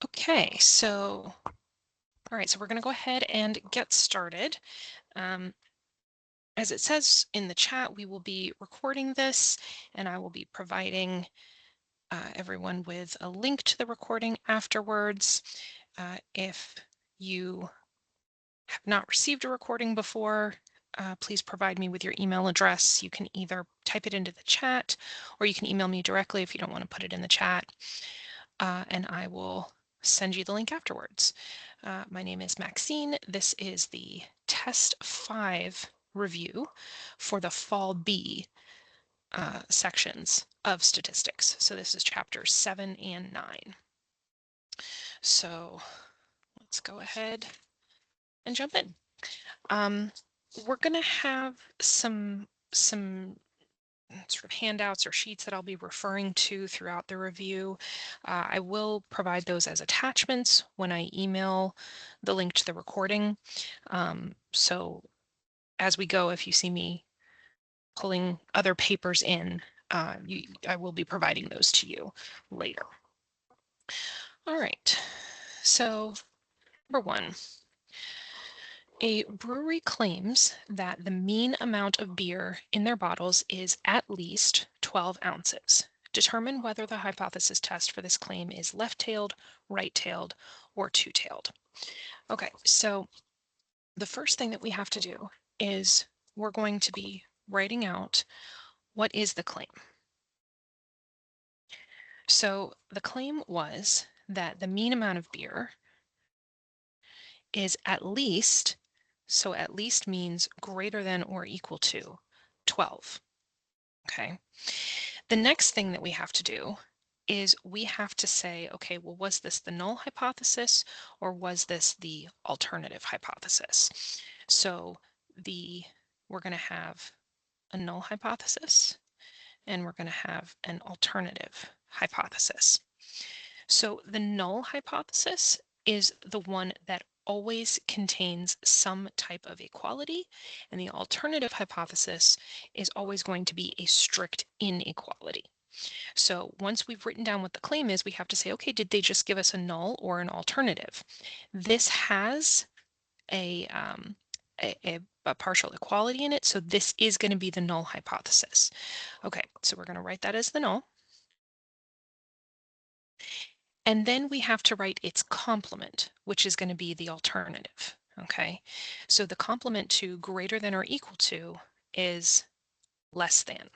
Okay, so, all right, so we're going to go ahead and get started. As it says in the chat, we will be recording this and I will be providing everyone with a link to the recording afterwards. If you have not received a recording before, please provide me with your email address. You can either type it into the chat or you can email me directly if you don't want to put it in the chat, and I will send you the link afterwards. My name is Maxine. This is the Test 5 review for the Fall B sections of statistics. So this is chapters 7 and 9. So let's go ahead and jump in. We're going to have some sort of handouts or sheets that I'll be referring to throughout the review. I will provide those as attachments when I email the link to the recording. So as we go, if you see me pulling other papers in, I will be providing those to you later. All right, so number 1. A brewery claims that the mean amount of beer in their bottles is at least 12 ounces. Determine whether the hypothesis test for this claim is left-tailed, right-tailed, or two-tailed. Okay, so the first thing that we have to do is we're going to be writing out what is the claim. So the claim was that the mean amount of beer is at least, so at least means greater than or equal to 12. Okay. The next thing that we have to do is we have to say, okay, well, was this the null hypothesis or was this the alternative hypothesis? So we're going to have a null hypothesis and we're going to have an alternative hypothesis. So the null hypothesis is the one that always contains some type of equality, and the alternative hypothesis is always going to be a strict inequality. So once we've written down what the claim is, we have to say, okay, did they just give us a null or an alternative? This has a partial equality in it, so this is going to be the null hypothesis. Okay, so we're going to write that as the null. And then we have to write its complement, which is going to be the alternative. Okay, so the complement to greater than or equal to is less than.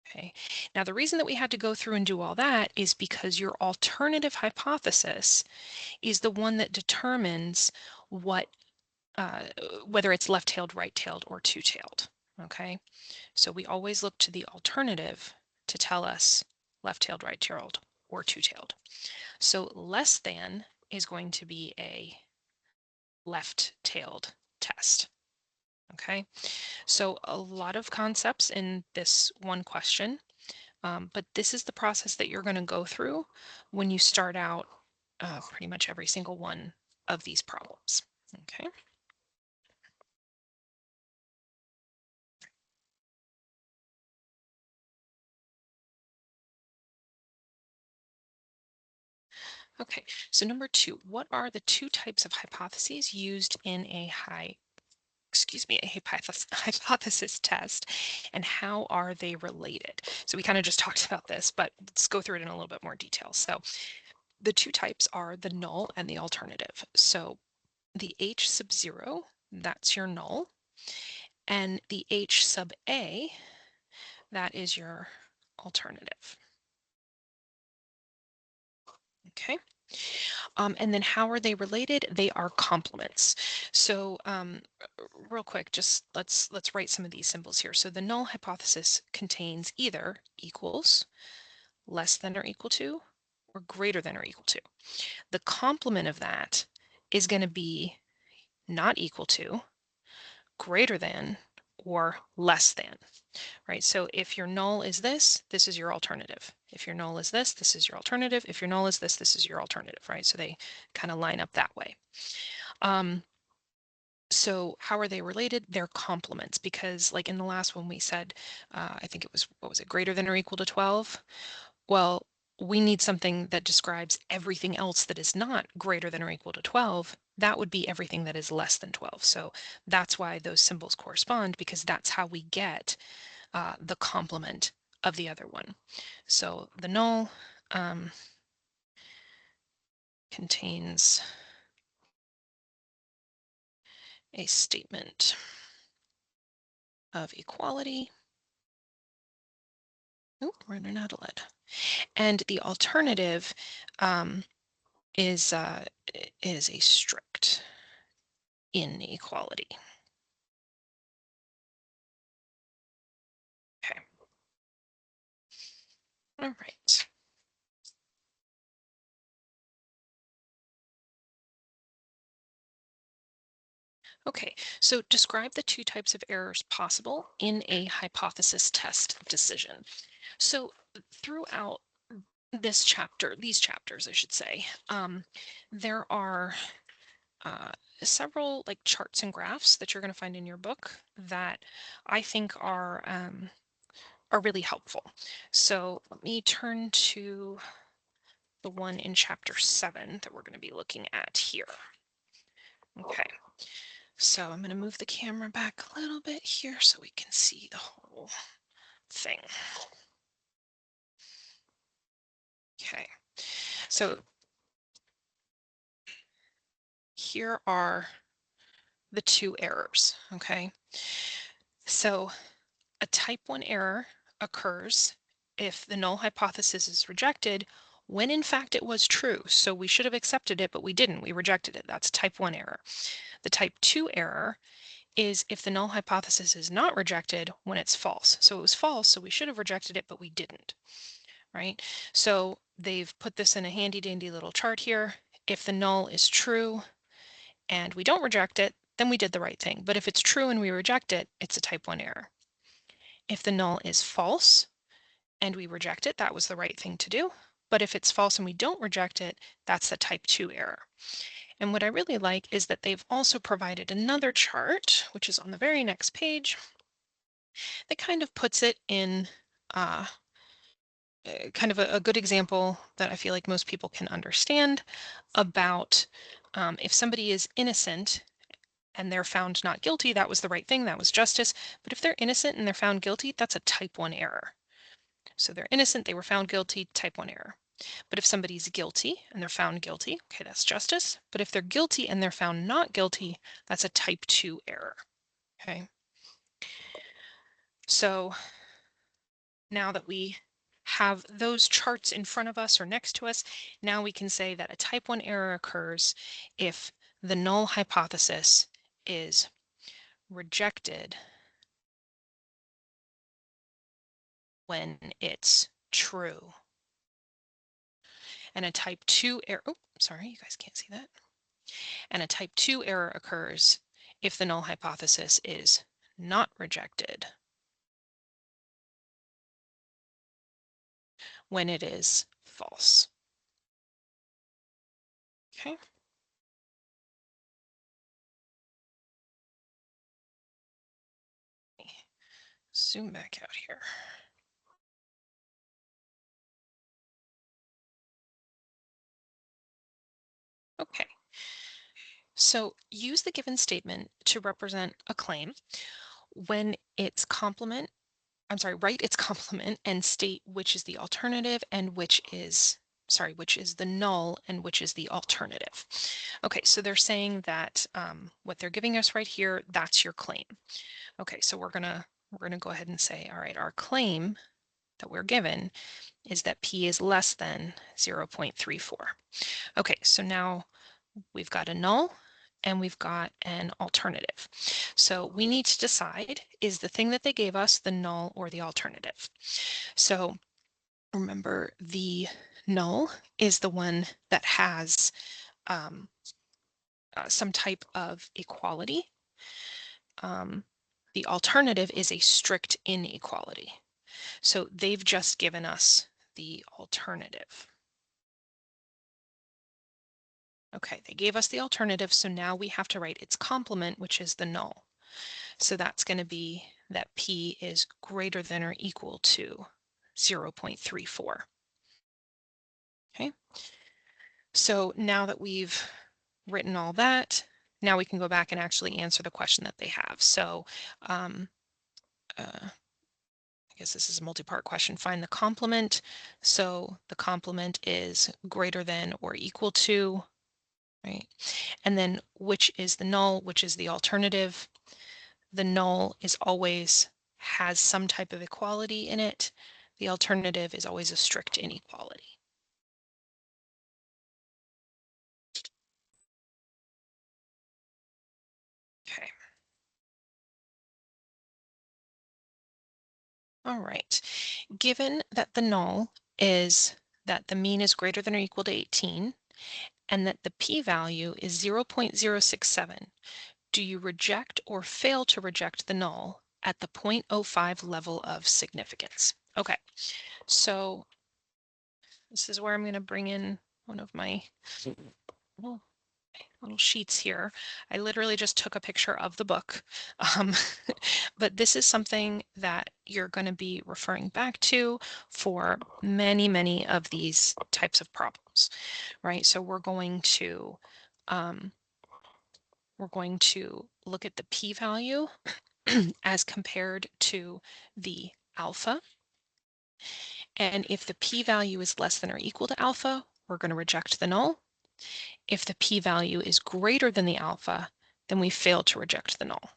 Okay, now the reason that we had to go through and do all that is because your alternative hypothesis is the one that determines what whether it's left-tailed, right-tailed, or two-tailed. Okay, so we always look to the alternative to tell us left-tailed, right-tailed, or two-tailed. So less than is going to be a left-tailed test. Okay, so a lot of concepts in this one question, but this is the process that you're going to go through when you start out pretty much every single one of these problems. Okay. Okay, so number 2, what are the two types of hypotheses used in a hypothesis test, and how are they related? So we kind of just talked about this, but let's go through it in a little bit more detail. So the two types are the null and the alternative. So the H sub 0, that's your null, and the H sub A, that is your alternative. Okay. And then how are they related? They are complements. So real quick, just let's write some of these symbols here. So the null hypothesis contains either equals, less than or equal to, or greater than or equal to. The complement of that is going to be not equal to, greater than, or less than, right? So if your null is this, this is your alternative. If your null is this, this is your alternative. If your null is this, this is your alternative, right? So they kind of line up that way. So how are they related? They're complements, because like in the last one we said, I think it was, what was it, greater than or equal to 12? Well, we need something that describes everything else that is not greater than or equal to 12. That would be everything that is less than 12. So that's why those symbols correspond, because that's how we get the complement of the other one. So the null contains a statement of equality. Oh, running out of lead. And the alternative is a strict inequality. Okay. All right. Okay, so describe the two types of errors possible in a hypothesis test decision. So throughout this chapter, these chapters, I should say, there are uh, several like charts and graphs that you're going to find in your book that I think are really helpful. So let me turn to the one in chapter 7 that we're going to be looking at here. Okay, so I'm going to move the camera back a little bit here so we can see the whole thing. Okay, so here are the two errors. Okay, so a type 1 error occurs if the null hypothesis is rejected when in fact it was true. So we should have accepted it, but we didn't. We rejected it. That's type 1 error. The type 2 error is if the null hypothesis is not rejected when it's false. So it was false, so we should have rejected it, but we didn't, right? So they've put this in a handy dandy little chart here. If the null is true and we don't reject it, then we did the right thing. But if it's true and we reject it, it's a type 1 error. If the null is false and we reject it, that was the right thing to do. But if it's false and we don't reject it, that's a type 2 error. And what I really like is that they've also provided another chart, which is on the very next page, that kind of puts it in kind of a good example that I feel like most people can understand about if somebody is innocent and they're found not guilty, that was the right thing, that was justice. But if they're innocent and they're found guilty, that's a type 1 error. So they're innocent, they were found guilty, type 1 error. But if somebody's guilty and they're found guilty, okay, that's justice. But if they're guilty and they're found not guilty, that's a type 2 error. Okay. So now that we have those charts in front of us or next to us, now we can say that a type 1 error occurs if the null hypothesis is rejected when it's true. And a type 2 error, oh, sorry, you guys can't see that. And a type 2 error occurs if the null hypothesis is not rejected when it is false. Okay. Zoom back out here. Okay. So use the given statement to represent a claim when its complement, I'm sorry, write its complement and state which is the alternative and which is the null and which is the alternative. Okay, so they're saying that what they're giving us right here, that's your claim. Okay, so we're gonna go ahead and say, all right, our claim that we're given is that P is less than 0.34. Okay, so now we've got a null and we've got an alternative. So we need to decide, is the thing that they gave us the null or the alternative? So remember, the null is the one that has some type of equality. The alternative is a strict inequality. So they've just given us the alternative. Okay, they gave us the alternative, so now we have to write its complement, which is the null. So that's going to be that P is greater than or equal to 0.34. Okay, so now that we've written all that, now we can go back and actually answer the question that they have. So um, I guess this is a multi-part question. Find the complement. So the complement is greater than or equal to, right? And then which is the null, which is the alternative. The null is always has some type of equality in it. The alternative is always a strict inequality. Okay. All right. Given that the null is that the mean is greater than or equal to 18 and that the p-value is 0.067, do you reject or fail to reject the null at the 0.05 level of significance? Okay, so this is where I'm going to bring in one of my little, little sheets here. I literally just took a picture of the book, um, but this is something that you're going to be referring back to for many, many of these types of problems, right? So um, we're going to look at the p-value as compared to the alpha. And if the p-value is less than or equal to alpha, we're going to reject the null. If the p-value is greater than the alpha, then we fail to reject the null.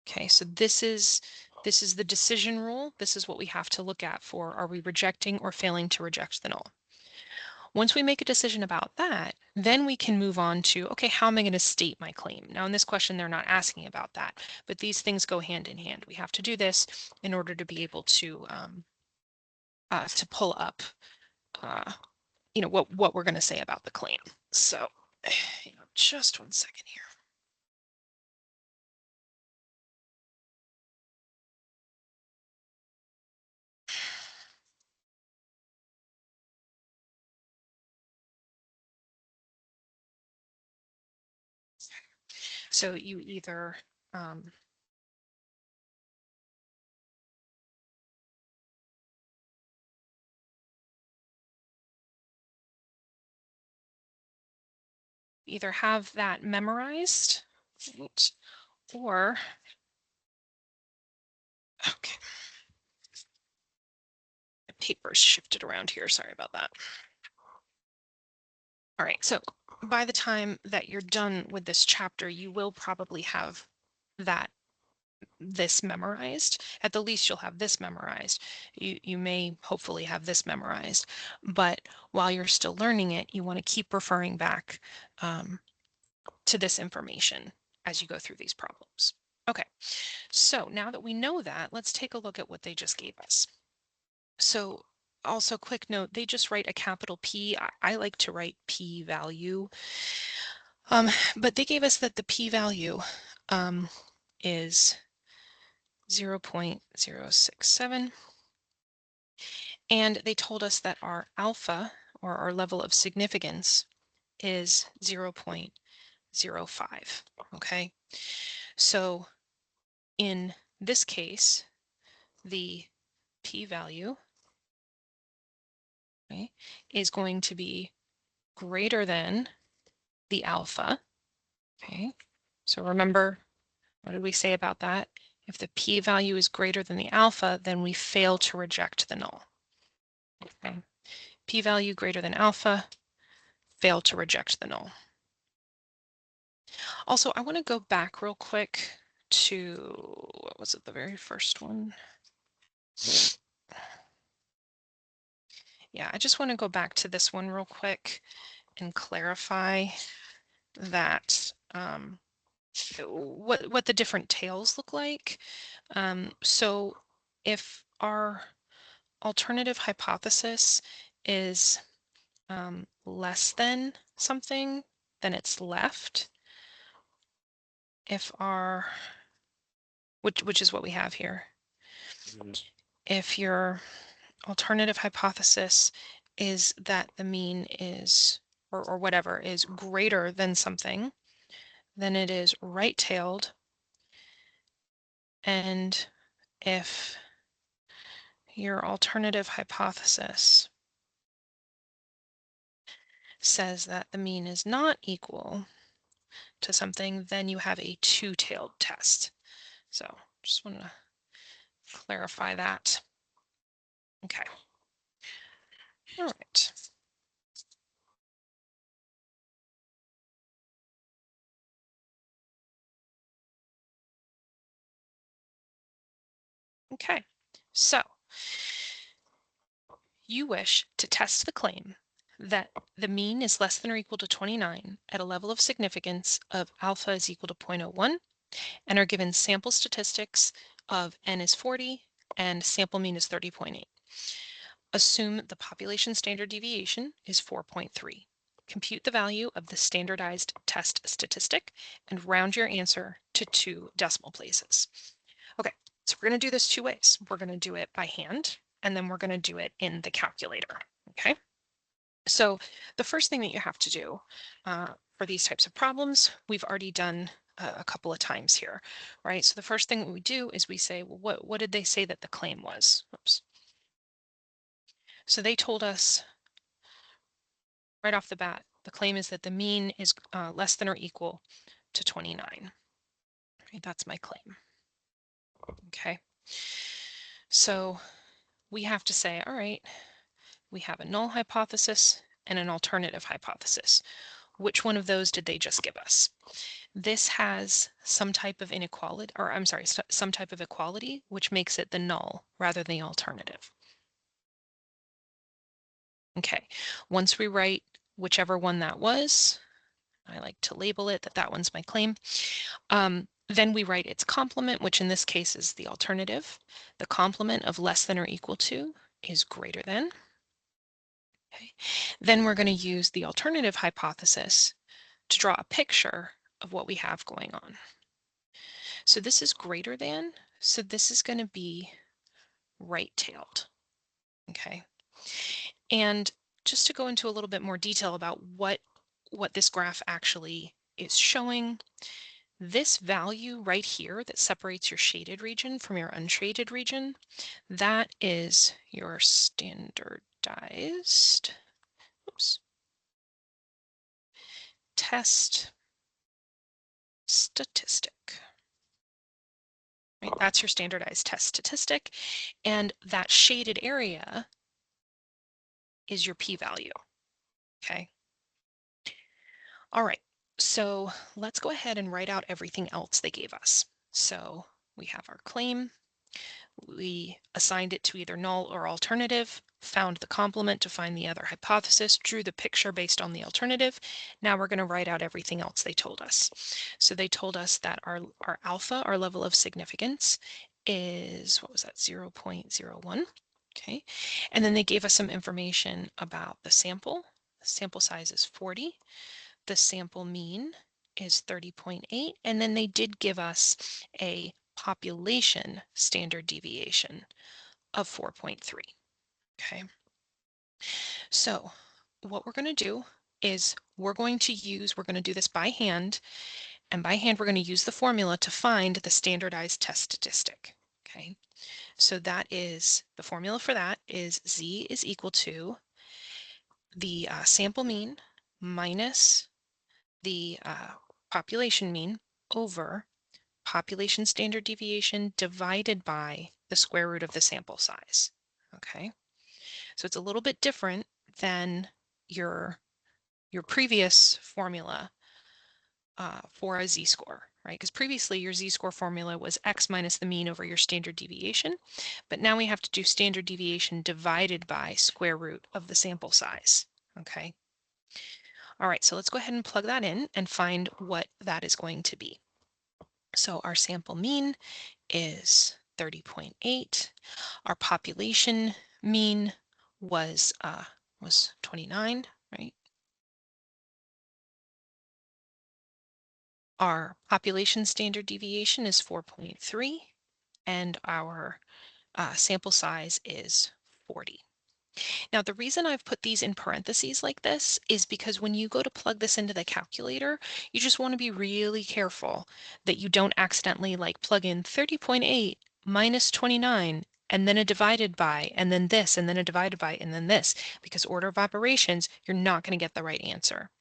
Okay, so this is the decision rule. This is what we have to look at for, are we rejecting or failing to reject the null? Once we make a decision about that, then we can move on to, okay, how am I going to state my claim? Now, in this question, they're not asking about that, but these things go hand in hand. We have to do this in order to be able to pull up, uh, what we're going to say about the claim. So, just one second here. So you um, either have that memorized, right, or, okay, the paper's shifted around here. Sorry about that. All right, so by the time that you're done with this chapter, you will probably have this memorized. At the least, you'll have this memorized. You may hopefully have this memorized, but while you're still learning it, you want to keep referring back to this information as you go through these problems. Okay, so now that we know that, let's take a look at what they just gave us. So also quick note, they just write a capital P. I like to write P value, but they gave us that the P value is 0.067, and they told us that our alpha, or our level of significance, is 0.05. Okay, so in this case, the p-value, okay, is going to be greater than the alpha. Okay, so remember, what did we say about that? If the p-value is greater than the alpha, then we fail to reject the null. Okay, p-value greater than alpha, fail to reject the null. Also, I want to go back real quick to, what was it, the very first one? Yeah, I just want to go back to this one real quick and clarify that what the different tails look like. So if our alternative hypothesis is less than something, then it's left. If our, which is what we have here. If your alternative hypothesis is that the mean is, or whatever, is greater than something, then it is right-tailed. And if your alternative hypothesis says that the mean is not equal to something, then you have a two-tailed test. So just want to clarify that. Okay. All right. Okay. So you wish to test the claim that the mean is less than or equal to 29 at a level of significance of alpha is equal to 0.01 and are given sample statistics of n is 40 and sample mean is 30.8. Assume the population standard deviation is 4.3. Compute the value of the standardized test statistic and round your answer to 2 decimal places. Okay, so we're going to do this 2 ways. We're going to do it by hand, and then we're going to do it in the calculator. Okay, so the first thing that you have to do for these types of problems, we've already done a couple of times here, right? So the first thing that we do is we say, well, what did they say that the claim was? Oops. So they told us right off the bat, the claim is that the mean is less than or equal to 29. Right, that's my claim. Okay. So we have to say, all right, we have a null hypothesis and an alternative hypothesis. Which one of those did they just give us? This has some type of inequality, or I'm sorry, some type of equality, which makes it the null rather than the alternative. Okay, once we write whichever one that was, I like to label it that that one's my claim. Then we write its complement, which in this case is the alternative. The complement of less than or equal to is greater than. Okay. Then we're going to use the alternative hypothesis to draw a picture of what we have going on. So this is greater than, so this is going to be right-tailed. Okay. And just to go into a little bit more detail about what this graph actually is showing, this value right here that separates your shaded region from your unshaded region, that is your standardized, oops, test statistic. Right? That's your standardized test statistic. And that shaded area is your p-value. Okay. All right. So let's go ahead and write out everything else they gave us. So we have our claim. We assigned it to either null or alternative, found the complement to find the other hypothesis, drew the picture based on the alternative. Now we're going to write out everything else they told us. So they told us that our alpha, our level of significance, is, what was that, 0.01. Okay. And then they gave us some information about the sample. The sample size is 40. The sample mean is 30.8. And then they did give us a population standard deviation of 4.3. Okay. So what we're going to do is we're going to do this by hand, and by hand we're going to use the formula to find the standardized test statistic. Okay. So that is, the formula for that is Z is equal to the sample mean minus the population mean over population standard deviation divided by the square root of the sample size. Okay, so it's a little bit different than your previous formula for a z-score, right? Because previously your z-score formula was x minus the mean over your standard deviation, but now we have to do standard deviation divided by square root of the sample size. Okay. All right, so let's go ahead and plug that in and find what that is going to be. So our sample mean is 30.8. Our population mean was 29, right? Our population standard deviation is 4.3, and our sample size is 40. Now, the reason I've put these in parentheses like this is because when you go to plug this into the calculator, you just want to be really careful that you don't accidentally like plug in 30.8 minus 29 and then a divided by, and then this, and then a divided by, and then this, because order of operations, you're not going to get the right answer.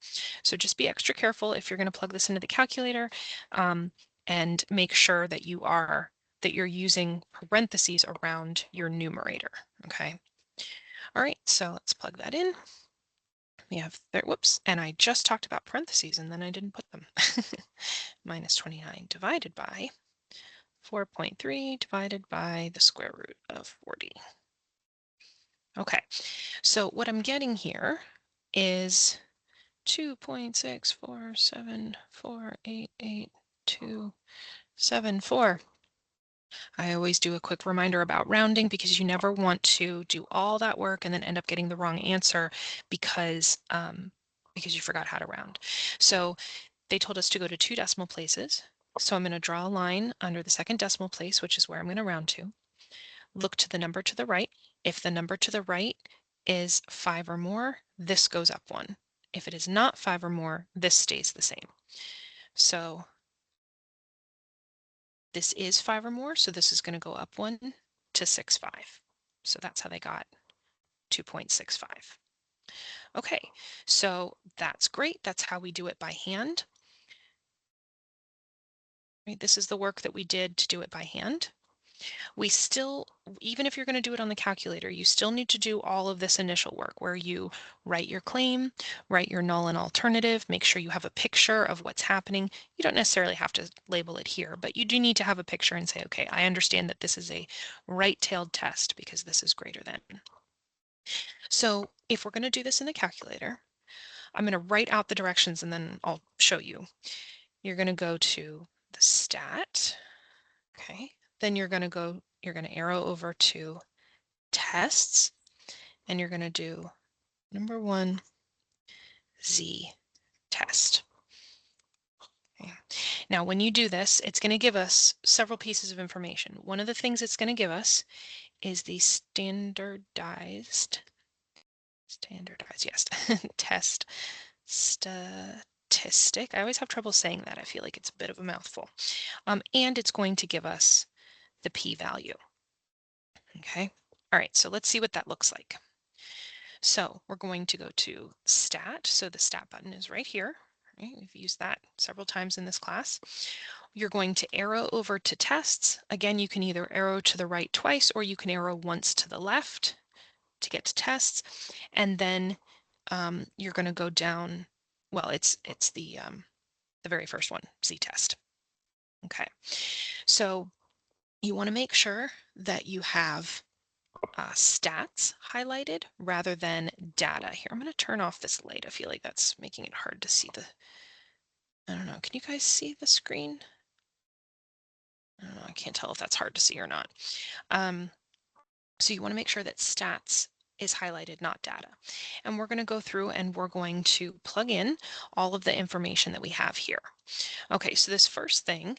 So just be extra careful if you're going to plug this into the calculator, and make sure that you're using parentheses around your numerator. Okay. All right, so let's plug that in. We have, whoops, and I just talked about parentheses and then I didn't put them. Minus 29 divided by 4.3 divided by the square root of 40. Okay, so what I'm getting here is 2.647488274. I always do a quick reminder about rounding because you never want to do all that work and then end up getting the wrong answer because you forgot how to round. So they told us to go to 2 decimal places. So I'm going to draw a line under the second decimal place, which is where I'm going to round to. Look to the number to the right. If the number to the right is 5 or more, this goes up 1. If it is not 5 or more, this stays the same. So this is 5 or more, so this is going to go up 1 to 6.5. So that's how they got 2.65. Okay, so that's great. That's how we do it by hand. Right, this is the work that we did to do it by hand. We still, even if you're going to do it on the calculator, you still need to do all of this initial work where you write your claim, write your null and alternative, make sure you have a picture of what's happening. You don't necessarily have to label it here, but you do need to have a picture and say, okay, I understand that this is a right-tailed test because this is greater than. So if we're going to do this in the calculator, I'm going to write out the directions and then I'll show you. You're going to go to the stat, okay? Then you're going to arrow over to tests, and you're going to do number 1 Z test. Okay. Now, when you do this, it's going to give us several pieces of information. One of the things it's going to give us is the standardized, yes, test statistic. I always have trouble saying that. I feel like it's a bit of a mouthful. And it's going to give us the p-value. Okay. All right, so let's see what that looks like. So we're going to go to stat. So the stat button is right here. Right? We've used that several times in this class. You're going to arrow over to tests. Again, you can either arrow to the right twice or you can arrow once to the left to get to tests. And then you're going to go down. Well, it's the very first one, Z test. Okay. So you want to make sure that you have stats highlighted rather than data. Here, I'm going to turn off this light. I feel like that's making it hard to see I don't know, can you guys see the screen? I don't know, I can't tell if that's hard to see or not. So you want to make sure that stats is highlighted, not data. And we're going to go through and we're going to plug in all of the information that we have here. Okay, so this first thing,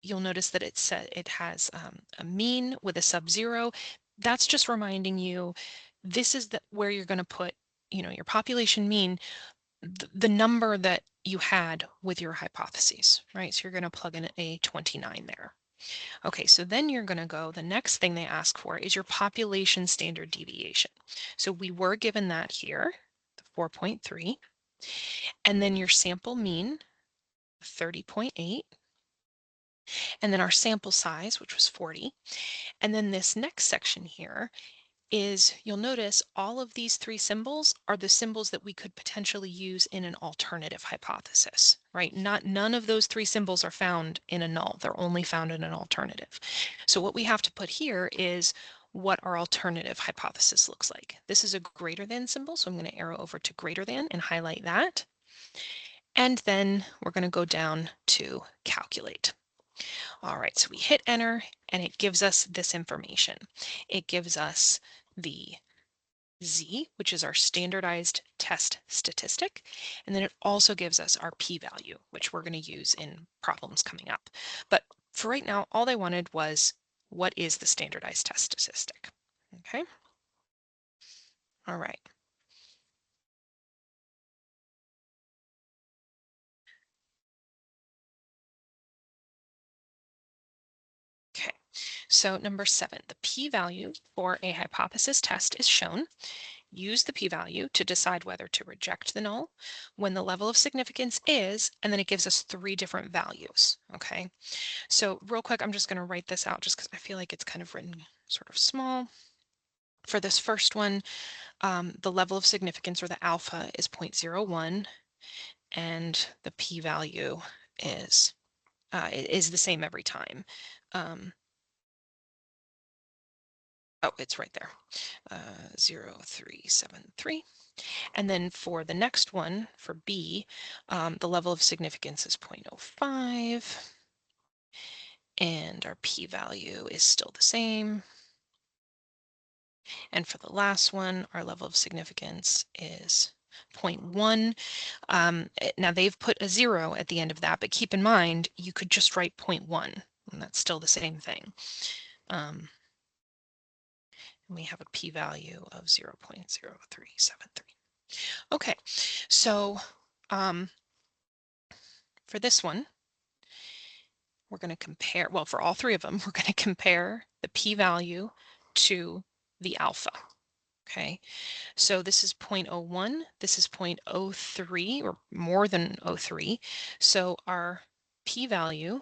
you'll notice that it has a mean with a sub-zero. That's just reminding you this is where you're going to put, your population mean, the number that you had with your hypotheses, right? So you're going to plug in a 29 there. Okay, so then you're going to go, the next thing they ask for is your population standard deviation. So we were given that here, the 4.3, and then your sample mean, 30.8, and then our sample size, which was 40. And then this next section here is, you'll notice all of these 3 symbols are the symbols that we could potentially use in an alternative hypothesis, right? None of those 3 symbols are found in a null. They're only found in an alternative. So what we have to put here is what our alternative hypothesis looks like. This is a greater than symbol, so I'm going to arrow over to greater than and highlight that. And then we're going to go down to calculate. All right, so we hit enter and it gives us this information. It gives us the Z, which is our standardized test statistic, and then it also gives us our p-value, which we're going to use in problems coming up. But for right now, all they wanted was, what is the standardized test statistic? Okay. All right. Okay, So number 7, the p-value for a hypothesis test is shown. Use the p-value to decide whether to reject the null, when the level of significance is, and then it gives us 3 different values, okay? So real quick, I'm just going to write this out just because I feel like it's kind of written sort of small. For this first one, the level of significance, or the alpha, is 0.01, and the p-value is the same every time. Oh, it's right there, 0.373. And then for the next one, for B, the level of significance is 0.05, and our p-value is still the same. And for the last one, our level of significance is 0.1. Now they've put a 0 at the end of that, but keep in mind, you could just write 0.1, and that's still the same thing. And we have a p-value of 0.0373. Okay, so for this one, we're going to compare, well, for all 3 of them, we're going to compare the p-value to the alpha. Okay, so this is 0.01, this is 0.03, or more than 0.03. So our p-value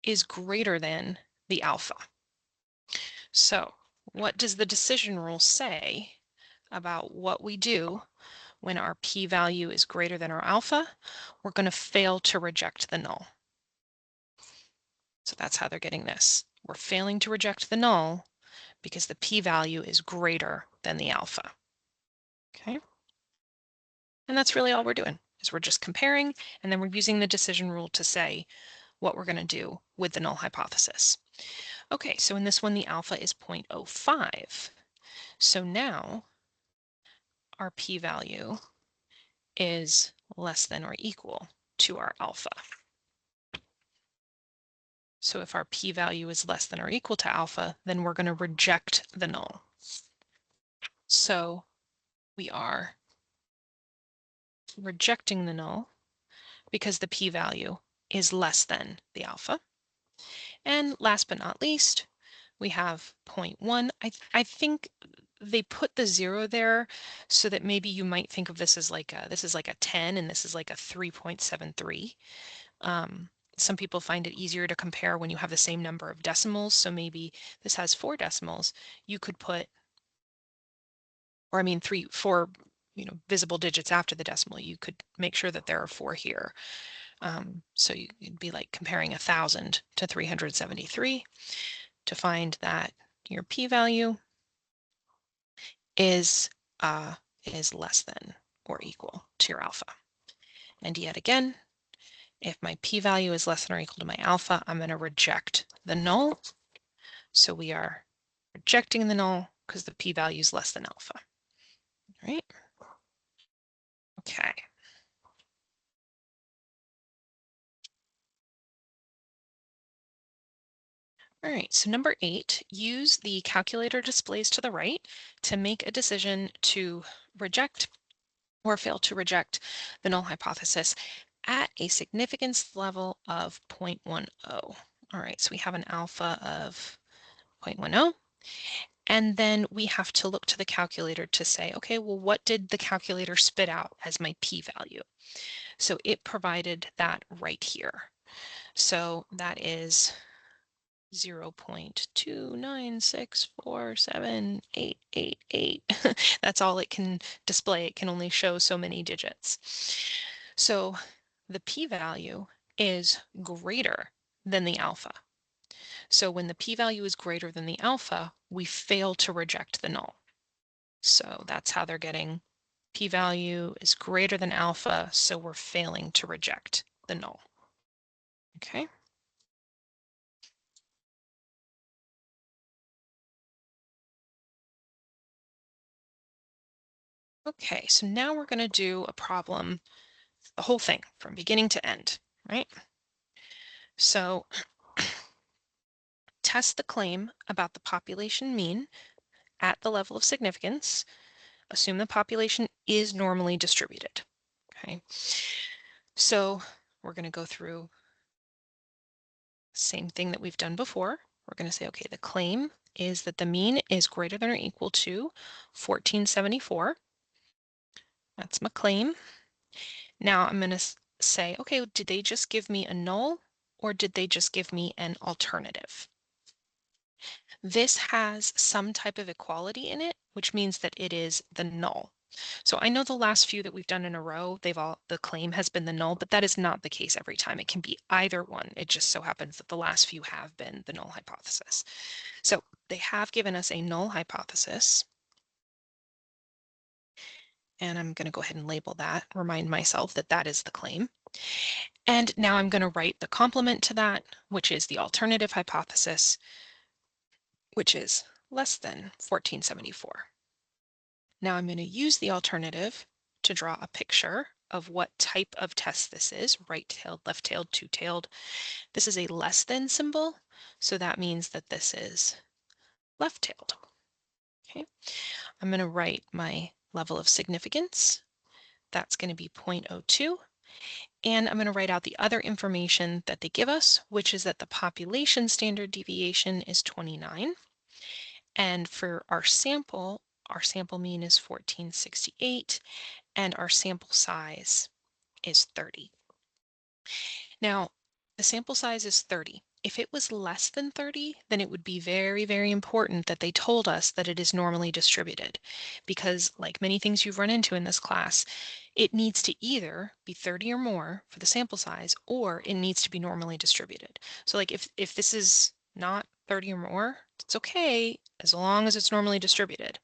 is greater than the alpha. So what does the decision rule say about what we do when our p-value is greater than our alpha? We're going to fail to reject the null. So that's how they're getting this. We're failing to reject the null because the p-value is greater than the alpha. Okay? And that's really all we're doing, is we're just comparing, and then we're using the decision rule to say what we're going to do with the null hypothesis. Okay, so in this one, the alpha is 0.05. So now our p-value is less than or equal to our alpha. So if our p-value is less than or equal to alpha, then we're going to reject the null. So we are rejecting the null because the p-value is less than the alpha. And last but not least, we have 0.1. I think they put the 0 there so that maybe you might think of this as like this is like a 10 and this is like a 3.73. Some people find it easier to compare when you have the same number of decimals. So maybe this has 4 decimals. You could put, or I mean 4, visible digits after the decimal. You could make sure that there are 4 here. So you'd be like comparing 1,000 to 373 to find that your p-value is less than or equal to your alpha. And yet again, if my p-value is less than or equal to my alpha, I'm going to reject the null. So we are rejecting the null because the p-value is less than alpha. All right? Okay. All right, so number 8, use the calculator displays to the right to make a decision to reject or fail to reject the null hypothesis at a significance level of 0.10. All right, so we have an alpha of 0.10, and then we have to look to the calculator to say, okay, well, what did the calculator spit out as my p-value? So it provided that right here. So that is 0.296478888. That's all it can display. It can only show so many digits. So the p-value is greater than the alpha. So when the p-value is greater than the alpha, we fail to reject the null. So that's how they're getting p-value is greater than alpha, so we're failing to reject the null. Okay. Okay, so now we're going to do a problem, the whole thing from beginning to end, right? So test the claim about the population mean at the level of significance. Assume the population is normally distributed. Okay, so we're going to go through same thing that we've done before. we're going to say, okay, the claim is that the mean is greater than or equal to 1474. That's my claim. Now I'm going to say, okay, did they just give me a null or did they just give me an alternative? This has some type of equality in it, which means that it is the null. So I know the last few that we've done in a row, the claim has been the null, but that is not the case every time. It can be either one. It just so happens that the last few have been the null hypothesis. So they have given us a null hypothesis. And I'm going to go ahead and label that, remind myself that that is the claim. And now I'm going to write the complement to that, which is the alternative hypothesis, which is less than 1474. Now I'm going to use the alternative to draw a picture of what type of test this is, right-tailed, left-tailed, two-tailed. This is a less than symbol, so that means that this is left-tailed. Okay, I'm going to write my level of significance. That's going to be 0.02. And I'm going to write out the other information that they give us, which is that the population standard deviation is 29. And for our sample mean is 1468, and our sample size is 30. Now, the sample size is 30. If it was less than 30, then it would be very, very important that they told us that it is normally distributed. Because like many things you've run into in this class, it needs to either be 30 or more for the sample size, or it needs to be normally distributed. So like if this is not 30 or more, it's okay as long as it's normally distributed.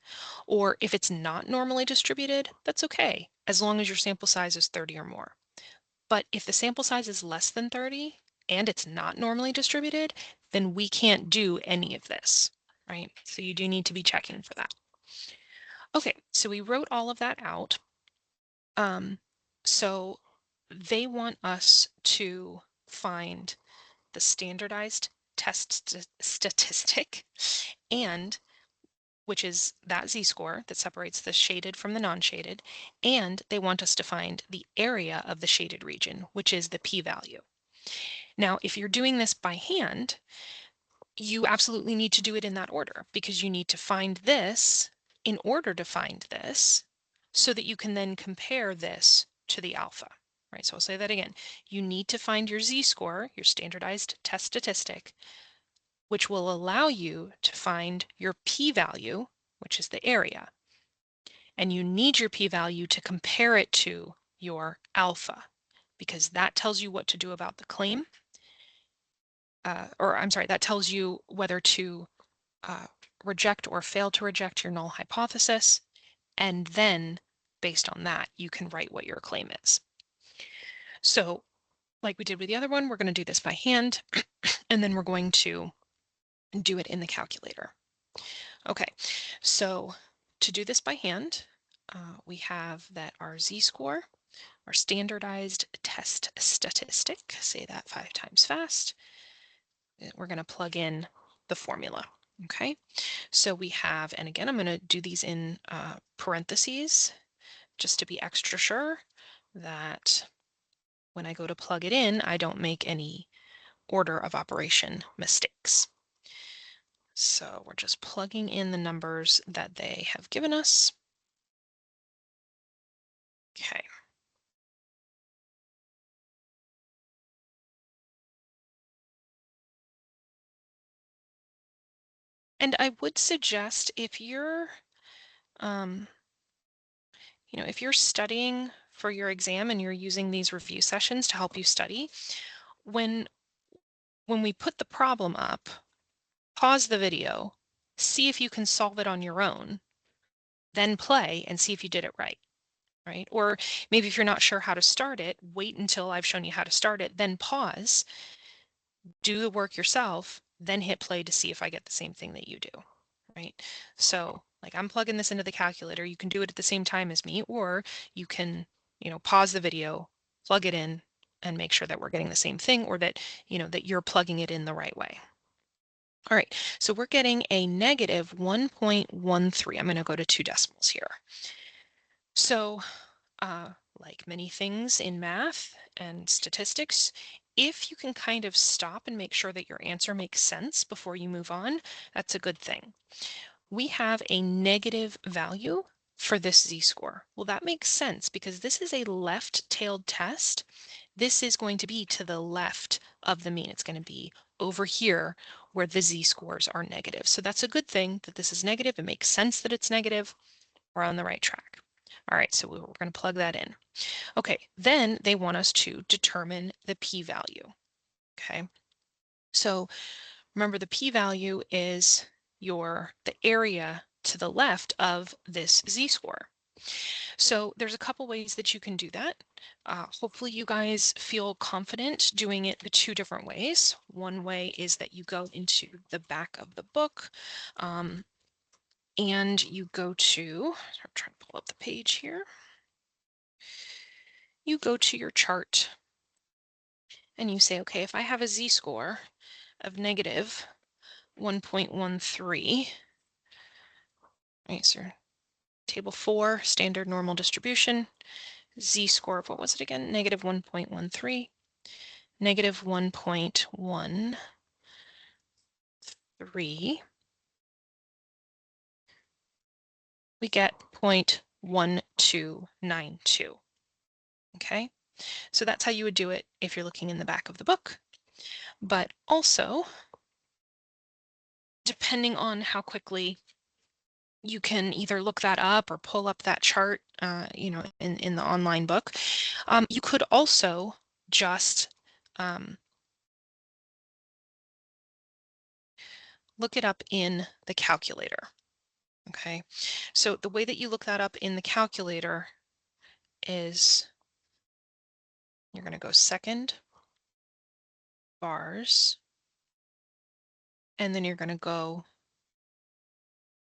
Or if it's not normally distributed, that's okay as long as your sample size is 30 or more. But if the sample size is less than 30 and it's not normally distributed, then we can't do any of this, right? So you do need to be checking for that. Okay, so we wrote all of that out. So they want us to find the standardized test statistic, and which is that z-score that separates the shaded from the non-shaded, and they want us to find the area of the shaded region, which is the p-value. Now, if you're doing this by hand, you absolutely need to do it in that order because you need to find this in order to find this so that you can then compare this to the alpha, right? So I'll say that again. You need to find your z-score, your standardized test statistic, which will allow you to find your p-value, which is the area. And you need your p-value to compare it to your alpha, because that tells you what to do about the claim. That tells you whether to reject or fail to reject your null hypothesis. And then based on that, you can write what your claim is. So like we did with the other one, we're going to do this by hand, and then we're going to do it in the calculator. Okay, so to do this by hand, we have that our z-score, our standardized test statistic, say that 5 times fast, we're going to plug in the formula. Okay, so we have, and again, I'm going to do these in parentheses just to be extra sure that when I go to plug it in, I don't make any order of operation mistakes. So we're just plugging in the numbers that they have given us. Okay. And I would suggest if you're, if you're studying for your exam and you're using these review sessions to help you study, when we put the problem up, pause the video, see if you can solve it on your own, then play and see if you did it right. Right? Or maybe if you're not sure how to start it, wait until I've shown you how to start it, then pause, do the work yourself, then hit play to see if I get the same thing that you do, right? So like I'm plugging this into the calculator. You can do it at the same time as me, or you can, pause the video, plug it in, and make sure that we're getting the same thing, or that, that you're plugging it in the right way. All right, so we're getting a negative 1.13. I'm going to go to 2 decimals here. So like many things in math and statistics, if you can kind of stop and make sure that your answer makes sense before you move on, that's a good thing. We have a negative value for this z-score. Well, that makes sense because this is a left-tailed test. This is going to be to the left of the mean. It's going to be over here where the z-scores are negative. So that's a good thing that this is negative. It makes sense that it's negative. We're on the right track. All right, so we're going to plug that in. Okay, then they want us to determine the p-value. Okay, so remember the p-value is the area to the left of this z-score. So there's a couple ways that you can do that. Hopefully you guys feel confident doing it the two different ways. One way is that you go into the back of the book and you go to, I'm trying to pull up the page here. You go to your chart and you say, okay, if I have a z-score of negative 1.13, right, so table 4, standard normal distribution, z-score of, what was it again? Negative 1.13, negative 1.13, we get 0.1292. Okay, so that's how you would do it if you're looking in the back of the book. But also, depending on how quickly you can either look that up or pull up that chart, in the online book, you could also just look it up in the calculator. Okay, so the way that you look that up in the calculator is you're going to go second, bars, and then you're going to go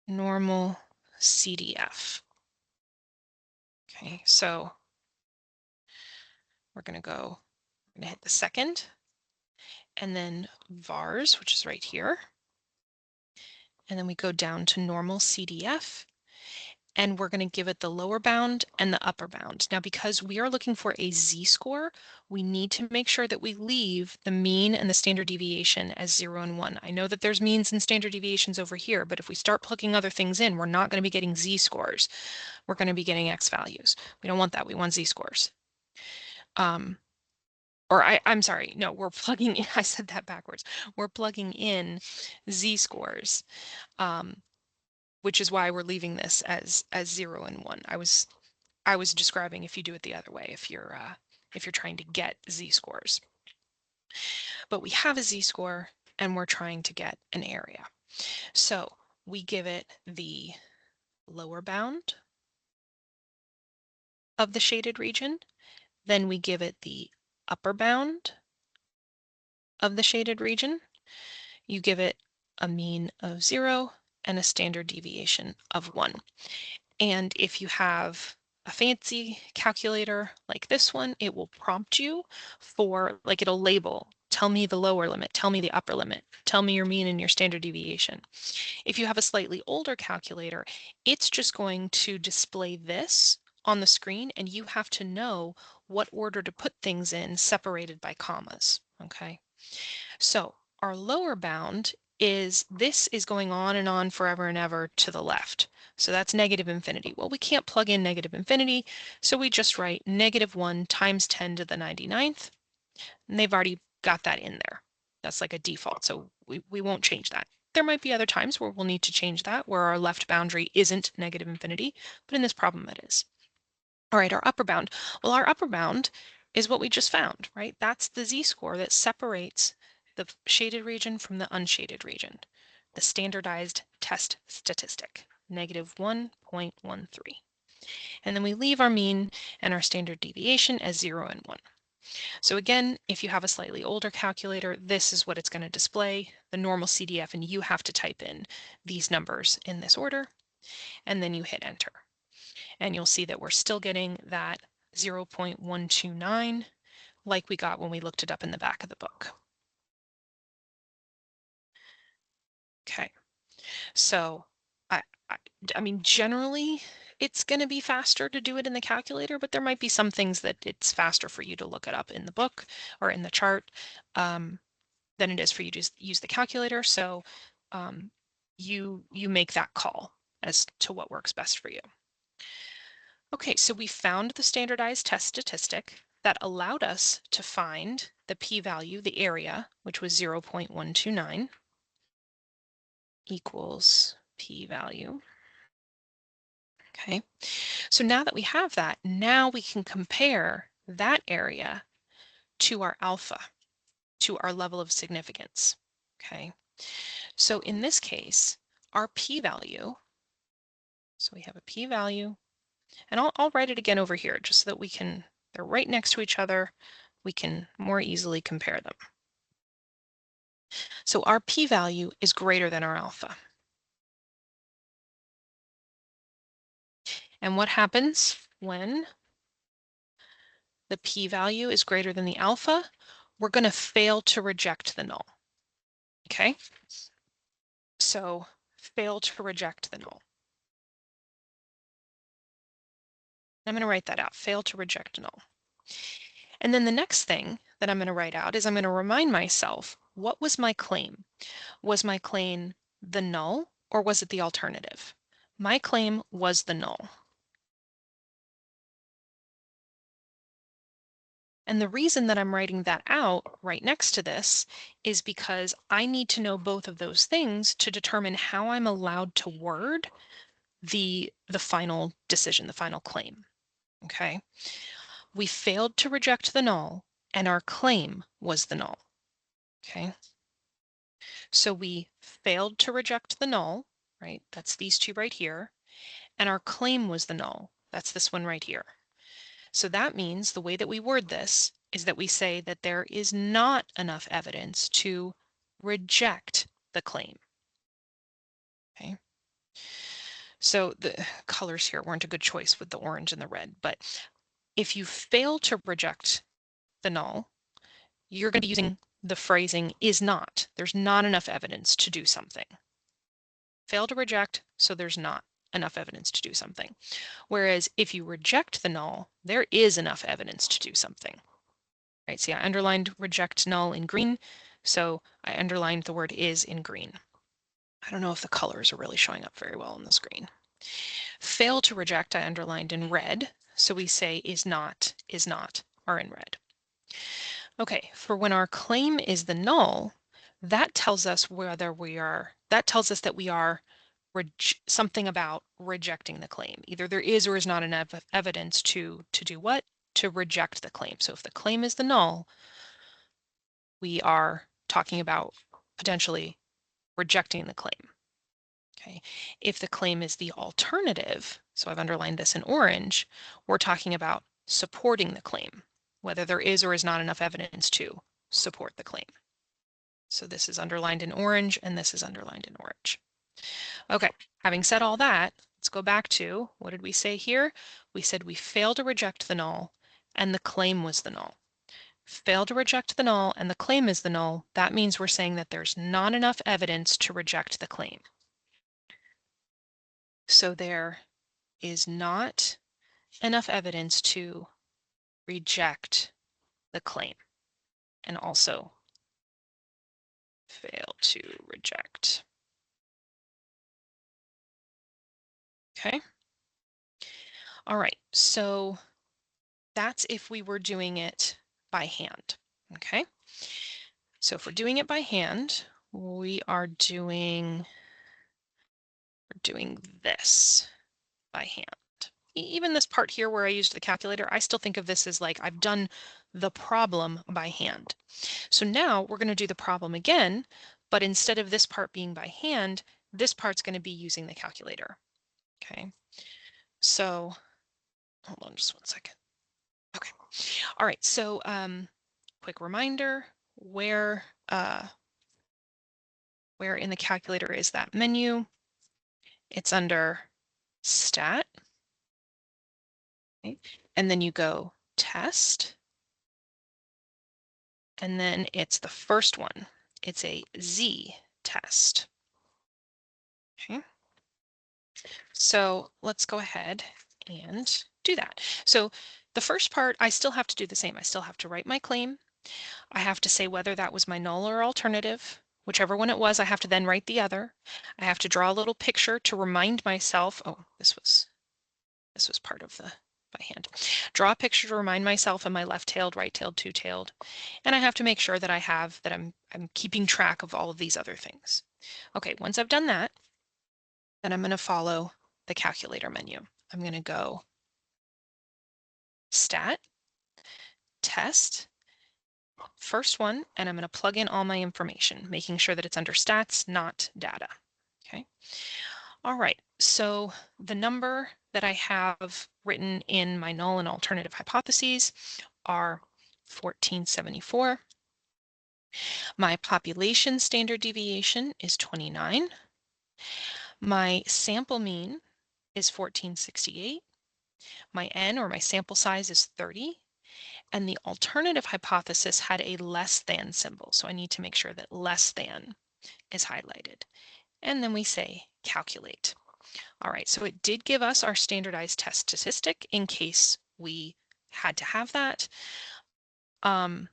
normal CDF. Okay, so we're going to hit the second, and then vars, which is right here. And then we go down to normal CDF, and we're going to give it the lower bound and the upper bound. Now, because we are looking for a z-score, we need to make sure that we leave the mean and the standard deviation as 0 and 1. I know that there's means and standard deviations over here, but if we start plugging other things in, we're not going to be getting z-scores. We're going to be getting x values. We don't want that. We want z-scores. I'm sorry, no, we're plugging in, I said that backwards. We're plugging in z-scores. Which is why we're leaving this as 0 and 1. I was describing if you do it the other way, if you're trying to get z-scores. But we have a z-score and we're trying to get an area. So we give it the lower bound of the shaded region, then we give it the upper bound of the shaded region. You give it a mean of 0 and a standard deviation of 1. And if you have a fancy calculator like this one, it will prompt you for, like, it'll label, tell me the lower limit, tell me the upper limit, tell me your mean and your standard deviation. If you have a slightly older calculator, it's just going to display this on the screen, and you have to know what order to put things in separated by commas. Okay, so our lower bound is, this is going on and on forever and ever to the left. So that's negative infinity. Well, we can't plug in negative infinity, so we just write negative 1 times 10 to the 99th, and they've already got that in there. That's like a default, so we won't change that. There might be other times where we'll need to change that, where our left boundary isn't negative infinity, but in this problem it is. All right, our upper bound. Well, our upper bound is what we just found, right? That's the z-score that separates the shaded region from the unshaded region, the standardized test statistic, negative 1.13. And then we leave our mean and our standard deviation as 0 and 1. So again, if you have a slightly older calculator, this is what it's going to display, the normal CDF, and you have to type in these numbers in this order, and then you hit enter. And you'll see that we're still getting that 0.129 like we got when we looked it up in the back of the book. Okay, so I mean, generally, it's going to be faster to do it in the calculator, but there might be some things that it's faster for you to look it up in the book or in the chart than it is for you to use the calculator. So um, you make that call as to what works best for you. Okay, so we found the standardized test statistic that allowed us to find the p-value, the area, which was 0.129 equals p-value. Okay, so now that we have that, now we can compare that area to our alpha, to our level of significance. Okay, so in this case, our p-value, so we have a p-value, and I'll write it again over here just so that we can, they're right next to each other, we can more easily compare them. So our p-value is greater than our alpha. And what happens when the p-value is greater than the alpha? We're going to fail to reject the null. Okay? So fail to reject the null. I'm going to write that out, fail to reject null. And then the next thing that I'm going to write out is I'm going to remind myself, what was my claim? Was my claim the null or was it the alternative? My claim was the null. And the reason that I'm writing that out right next to this is because I need to know both of those things to determine how I'm allowed to word the final decision, the final claim. Okay. We failed to reject the null and our claim was the null. Okay. So we failed to reject the null, right? That's these two right here. And our claim was the null. That's this one right here. So that means the way that we word this is that we say that there is not enough evidence to reject the claim. Okay. So the colors here weren't a good choice with the orange and the red, but if you fail to reject the null, you're going to be using the phrasing is not. There's not enough evidence to do something. Fail to reject, so there's not enough evidence to do something. Whereas if you reject the null, there is enough evidence to do something. Right, see, I underlined reject null in green, so I underlined the word is in green. I don't know if the colors are really showing up very well on the screen. Fail to reject, I underlined in red, so we say is not, are in red. Okay, for when our claim is the null, that tells us whether we are, that tells us that we are something about rejecting the claim. Either there is or is not enough evidence to do what? To reject the claim. So if the claim is the null, we are talking about potentially rejecting the claim. Okay. If the claim is the alternative, so I've underlined this in orange, we're talking about supporting the claim, whether there is or is not enough evidence to support the claim. So this is underlined in orange and this is underlined in orange. Okay, having said all that, let's go back to, what did we say here? We said we failed to reject the null and the claim was the null. Fail to reject the null and the claim is the null. That means we're saying that there's not enough evidence to reject the claim. So there is not enough evidence to reject the claim and also fail to reject. Okay. All right, so that's if we were doing it by hand. Okay. So if we're doing it by hand, we are doing this by hand. Even this part here where I used the calculator, I still think of this as like I've done the problem by hand. So now we're going to do the problem again, but instead of this part being by hand, this part's going to be using the calculator. Okay, so hold on just one second. Okay, all right, so quick reminder, where in the calculator is that menu? It's under Stat. Okay. And then you go Test. And then it's the first one. It's a Z test. Okay. So let's go ahead and do that. So the first part, I still have to do the same. I still have to write my claim. I have to say whether that was my null or alternative. Whichever one it was, I have to then write the other. I have to draw a little picture to remind myself, oh, this was part of the by hand. Draw a picture to remind myself, am I left-tailed, right-tailed, two-tailed? And I have to make sure that I'm keeping track of all of these other things. Okay, once I've done that, then I'm going to follow the calculator menu. I'm going to go Stat, Test, first one, and I'm going to plug in all my information, making sure that it's under Stats, not Data. Okay. All right, so the number that I have written in my null and alternative hypotheses are 1474. My population standard deviation is 29. My sample mean is 1468. My n, or my sample size, is 30. And the alternative hypothesis had a less than symbol, so I need to make sure that less than is highlighted. And then we say calculate. All right, so it did give us our standardized test statistic in case we had to have that. Oh, I'm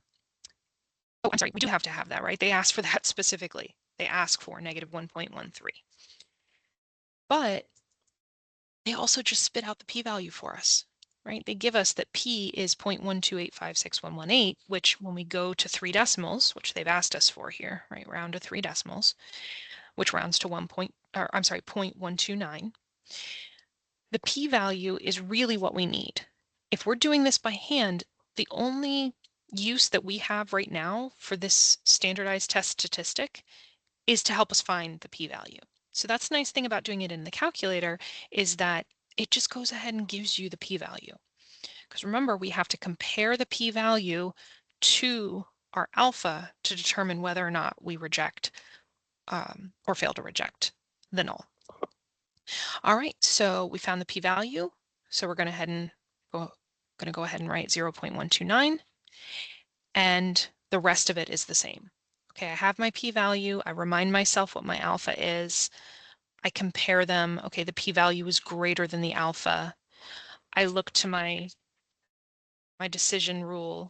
sorry, we do have to have that, right? They asked for that specifically. They ask for negative 1.13. But they also just spit out the p-value for us, right? They give us that p is 0.128561118, which when we go to 3 decimals, which they've asked us for here, right, round to 3 decimals, which rounds to 0.129, the p-value is really what we need. If we're doing this by hand, the only use that we have right now for this standardized test statistic is to help us find the p-value. So that's the nice thing about doing it in the calculator, is that it just goes ahead and gives you the p-value. Because remember, we have to compare the p-value to our alpha to determine whether or not we reject or fail to reject the null. All right, so we found the p-value. So we're going to go ahead and write 0.129, and the rest of it is the same. Okay, I have my p-value. I remind myself what my alpha is. I compare them. Okay, the p-value is greater than the alpha. I look to my decision rule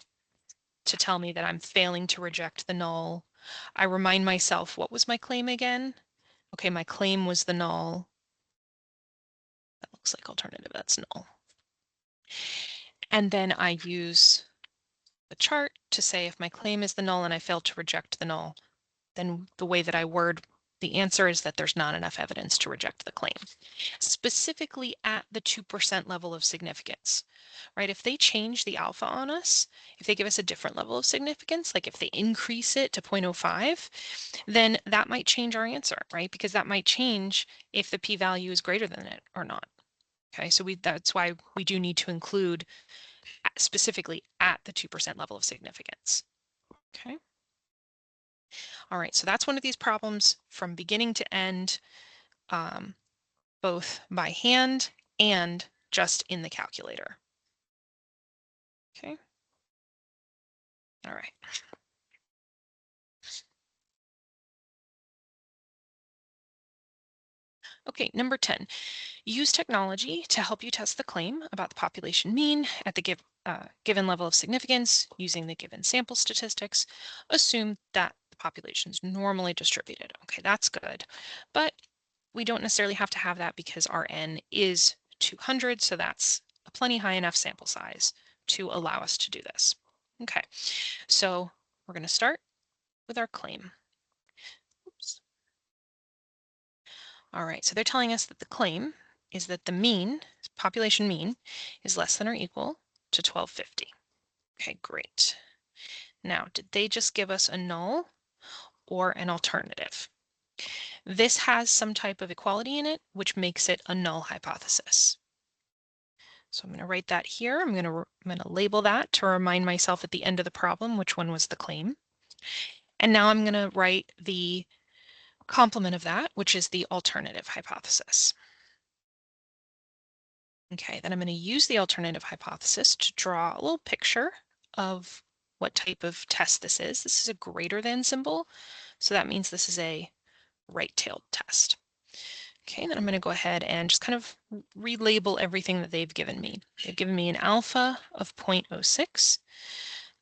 to tell me that I'm failing to reject the null. I remind myself, what was my claim again? Okay, my claim was the null. That looks like alternative, that's null. And then I use the chart to say if my claim is the null and I fail to reject the null, then the way that I word the answer is that there's not enough evidence to reject the claim, specifically at the 2% level of significance, right? If they change the alpha on us, if they give us a different level of significance, like if they increase it to 0.05, then that might change our answer, right? Because that might change if the p-value is greater than it or not. Okay, so that's why we do need to include specifically at the 2% level of significance. Okay. All right, so that's one of these problems from beginning to end, both by hand and just in the calculator. Okay. All right. Okay, number 10. Use technology to help you test the claim about the population mean at the given level of significance using the given sample statistics. Assume that the population is normally distributed. Okay, that's good. But we don't necessarily have to have that because our n is 200, so that's a plenty high enough sample size to allow us to do this. Okay, so we're going to start with our claim. Oops. All right, so they're telling us that the claim is that the mean, population mean, is less than or equal to 1250. Okay, great. Now, did they just give us a null or an alternative? This has some type of equality in it, which makes it a null hypothesis. So I'm going to write that here. I'm going to label that to remind myself at the end of the problem which one was the claim. And now I'm going to write the complement of that, which is the alternative hypothesis. Okay, then I'm going to use the alternative hypothesis to draw a little picture of what type of test this is. This is a greater than symbol, so that means this is a right-tailed test. Okay, then I'm going to go ahead and just kind of relabel everything that they've given me. They've given me an alpha of 0.06.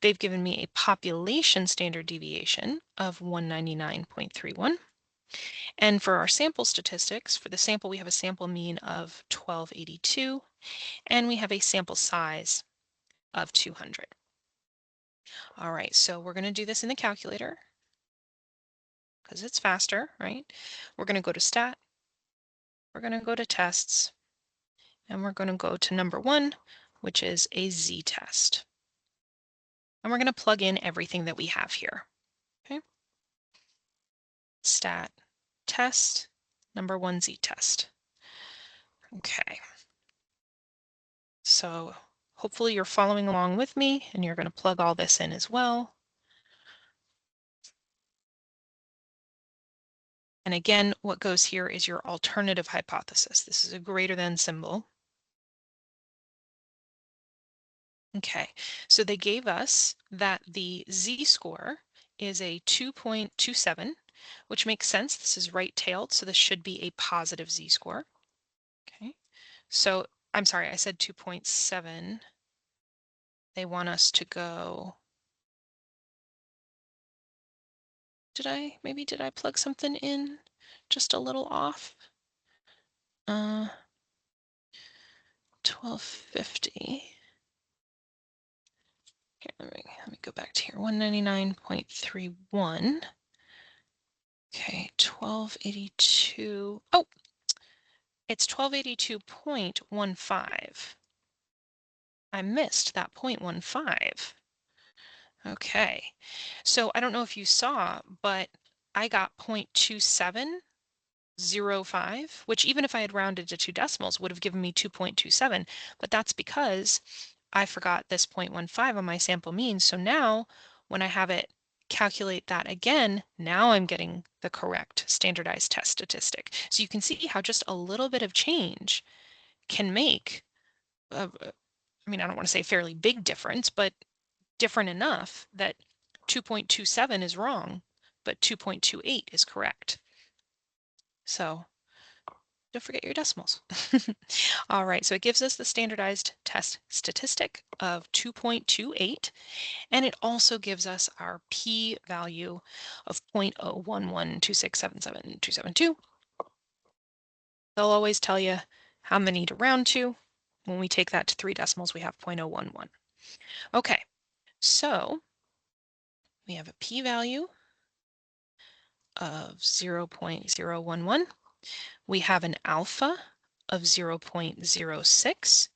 They've given me a population standard deviation of 199.31. And for our sample statistics, for the sample, we have a sample mean of 1282, and we have a sample size of 200. All right, so we're going to do this in the calculator because it's faster, right? We're going to go to stat, we're going to go to tests, and we're going to go to number 1, which is a z-test. And we're going to plug in everything that we have here. Okay. Stat, test, number 1 z-test. Okay. So hopefully you're following along with me and you're going to plug all this in as well. And again, what goes here is your alternative hypothesis. This is a greater than symbol. Okay, so they gave us that the z-score is a 2.27, which makes sense. This is right-tailed, so this should be a positive z-score. Okay, so I'm sorry, I said 2.7. They want us to go, did I plug something in just a little off? 1250. Here, let me go back to here. 199.31. Okay, 1282. Oh, it's 1282.15. I missed that 0.15. Okay, so I don't know if you saw, but I got 0.2705, which even if I had rounded to 2 decimals would have given me 2.27, but that's because I forgot this 0.15 on my sample mean. So now when I have it calculate that again, now I'm getting the correct standardized test statistic. So you can see how just a little bit of change can make, I mean, I don't want to say fairly big difference, but different enough that 2.27 is wrong, but 2.28 is correct. So don't forget your decimals. All right, so it gives us the standardized test statistic of 2.28, and it also gives us our p-value of 0.011267772. They'll always tell you how many to round to. When we take that to 3 decimals, we have 0.011. Okay, so we have a p-value of 0.011. We have an alpha of 0.06.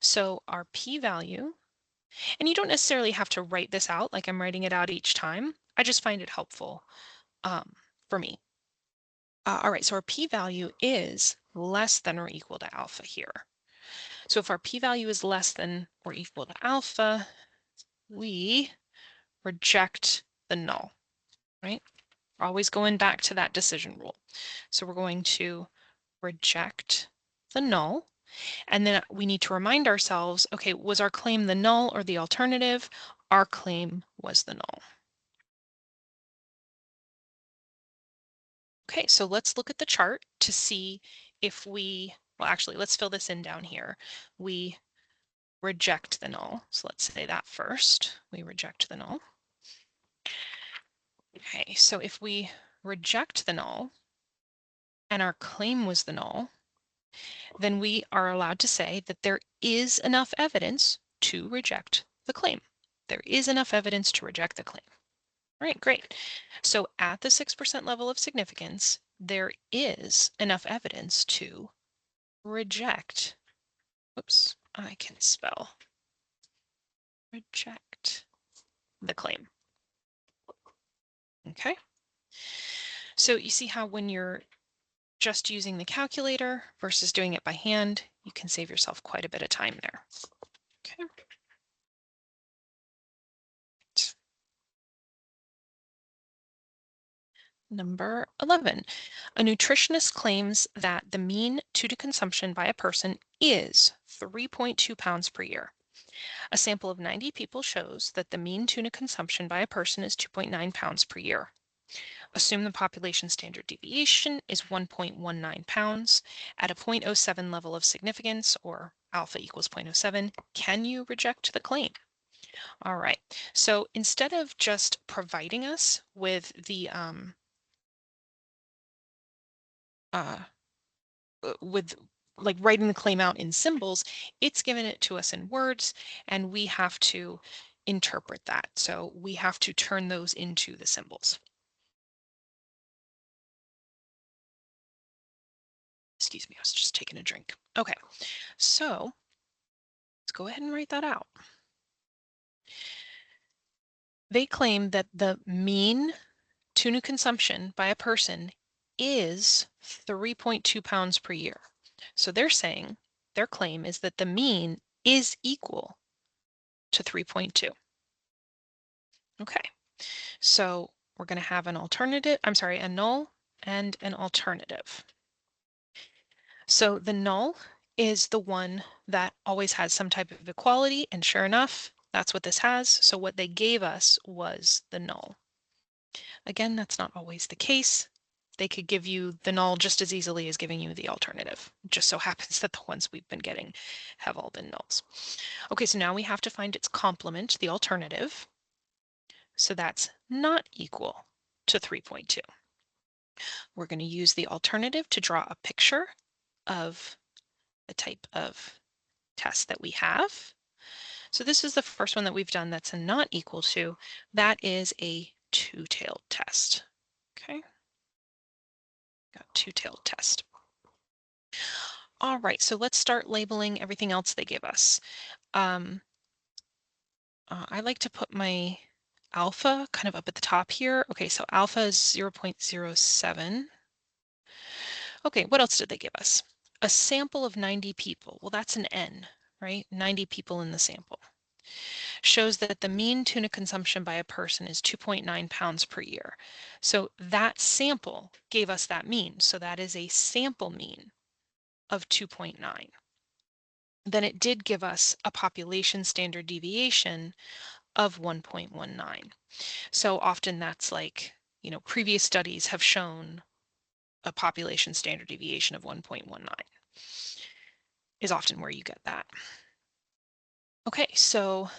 So our p-value, and you don't necessarily have to write this out like I'm writing it out each time. I just find it helpful for me. All right, so our p-value is less than or equal to alpha here. So if our p-value is less than or equal to alpha, we reject the null, right? Always going back to that decision rule. So we're going to reject the null. And then we need to remind ourselves, okay, was our claim the null or the alternative? Our claim was the null. Okay, so let's look at the chart to see if we, well, actually, let's fill this in down here. We reject the null. So let's say that first. We reject the null. Okay, so if we reject the null and our claim was the null, then we are allowed to say that there is enough evidence to reject the claim. There is enough evidence to reject the claim. All right, great. So at the 6% level of significance, there is enough evidence to reject. Oops, I can spell. Reject the claim. Okay. So you see how when you're just using the calculator versus doing it by hand, you can save yourself quite a bit of time there. Okay. Number 11, a nutritionist claims that the mean tuna consumption by a person is 3.2 pounds per year. A sample of 90 people shows that the mean tuna consumption by a person is 2.9 pounds per year. assume the population standard deviation is 1.19 pounds at a 0.07 level of significance, or alpha equals 0.07. Can you reject the claim? All right. So instead of just providing us with the uh, with like writing the claim out in symbols, it's given it to us in words, and we have to interpret that. So we have to turn those into the symbols. Excuse me, I was just taking a drink. Okay, so let's go ahead and write that out. They claim that the mean tuna consumption by a person is 3.2 pounds per year. So they're saying their claim is that the mean is equal to 3.2. Okay, so we're going to have an alternative, I'm sorry, a null and an alternative. So the null is the one that always has some type of equality, and sure enough, that's what this has. So what they gave us was the null. Again, that's not always the case. They could give you the null just as easily as giving you the alternative. It just so happens that the ones we've been getting have all been nulls. Okay, so now we have to find its complement, the alternative. So that's not equal to 3.2. We're going to use the alternative to draw a picture of the type of test that we have. So this is the first one that we've done that's a not equal to. That is a two-tailed test. Okay, got two-tailed test. All right, so let's start labeling everything else they give us. I like to put my alpha kind of up at the top here. Okay, so alpha is 0.07. Okay, what else did they give us? A sample of 90 people. Well, that's an N, right? 90 people in the sample. Shows that the mean tuna consumption by a person is 2.9 pounds per year. So that sample gave us that mean. So that is a sample mean of 2.9. Then it did give us a population standard deviation of 1.19. So often that's like, previous studies have shown a population standard deviation of 1.19 is often where you get that. Okay, so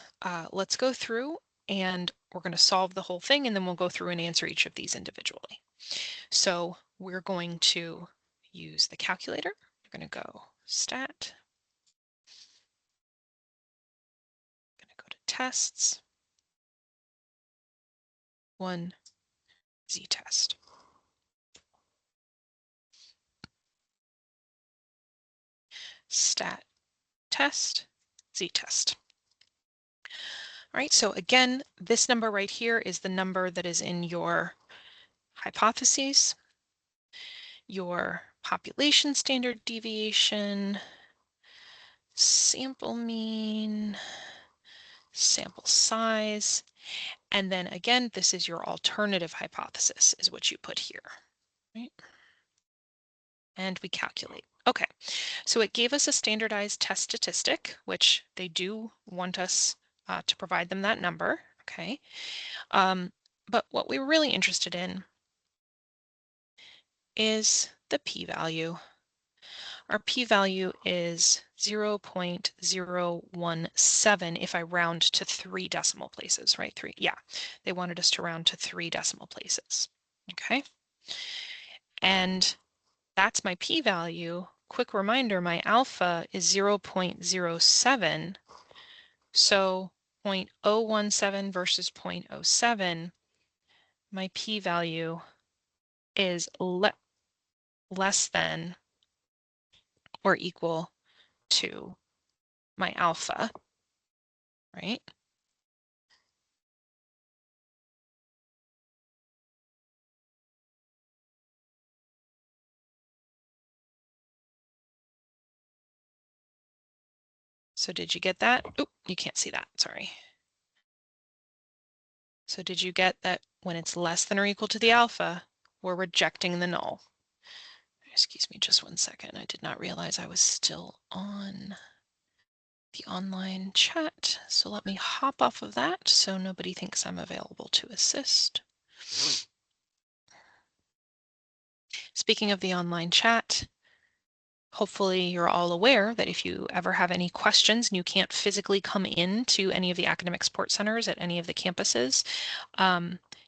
let's go through and we're going to solve the whole thing, and then we'll go through and answer each of these individually. So we're going to use the calculator. We're going to go stat. Going to go to tests. One z-test. Stat test z-test. All right, so again, this number right here is the number that is in your hypotheses, your population standard deviation, sample mean, sample size, and then again, this is your alternative hypothesis is what you put here, right? And we calculate. Okay, so it gave us a standardized test statistic, which they do want us to provide them that number, okay? But what we're really interested in is the p-value. Our p-value is 0.017 if I round to 3 decimal places, right? They wanted us to round to 3 decimal places, okay? And that's my p-value. Quick reminder, my alpha is 0.07. So 0.017 versus 0.07, my p-value is less than or equal to my alpha, right? So did you get that? Oh, you can't see that, sorry. So did you get that when it's less than or equal to the alpha, we're rejecting the null? Excuse me just one second. I did not realize I was still on the online chat. So let me hop off of that so nobody thinks I'm available to assist. Speaking of the online chat, hopefully you're all aware that if you ever have any questions and you can't physically come in to any of the academic support centers at any of the campuses,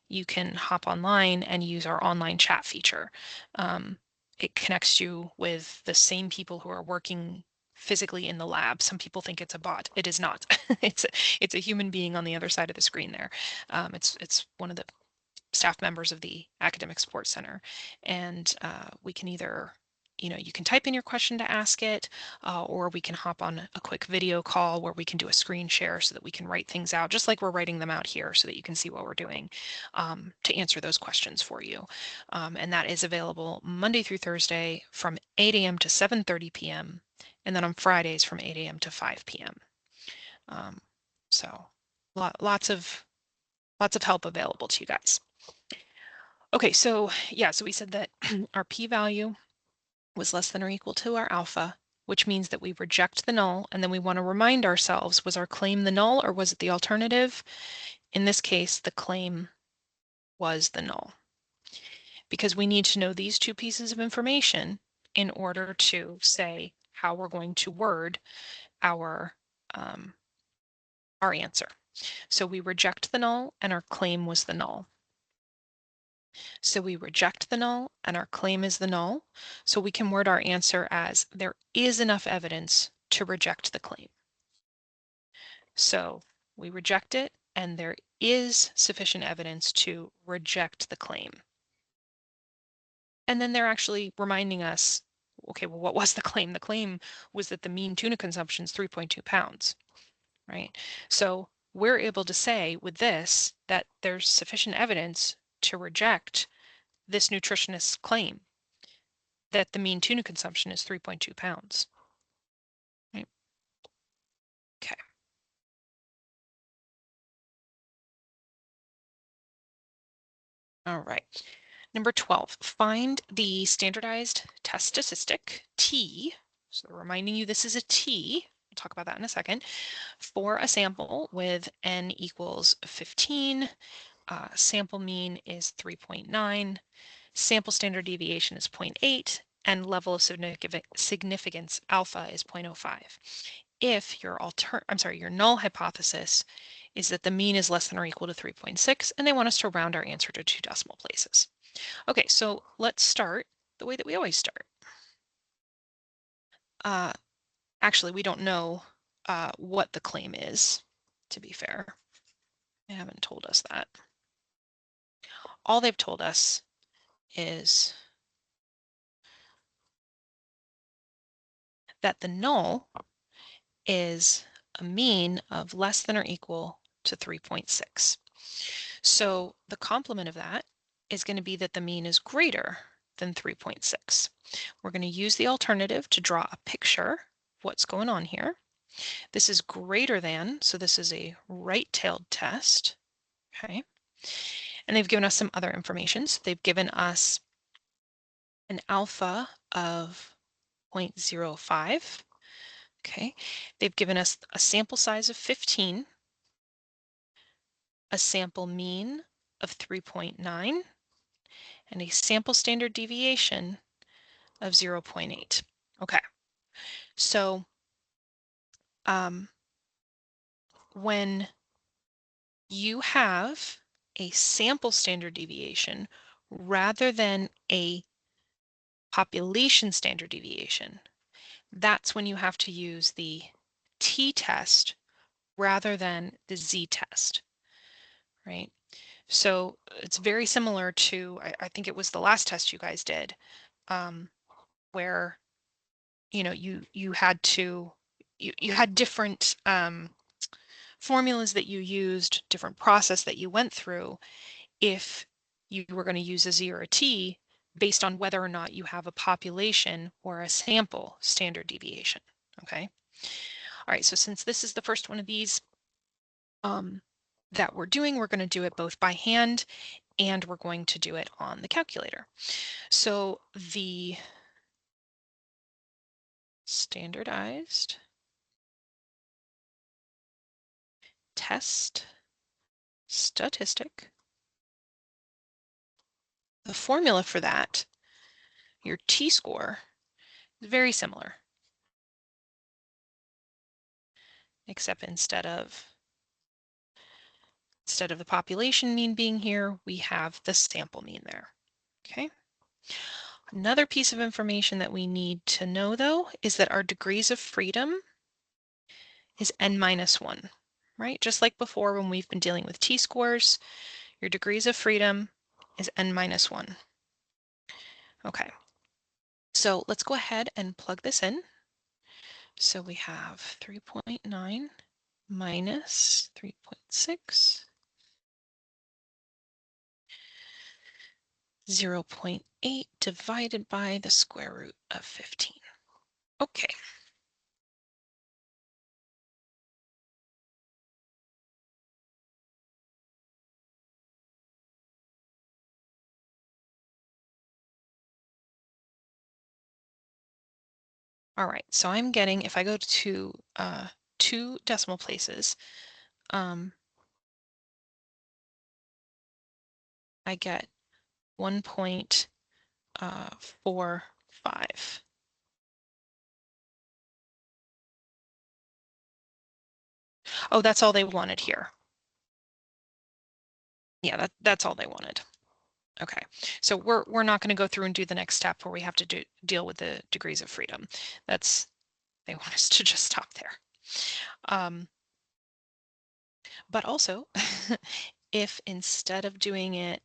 you can hop online and use our online chat feature. It connects you with the same people who are working physically in the lab. Some people think it's a bot. It is not. it's a human being on the other side of the screen there. It's one of the staff members of the Academic Support Center. And we can either, you can type in your question to ask it, or we can hop on a quick video call where we can do a screen share so that we can write things out, just like we're writing them out here so that you can see what we're doing to answer those questions for you. And that is available Monday through Thursday from 8 a.m. to 7:30 p.m. and then on Fridays from 8 a.m. to 5 p.m. So lots of help available to you guys. Okay, so yeah, so we said that our p-value was less than or equal to our alpha, which means that we reject the null, and then we want to remind ourselves, was our claim the null or was it the alternative? In this case, the claim was the null, because we need to know these two pieces of information in order to say how we're going to word our answer. So we reject the null and our claim was the null. So we reject the null and our claim is the null. So we can word our answer as there is enough evidence to reject the claim. So we reject it and there is sufficient evidence to reject the claim. And then they're actually reminding us, okay, well, what was the claim? The claim was that the mean tuna consumption is 3.2 pounds, right? So we're able to say with this that there's sufficient evidence to reject this nutritionist's claim that the mean tuna consumption is 3.2 pounds. Right? Okay. All right. Number 12, find the standardized test statistic, T. So reminding you this is a T. We'll talk about that in a second. For a sample with n equals 15, sample mean is 3.9, sample standard deviation is 0.8, and level of significance alpha is 0.05. If your null hypothesis is that the mean is less than or equal to 3.6, and they want us to round our answer to 2 decimal places. Okay, so let's start the way that we always start. Actually, we don't know what the claim is, to be fair. They haven't told us that. All they've told us is that the null is a mean of less than or equal to 3.6. So the complement of that is going to be that the mean is greater than 3.6. We're going to use the alternative to draw a picture of what's going on here. This is greater than, so this is a right-tailed test, okay? And they've given us some other information. So they've given us an alpha of 0.05, okay? They've given us a sample size of 15, a sample mean of 3.9, and a sample standard deviation of 0.8. Okay, so when you have a sample standard deviation rather than a population standard deviation, that's when you have to use the t-test rather than the z-test, right? So it's very similar to, I think it was the last test you guys did, where you had to you had different formulas that you used, different process that you went through if you were going to use a Z or a T based on whether or not you have a population or a sample standard deviation. Okay. All right. So since this is the first one of these that we're doing, we're going to do it both by hand and we're going to do it on the calculator. So the standardized test statistic, the formula for that your t-score is very similar, except instead of the population mean being here, we have the sample mean there. Okay. Another piece of information that we need to know, though, is that our degrees of freedom is n-1, right? Just like before when we've been dealing with t-scores, your degrees of freedom is n-1. Okay, so let's go ahead and plug this in. So we have 3.9 minus 3.6, 0.8 divided by the square root of 15. Okay. All right, so I'm getting, if I go to 2 decimal places, I get 1.45. Oh, that's all they wanted here. Yeah, that's all they wanted. Okay, so we're not going to go through and do the next step where we have to deal with the degrees of freedom. They want us to just stop there. But also, if instead of doing it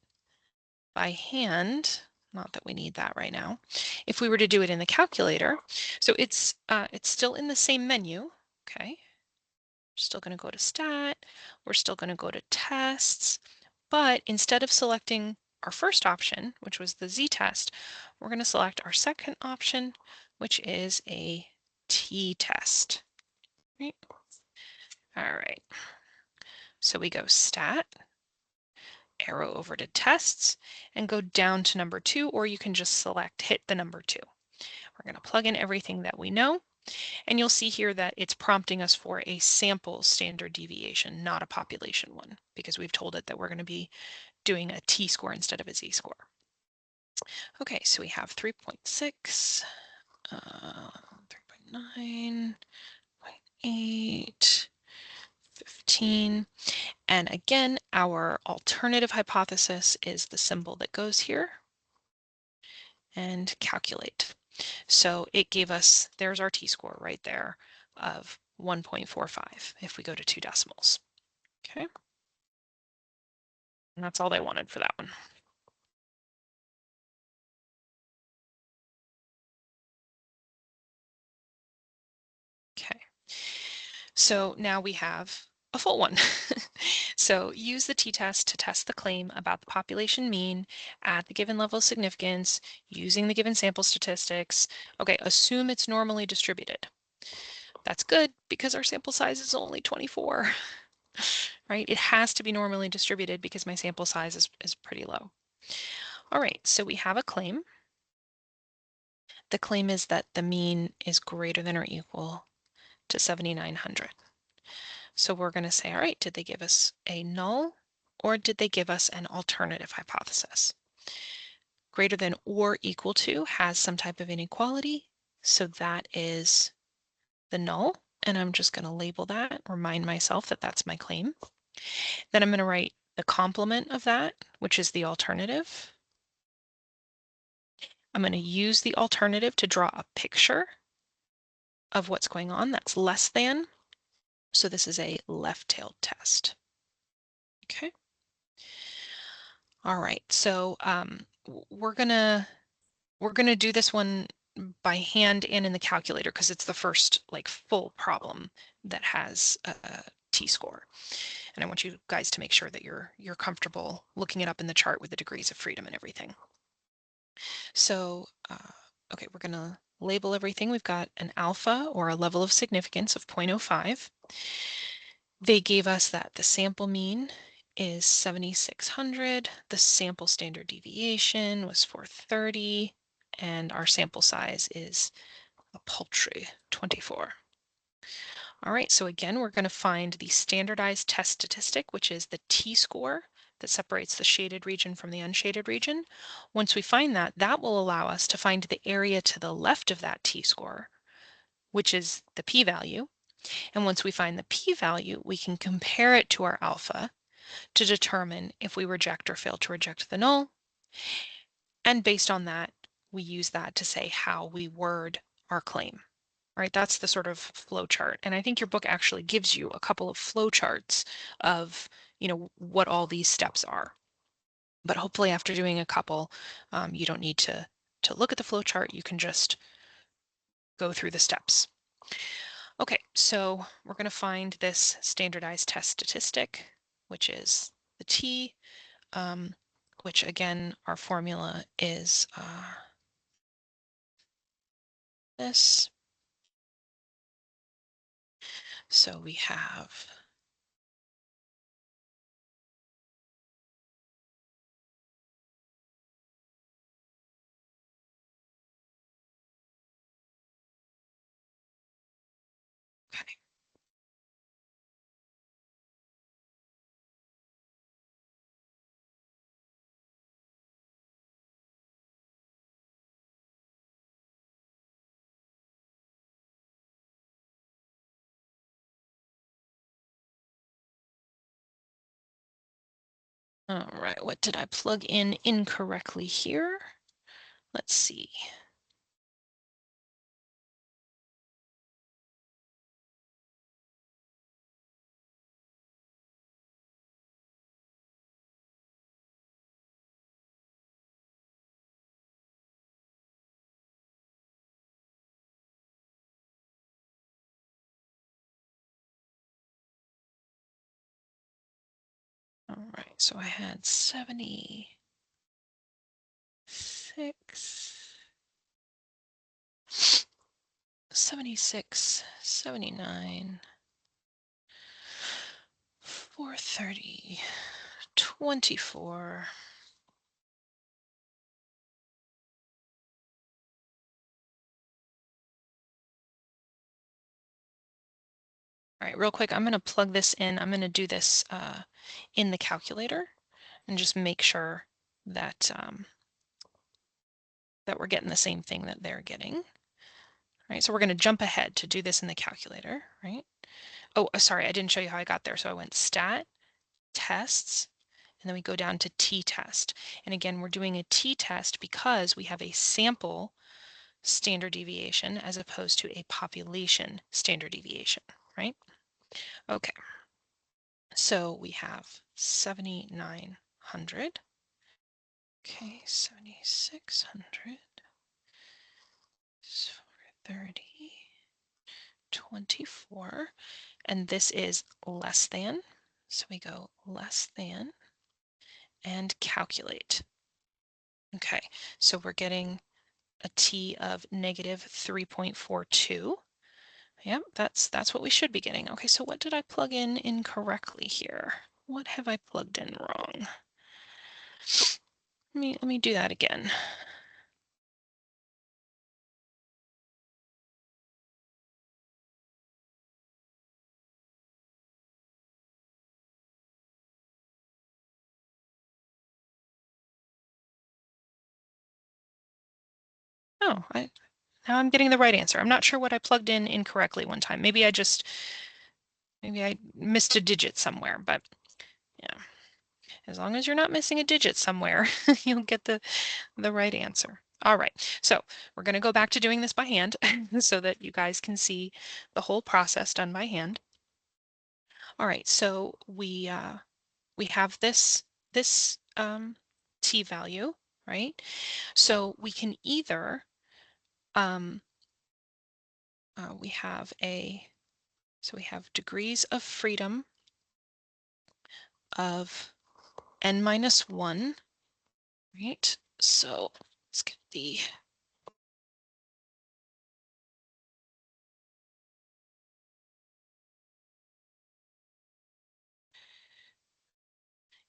by hand, not that we need that right now, if we were to do it in the calculator, so it's still in the same menu. Okay, we're still going to go to stat, we're still going to go to tests, but instead of selecting our first option, which was the z-test, we're going to select our second option, which is a t-test. Right? All right, so we go stat, arrow over to tests, and go down to number 2, or you can just hit the number 2. We're going to plug in everything that we know, and you'll see here that it's prompting us for a sample standard deviation, not a population one, because we've told it that we're going to be doing a t-score instead of a z-score. Okay, so we have 3.6, 3.9, 0.8, 15, and again, our alternative hypothesis is the symbol that goes here, and calculate. So it gave us, there's our t-score right there of 1.45 if we go to 2 decimals. Okay. And that's all they wanted for that one. Okay. So now we have a full one. So use the t-test to test the claim about the population mean at the given level of significance using the given sample statistics. Okay, assume it's normally distributed. That's good because our sample size is only 24, right? It has to be normally distributed because my sample size is pretty low. All right, so we have a claim. The claim is that the mean is greater than or equal to 7,900. So we're going to say, all right, did they give us a null or did they give us an alternative hypothesis? Greater than or equal to has some type of inequality. So that is the null. And I'm just going to label that, remind myself that that's my claim. Then I'm going to write the complement of that, which is the alternative. I'm going to use the alternative to draw a picture of what's going on. That's less than. So this is a left-tailed test. Okay. All right. So we're gonna do this one by hand and in the calculator because it's the first like full problem that has a t-score. And I want you guys to make sure that you're comfortable looking it up in the chart with the degrees of freedom and everything. So, okay, we're going to label everything. We've got an alpha or a level of significance of 0.05. They gave us that the sample mean is 7,600. The sample standard deviation was 430. And our sample size is a paltry 24. All right, so again, we're going to find the standardized test statistic, which is the t-score that separates the shaded region from the unshaded region. Once we find that, that will allow us to find the area to the left of that t-score, which is the p-value. And once we find the p-value, we can compare it to our alpha to determine if we reject or fail to reject the null. And based on that, we use that to say how we word our claim. Right, that's the sort of flow chart. And I think your book actually gives you a couple of flow charts of, what all these steps are. But hopefully after doing a couple, you don't need to look at the flow chart. You can just go through the steps. Okay, so we're going to find this standardized test statistic, which is the t, which again, our formula is this. So we have okay. All right, what did I plug in incorrectly here? Let's see. All right, so I had 76, 76, 79, 430, 24. All right, real quick, I'm going to plug this in. I'm going to do this in the calculator and just make sure that that we're getting the same thing that they're getting. All right, so we're going to jump ahead to do this in the calculator, right? Oh, sorry, I didn't show you how I got there. So I went stat, tests, and then we go down to t-test. And again, we're doing a t-test because we have a sample standard deviation as opposed to a population standard deviation, right? Okay, so we have 7,900. Okay, 7,600, 430, 24, and this is less than. So we go less than and calculate. Okay, so we're getting a t of negative 3.42. Yep, that's what we should be getting. Okay, so what did I plug in incorrectly here? What have I plugged in wrong? Let me do that again. Oh, now I'm getting the right answer. I'm not sure what I plugged in incorrectly one time. Maybe I missed a digit somewhere, but yeah. As long as you're not missing a digit somewhere, you'll get the right answer. All right, so we're going to go back to doing this by hand so that you guys can see the whole process done by hand. All right, so we have this t value, right? So we can either we have degrees of freedom of n-1, right? So let's get the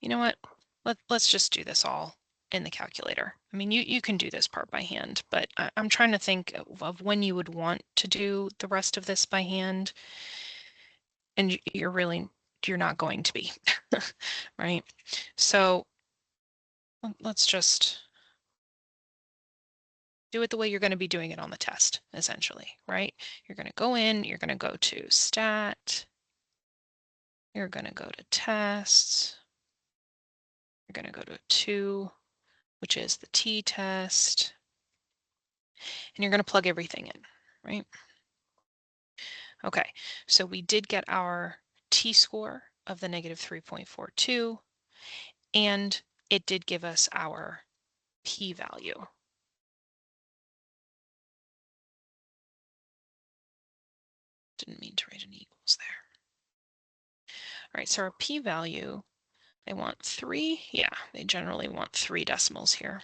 you know what? Let's just do this all in the calculator. I mean, you can do this part by hand, but I'm trying to think of when you would want to do the rest of this by hand. And you're really you're not going to be, right? So let's just do it the way you're going to be doing it on the test, essentially, right? You're going to go in, you're going to go to stat, you're going to go to tests, you're going to go to 2, which is the t-test, and you're going to plug everything in, right? Okay, so we did get our t-score of the negative 3.42, and it did give us our p-value. Didn't mean to write an equals there. All right, so our p-value, they want 3. Yeah, they generally want 3 decimals here.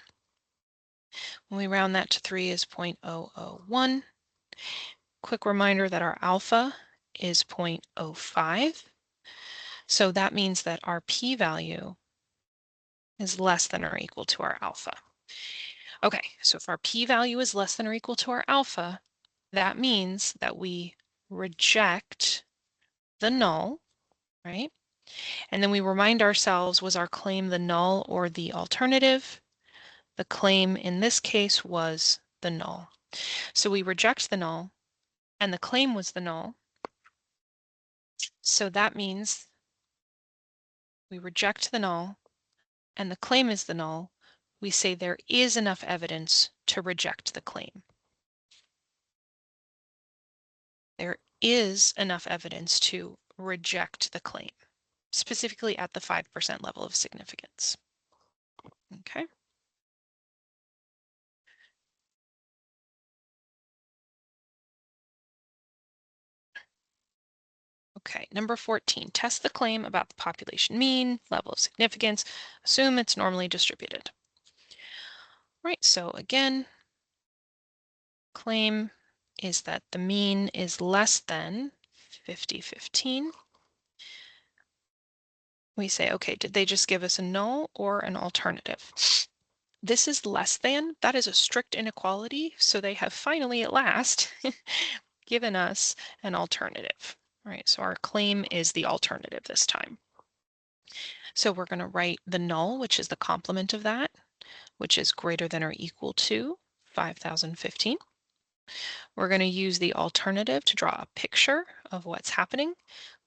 When we round that to 3 is 0.001. Quick reminder that our alpha is 0.05. So that means that our p-value is less than or equal to our alpha. Okay, so if our p-value is less than or equal to our alpha, that means that we reject the null, right? And then we remind ourselves, was our claim the null or the alternative? The claim in this case was the null. So we reject the null, and the claim was the null. So that means we reject the null, and the claim is the null. We say there is enough evidence to reject the claim. There is enough evidence to reject the claim, specifically at the 5% level of significance. Okay. Okay, number 14, test the claim about the population mean, level of significance, assume it's normally distributed. Right, so again, claim is that the mean is less than 50/15. We say, okay, did they just give us a null or an alternative? This is less than, that is a strict inequality, so they have finally at last given us an alternative. Right, so our claim is the alternative this time. So we're going to write the null, which is the complement of that, which is greater than or equal to 5,015. We're going to use the alternative to draw a picture of what's happening,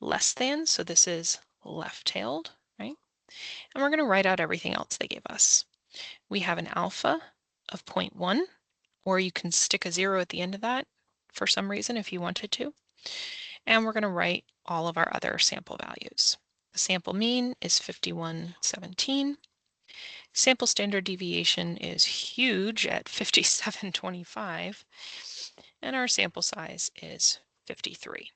less than, so this is left-tailed, right? And we're going to write out everything else they gave us. We have an alpha of 0.1, or you can stick a 0 at the end of that for some reason if you wanted to. And we're going to write all of our other sample values. The sample mean is 5117. Sample standard deviation is huge at 5725, and our sample size is 53.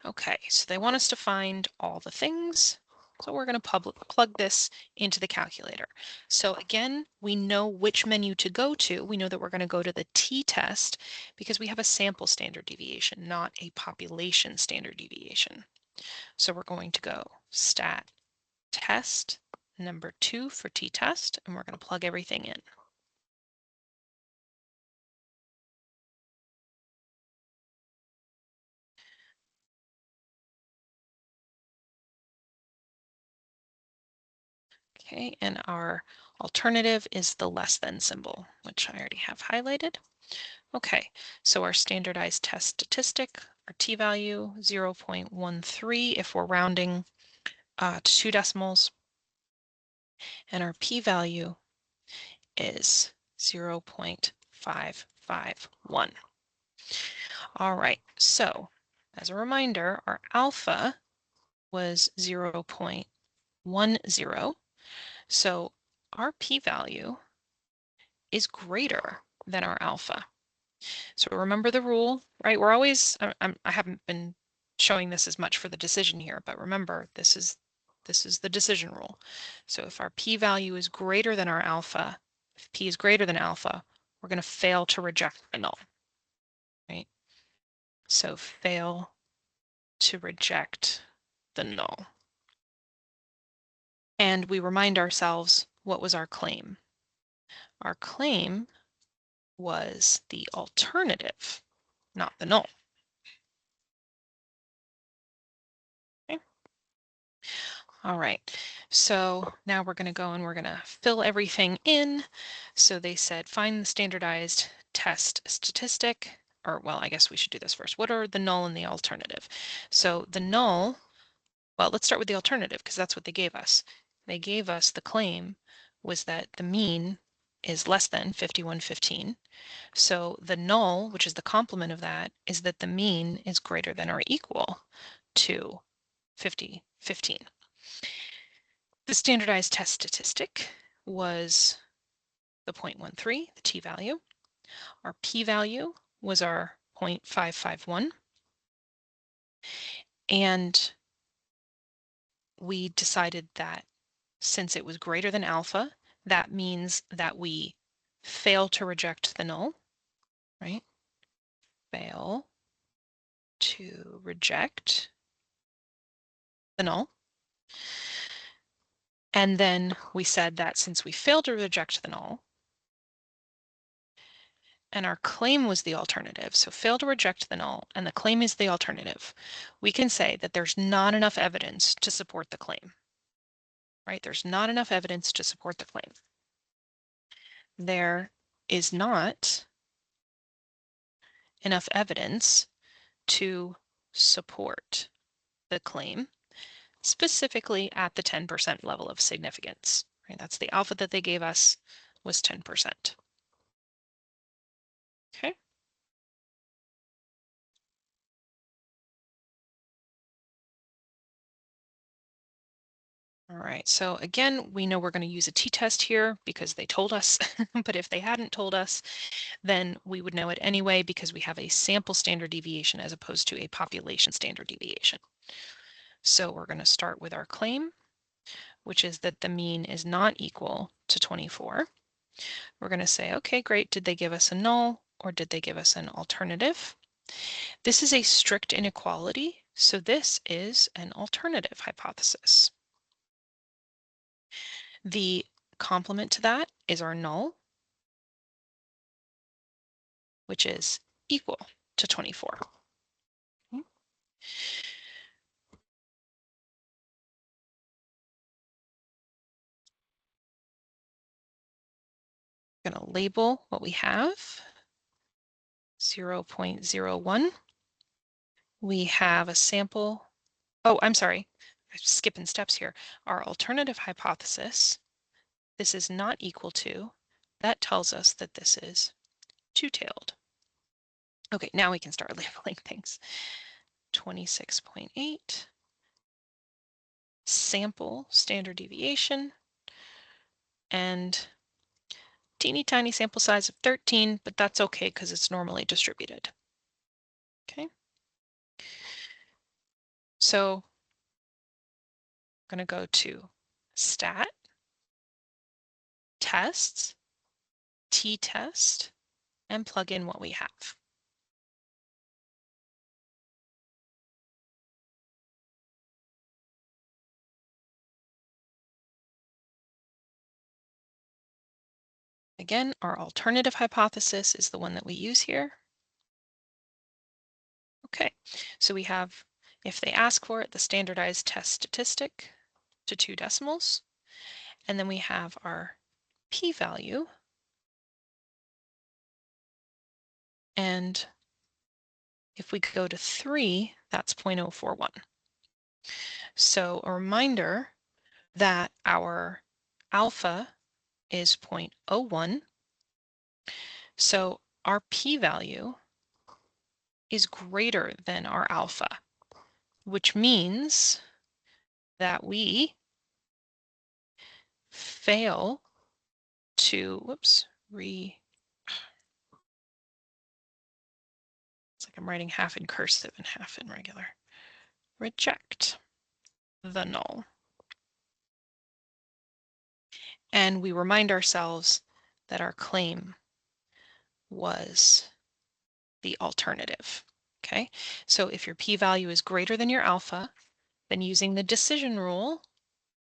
Okay, so they want us to find all the things, so we're going to plug this into the calculator. So again, we know which menu to go to. We know that we're going to go to the t-test because we have a sample standard deviation, not a population standard deviation. So we're going to go stat test number 2 for t-test, and we're going to plug everything in. Okay, and our alternative is the less than symbol, which I already have highlighted. Okay, so our standardized test statistic, our t-value 0.13 if we're rounding to 2 decimals, and our p-value is 0.551. All right, so as a reminder, our alpha was 0.10, so our p-value is greater than our alpha. So remember the rule, right? We're always, I haven't been showing this as much for the decision here, but remember, this is the decision rule. So if our p-value is greater than our alpha, if p is greater than alpha, we're going to fail to reject the null, right? So fail to reject the null. And we remind ourselves, what was our claim? Our claim was the alternative, not the null. All right, so now we're going to go and we're going to fill everything in. So they said find the standardized test statistic, or well, I guess we should do this first. What are the null and the alternative? So the null, well, let's start with the alternative because that's what they gave us. They gave us the claim was that the mean is less than 5115. So the null, which is the complement of that, is that the mean is greater than or equal to 5015. The standardized test statistic was the 0.13, the t-value. Our p-value was our 0.551. And we decided that since it was greater than alpha, that means that we fail to reject the null, right? Fail to reject the null. And then we said that since we failed to reject the null, and our claim was the alternative, so fail to reject the null, and the claim is the alternative, we can say that there's not enough evidence to support the claim, right? There's not enough evidence to support the claim. There is not enough evidence to support the claim, specifically at the 10% level of significance, right? That's the alpha that they gave us was 10%. Okay. All right, so again, we know we're going to use a t-test here because they told us, but if they hadn't told us, then we would know it anyway because we have a sample standard deviation as opposed to a population standard deviation. So we're going to start with our claim, which is that the mean is not equal to 24. We're going to say, okay, great. Did they give us a null or did they give us an alternative? This is a strict inequality, so this is an alternative hypothesis. The complement to that is our null, which is equal to 24. Okay. I'm going to label what we have, 0.01. We have a sample. Oh, I'm sorry, I'm skipping steps here. Our alternative hypothesis, this is not equal to, that tells us that this is two-tailed. Okay, now we can start labeling things. 26.8, sample standard deviation, and teeny tiny sample size of 13, but that's okay because it's normally distributed. Okay. So I'm going to go to stat, tests, t-test, and plug in what we have. Again, our alternative hypothesis is the one that we use here. Okay, so we have, if they ask for it, the standardized test statistic to 2 decimals. And then we have our p-value. And if we go to 3, that's 0.041. So a reminder that our alpha is 0.01. So our p-value is greater than our alpha, which means that we fail to, whoops, it's like I'm writing half in cursive and half in regular. Reject the null. And we remind ourselves that our claim was the alternative. Okay, so if your p-value is greater than your alpha, then using the decision rule,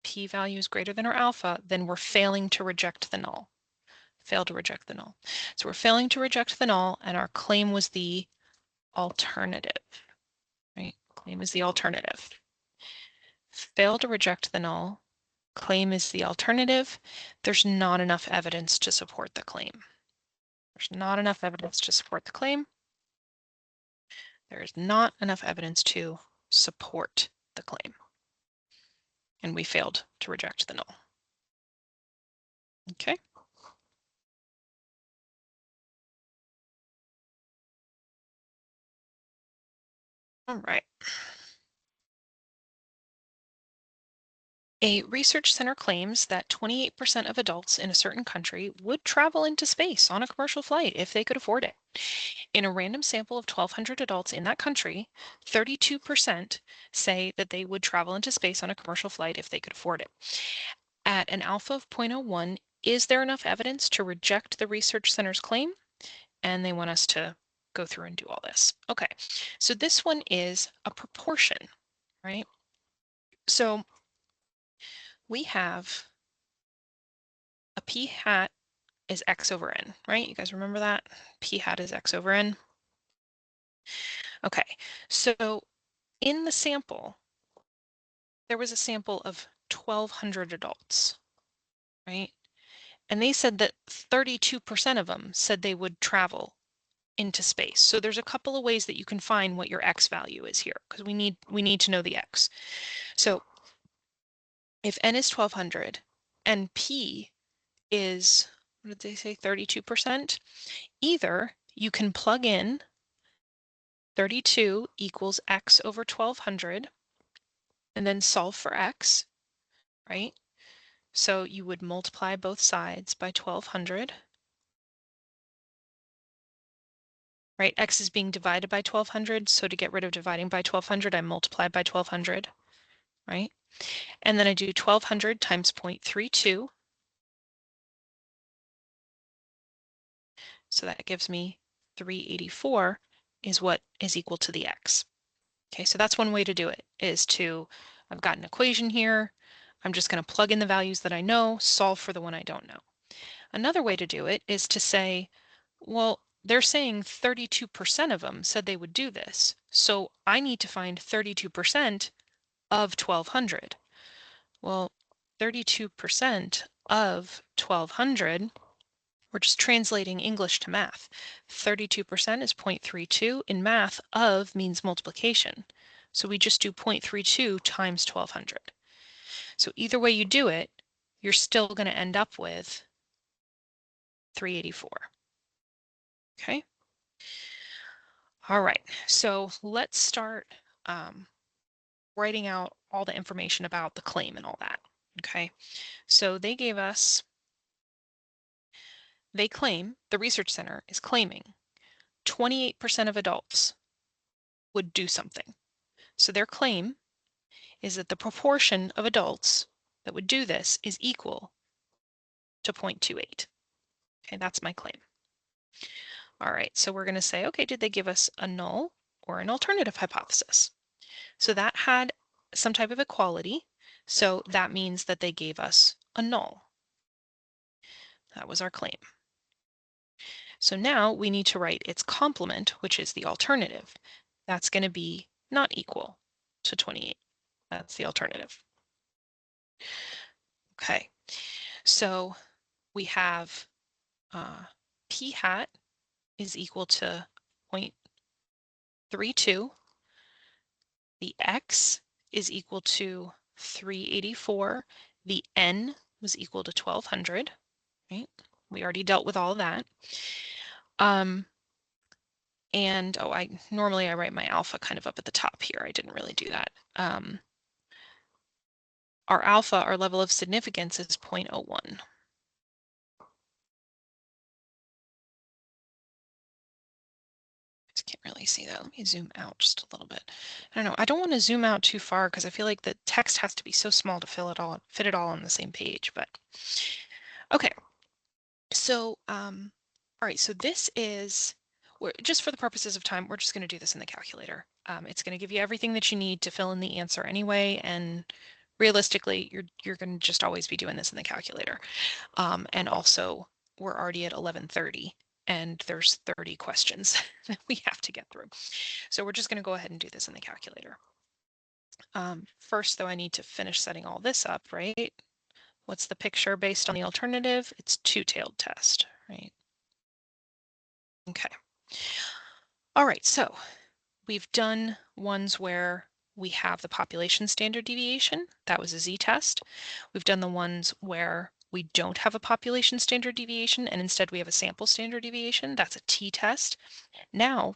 p-value is greater than our alpha, then we're failing to reject the null. Fail to reject the null. So we're failing to reject the null, and our claim was the alternative, right? Claim is the alternative. fail to reject the null, claim is the alternative. There's not enough evidence to support the claim. There's not enough evidence to support the claim. There is not enough evidence to support the claim. And we failed to reject the null. Okay. All right. A research center claims that 28% of adults in a certain country would travel into space on a commercial flight if they could afford it. In a random sample of 1,200 adults in that country, 32% say that they would travel into space on a commercial flight if they could afford it. At an alpha of 0.01, is there enough evidence to reject the research center's claim? And they want us to go through and do all this. Okay, so this one is a proportion, right? So we have a p hat is x over n, right? You guys remember that? P hat is x over n. Okay, so in the sample, there was a sample of 1,200 adults, right? And they said that 32% of them said they would travel into space. So there's a couple of ways that you can find what your x value is here, because we need to know the x. So if n is 1,200 and p is, what did they say, 32%, either you can plug in 32 equals x over 1,200 and then solve for x, right? So you would multiply both sides by 1,200, right? X is being divided by 1,200, so to get rid of dividing by 1,200, I multiply by 1,200, right? And then I do 1,200 times 0.32. So that gives me 384 is what is equal to the x. Okay, so that's one way to do it, is to, I've got an equation here. I'm just going to plug in the values that I know, solve for the one I don't know. Another way to do it is to say, well, they're saying 32% of them said they would do this. So I need to find 32% of 1,200. Well, 32% of 1,200, we're just translating English to math. 32% is 0.32. In math, of means multiplication. So we just do 0.32 times 1,200. So either way you do it, you're still going to end up with 384. Okay. All right. So let's start writing out all the information about the claim and all that. Okay. So they gave us, they claim, the research center is claiming 28% of adults would do something. So their claim is that the proportion of adults that would do this is equal to 0.28. Okay, that's my claim. All right, so we're going to say, okay, did they give us a null or an alternative hypothesis? So that had some type of equality. So that means that they gave us a null. That was our claim. So now we need to write its complement, which is the alternative. That's going to be not equal to 28. That's the alternative. Okay, so we have p hat is equal to 0.32. The x is equal to 384. The n was equal to 1,200, right? We already dealt with all of that. And normally I write my alpha kind of up at the top here. I didn't really do that. Our alpha, our level of significance, is 0.01. Just can't really see that. Let me zoom out just a little bit. I don't know. I don't want to zoom out too far because I feel like the text has to be so small to fit it all on the same page. But okay. So all right. So this is, just for the purposes of time, we're just going to do this in the calculator. It's going to give you everything that you need to fill in the answer anyway, and realistically, you're going to just always be doing this in the calculator. And also, we're already at 11:30, and there's 30 questions that we have to get through. So we're just going to go ahead and do this in the calculator. First, though, I need to finish setting all this up, right? What's the picture based on the alternative? It's two-tailed test, right? Okay. All right, so we've done ones where we have the population standard deviation. That was a z-test. We've done the ones where we don't have a population standard deviation and instead we have a sample standard deviation. That's a t-test. Now,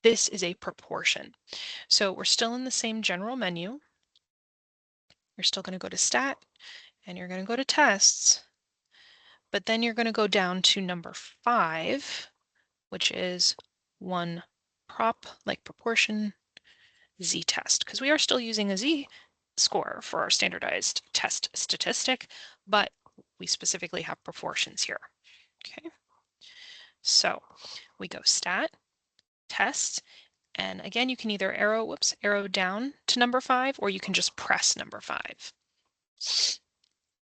this is a proportion. So we're still in the same general menu. You're still going to go to stat and you're going to go to tests, but then you're going to go down to number 5, which is one prop, like proportion, z-test, because we are still using a z-score for our standardized test statistic, but we specifically have proportions here. Okay, so we go stat, test, and again, you can either arrow down to number 5, or you can just press number 5.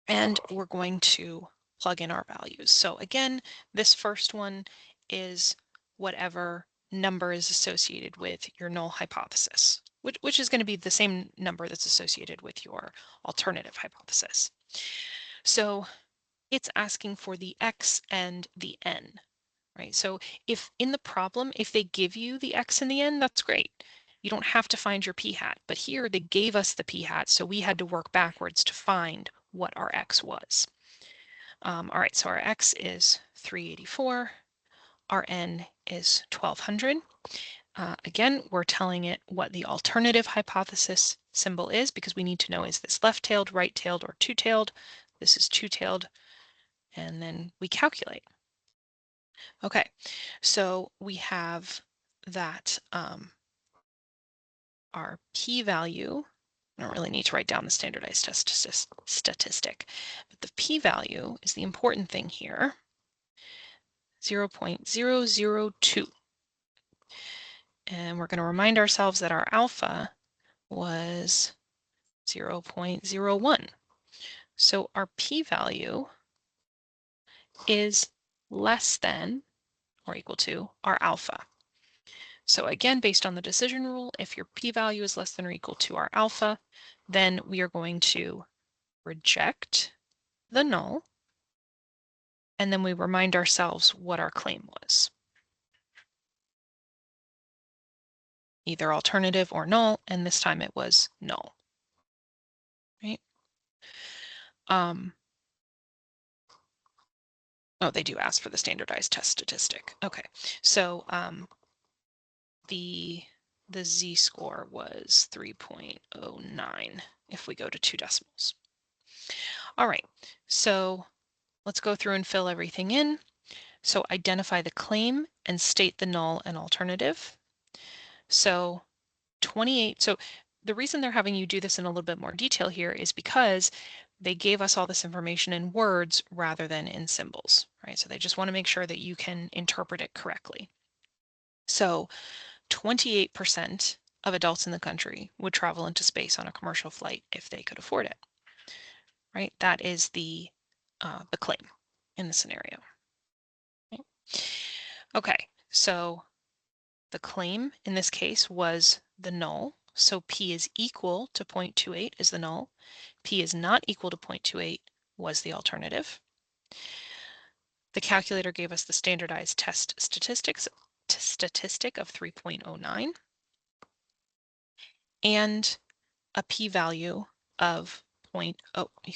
And we're going to plug in our values. So again, this first one is whatever number is associated with your null hypothesis, which is going to be the same number that's associated with your alternative hypothesis. So it's asking for the x and the n, right? So if in the problem, if they give you the x and the n, that's great. You don't have to find your p-hat, but here they gave us the p-hat, so we had to work backwards to find what our x was. All right, so our x is 384, our n is 1200. Again, we're telling it what the alternative hypothesis symbol is because we need to know, is this left-tailed, right-tailed, or two-tailed? This is two-tailed, and then we calculate. Okay, so we have that our p-value, I don't really need to write down the standardized test statistic, but the p-value is the important thing here, 0.002. And we're going to remind ourselves that our alpha was 0.01. So our p-value is less than or equal to our alpha. So again, based on the decision rule, if your p-value is less than or equal to our alpha, then we are going to reject the null, and then we remind ourselves what our claim was. Either alternative or null, and this time it was null, right? Oh, they do ask for the standardized test statistic. Okay, so the z-score was 3.09 if we go to 2 decimals. All right, so let's go through and fill everything in. So identify the claim and state the null and alternative. So 28, so the reason they're having you do this in a little bit more detail here is because they gave us all this information in words rather than in symbols, right? So they just want to make sure that you can interpret it correctly. So 28% of adults in the country would travel into space on a commercial flight if they could afford it, right? That is the claim in the scenario. Okay. Okay, so the claim in this case was the null. So p is equal to 0.28 is the null. P is not equal to 0.28 was the alternative. The calculator gave us the standardized test statistic of 3.09 and a p-value of you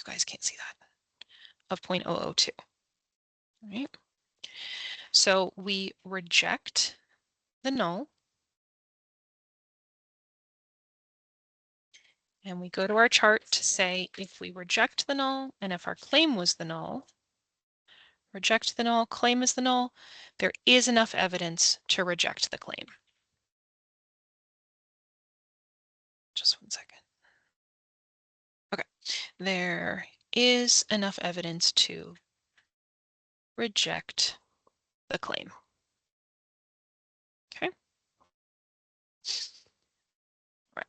guys can't see that, of 0.002. Right? So we reject the null and we go to our chart to say if we reject the null and if our claim was the null, reject the null, claim is the null, there is enough evidence to reject the claim. Just 1 second. Okay, there is enough evidence to reject the claim. Okay. Right.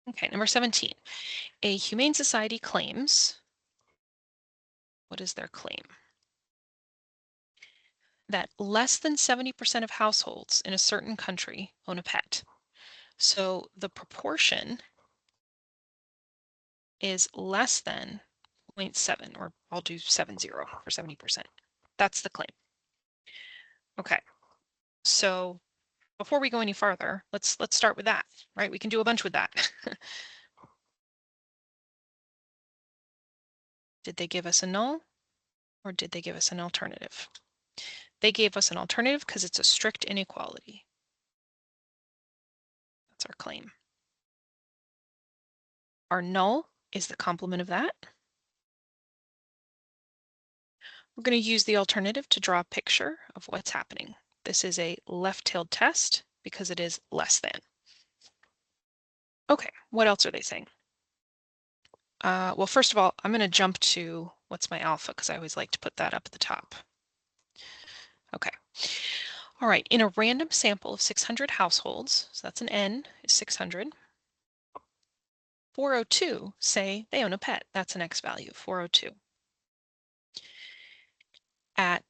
Okay, number 17. A humane society claims, what is their claim? that less than 70% of households in a certain country own a pet. So the proportion is less than 0.7, or I'll do 70 for 70%. That's the claim. Okay, so before we go any farther, let's start with that, right? We can do a bunch with that. Did they give us a null, or did they give us an alternative? They gave us an alternative because it's a strict inequality. That's our claim. Our null is the complement of that. We're going to use the alternative to draw a picture of what's happening. This is a left-tailed test because it is less than. Okay, what else are they saying? Well, first of all, I'm going to jump to what's my alpha because I always like to put that up at the top. Okay. All right, in a random sample of 600 households, so that's an N, is 600, 402 say they own a pet. That's an X value, 402. At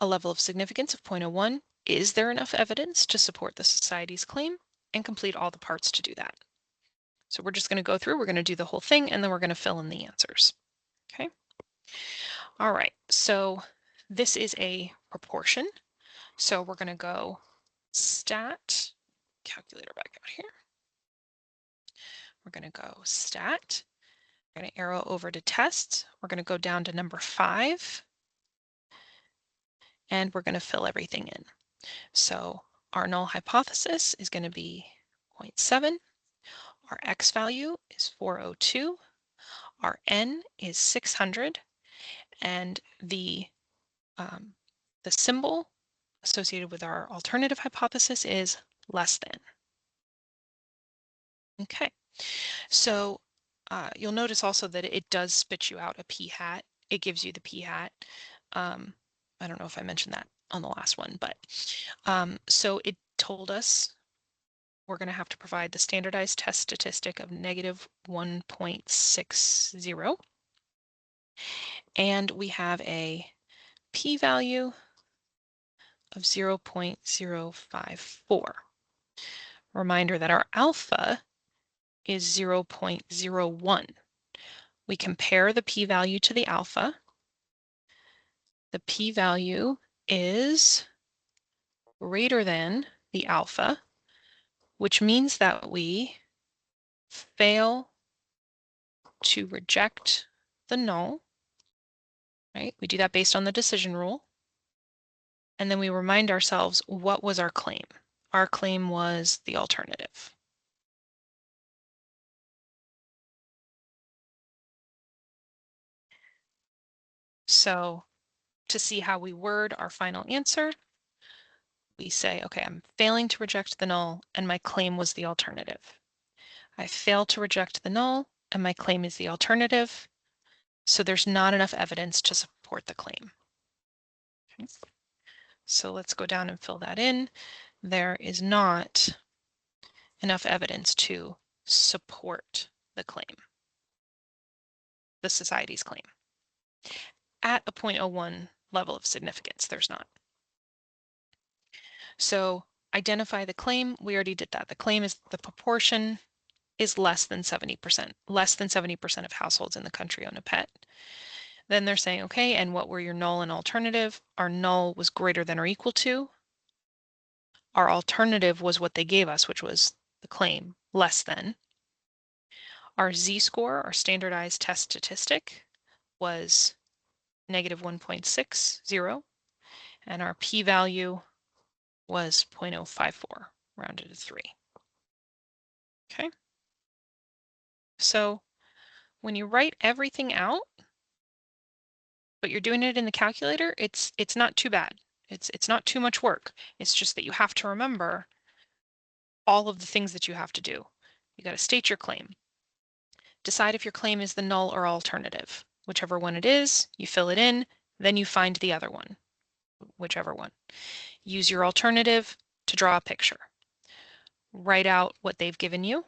a level of significance of 0.01, is there enough evidence to support the society's claim and complete all the parts to do that? So we're just going to go through, we're going to do the whole thing, and then we're going to fill in the answers. Okay. All right, so this is a proportion. So we're going to go stat, calculator back out here. We're going to go stat. We're going to arrow over to test. We're going to go down to number 5. And we're going to fill everything in. So our null hypothesis is going to be 0.7. Our X value is 402. Our N is 600. And the symbol associated with our alternative hypothesis is less than. Okay, so you'll notice also that it does spit you out a p hat. It gives you the p hat. I don't know if I mentioned that on the last one, but so it told us we're going to have to provide the standardized test statistic of negative 1.60. And we have a p-value of 0.054. Reminder that our alpha is 0.01. We compare the p-value to the alpha. The p-value is greater than the alpha, which means that we fail to reject the null, right? We do that based on the decision rule. And then we remind ourselves, what was our claim? Our claim was the alternative. So to see how we word our final answer, we say, okay, I'm failing to reject the null and my claim was the alternative. I failed to reject the null and my claim is the alternative. So there's not enough evidence to support the claim. Okay. So let's go down and fill that in. There is not enough evidence to support the claim, the society's claim. At a 0.01 level of significance, there's not. So identify the claim. We already did that. The claim is the proportion is less than 70%. Less than 70% of households in the country own a pet. Then they're saying, okay, and what were your null and alternative? Our null was greater than or equal to. Our alternative was what they gave us, which was the claim, less than. Our z-score, our standardized test statistic, was negative 1.60, and our p-value was 0.054, rounded to 3. Okay. So when you write everything out, but you're doing it in the calculator, it's not too bad. It's not too much work. It's just that you have to remember all of the things that you have to do. You got to state your claim. Decide if your claim is the null or alternative. Whichever one it is, you fill it in, then you find the other one, whichever one. Use your alternative to draw a picture. Write out what they've given you.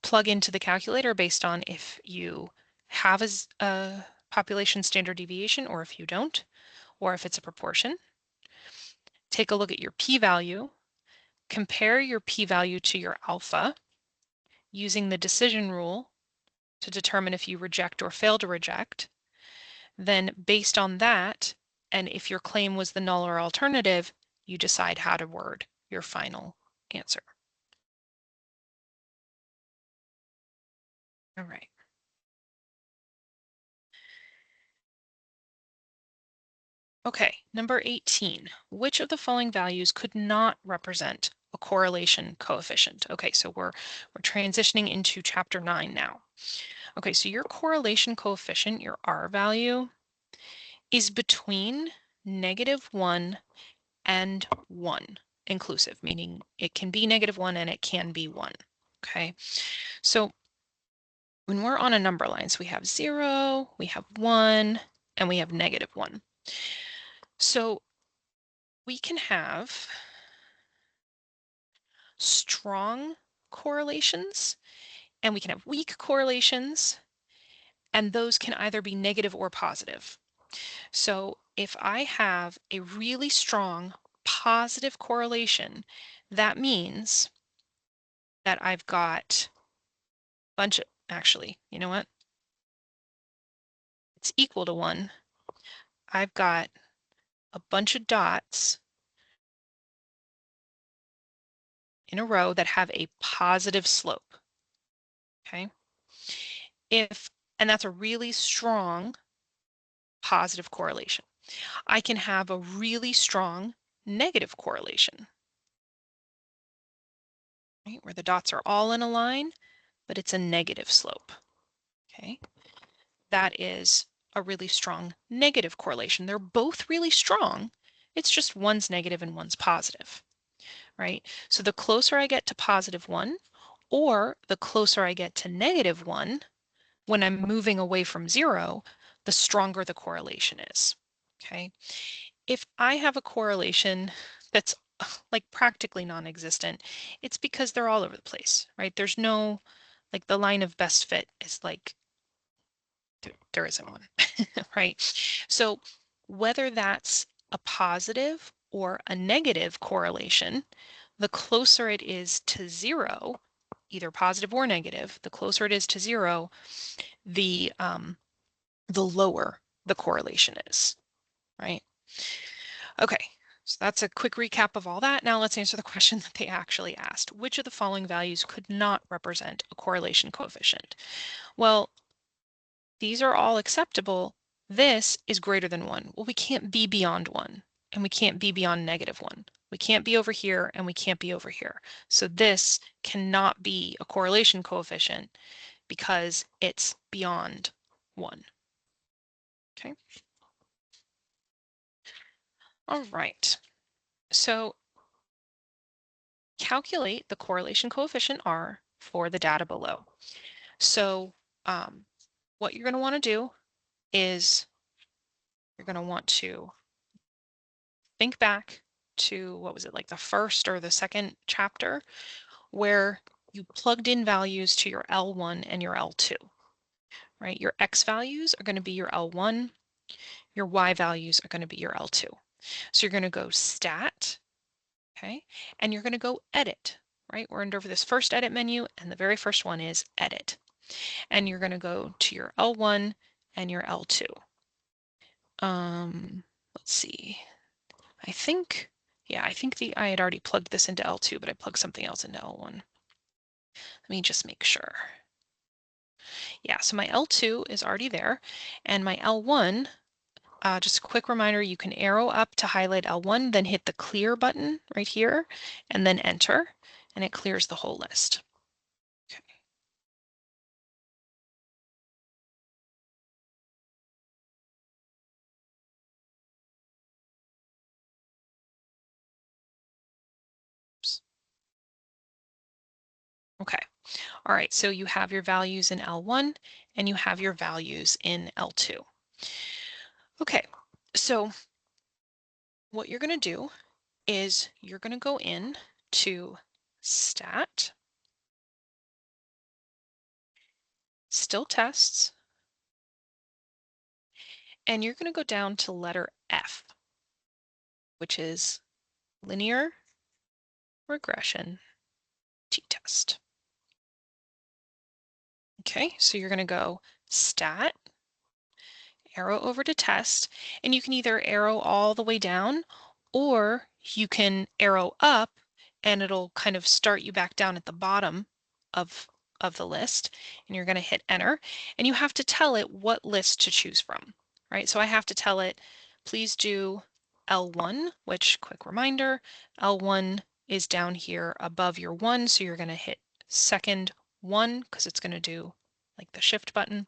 Plug into the calculator based on if you have a population standard deviation or if you don't. or if it's a proportion. Take a look at your p-value, compare your p-value to your alpha using the decision rule to determine if you reject or fail to reject. Then based on that, and if your claim was the null or alternative, you decide how to word your final answer. All right. Okay, number 18. Which of the following values could not represent a correlation coefficient? Okay, so we're transitioning into chapter 9 now. Okay, so your correlation coefficient, your R value, is between -1 and 1 inclusive, meaning it can be -1 and it can be 1. Okay, so when we're on a number line, so we have 0, we have 1, and we have -1. So we can have strong correlations and we can have weak correlations, and those can either be negative or positive. So if I have a really strong positive correlation, that means that I've got a bunch of, actually, you know what? It's equal to 1. I've got a bunch of dots in a row that have a positive slope. Okay. And that's a really strong positive correlation. I can have a really strong negative correlation, right, where the dots are all in a line, but it's a negative slope. Okay. That is a really strong negative correlation. They're both really strong. It's just one's negative and one's positive, right? So the closer I get to +1 or the closer I get to -1, when I'm moving away from 0, the stronger the correlation is, okay? If I have a correlation that's like practically non-existent, it's because they're all over the place, right? There's no, like the line of best fit is like, there isn't one, right? So whether that's a positive or a negative correlation, the closer it is to 0, either positive or negative, the closer it is to 0, the lower the correlation is, right? Okay, so that's a quick recap of all that. Now let's answer the question that they actually asked. Which of the following values could not represent a correlation coefficient? Well, these are all acceptable. This is greater than 1. Well, we can't be beyond 1, and we can't be beyond -1. We can't be over here, and we can't be over here. So this cannot be a correlation coefficient because it's beyond 1. Okay. All right. So calculate the correlation coefficient R for the data below. So what you're going to want to do is you're going to want to think back to, what was it, like the first or the second chapter, where you plugged in values to your L1 and your L2, right? Your X values are going to be your L1, your Y values are going to be your L2. So you're going to go stat, okay, and you're going to go edit, right? We're over this first edit menu, and the very first one is edit. And you're going to go to your L1 and your L2. Let's see. I think I had already plugged this into L2, but I plugged something else into L1. Let me just make sure. Yeah, so my L2 is already there, and my L1, just a quick reminder, you can arrow up to highlight L1, then hit the clear button right here, and then enter, and it clears the whole list. Okay. Oops. Okay. All right, so you have your values in L1 and you have your values in L2. Okay, so what you're going to do is you're going to go in to stat, still tests, and you're going to go down to letter F, which is linear regression t-test. Okay, so you're going to go stat, arrow over to test, and you can either arrow all the way down or you can arrow up and it'll kind of start you back down at the bottom of the list, and you're going to hit enter, and you have to tell it what list to choose from, right? So I have to tell it, please do L1, which, quick reminder, L1 is down here above your 1, so you're going to hit second 1 because it's going to do like the shift button.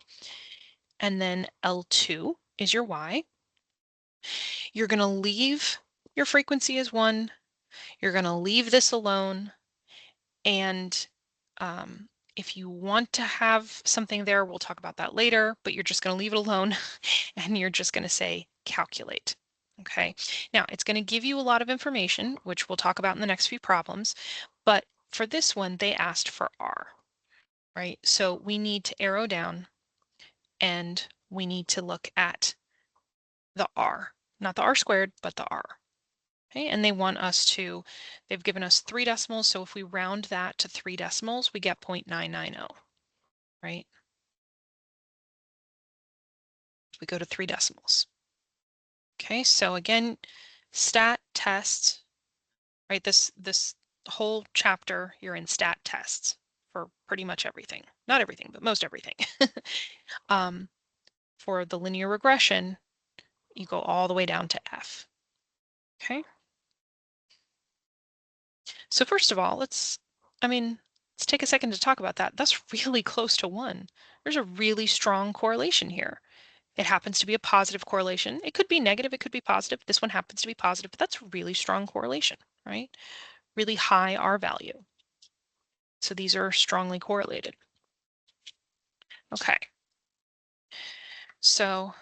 And then L2 is your Y. You're going to leave your frequency as 1. You're going to leave this alone. And if you want to have something there, we'll talk about that later, but you're just going to leave it alone and you're just going to say calculate. Okay, now it's going to give you a lot of information, which we'll talk about in the next few problems, but for this one, they asked for R, right? So we need to arrow down and we need to look at the R, not the R squared, but the R. Okay, and they want us to, they've given us 3 decimals, so if we round that to 3 decimals, we get 0.990, right? We go to 3 decimals. Okay, so again, stat tests, right? This whole chapter, you're in stat tests for pretty much everything. Not everything, but most everything. For the linear regression, you go all the way down to F. Okay. So first of all, let's take a second to talk about that. That's really close to 1. There's a really strong correlation here. It happens to be a positive correlation. It could be negative, it could be positive. This one happens to be positive, but that's a really strong correlation, right? Really high R value. So these are strongly correlated. Okay. So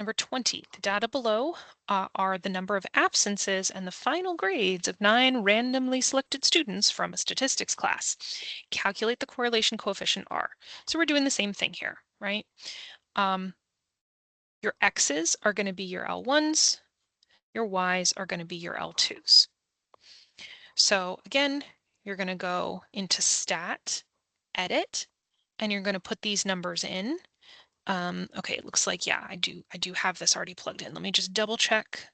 number 20, the data below are the number of absences and the final grades of 9 randomly selected students from a statistics class. Calculate the correlation coefficient R. So we're doing the same thing here, right? Your X's are going to be your L1s, your Y's are going to be your L2s. So again, you're going to go into stat, edit, and you're going to put these numbers in. Okay, it looks like, yeah, I do have this already plugged in. Let me just double check.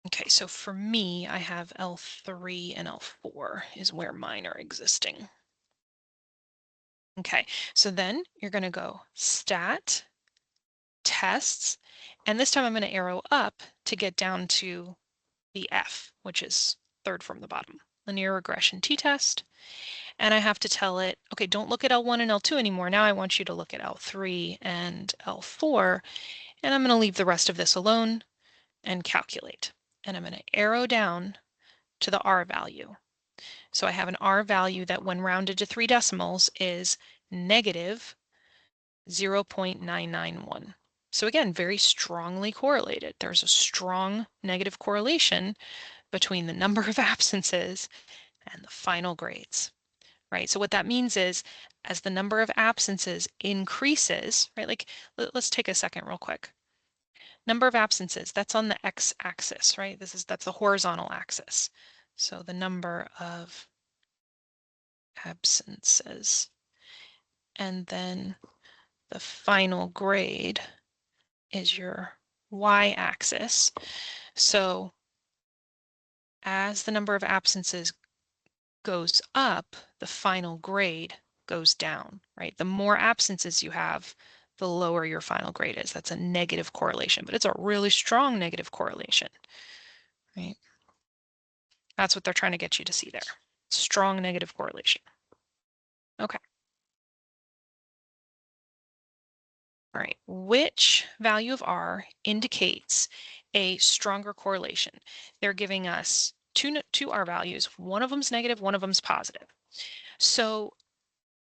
Okay, so for me, I have L3 and L4 is where mine are existing. Okay, so then you're going to go stat, tests, and this time I'm going to arrow up to get down to the F, which is third from the bottom, linear regression t-test. And I have to tell it, okay, don't look at L1 and L2 anymore. Now I want you to look at L3 and L4, and I'm going to leave the rest of this alone and calculate. And I'm going to arrow down to the R value. So I have an R value that when rounded to 3 decimals is negative 0.991. So again, very strongly correlated. There's a strong negative correlation between the number of absences and the final grades, right? So what that means is as the number of absences increases, right? Like let's take a second real quick. Number of absences, that's on the x-axis, right? That's the horizontal axis. So the number of absences. And then the final grade is your y-axis. So as the number of absences goes up, the final grade goes down, right? The more absences you have, the lower your final grade is. That's a negative correlation, but it's a really strong negative correlation, right? That's what they're trying to get you to see there. Strong negative correlation. Okay. All right, which value of R indicates a stronger correlation? They're giving us two R values. One of them's negative, one of them's positive. So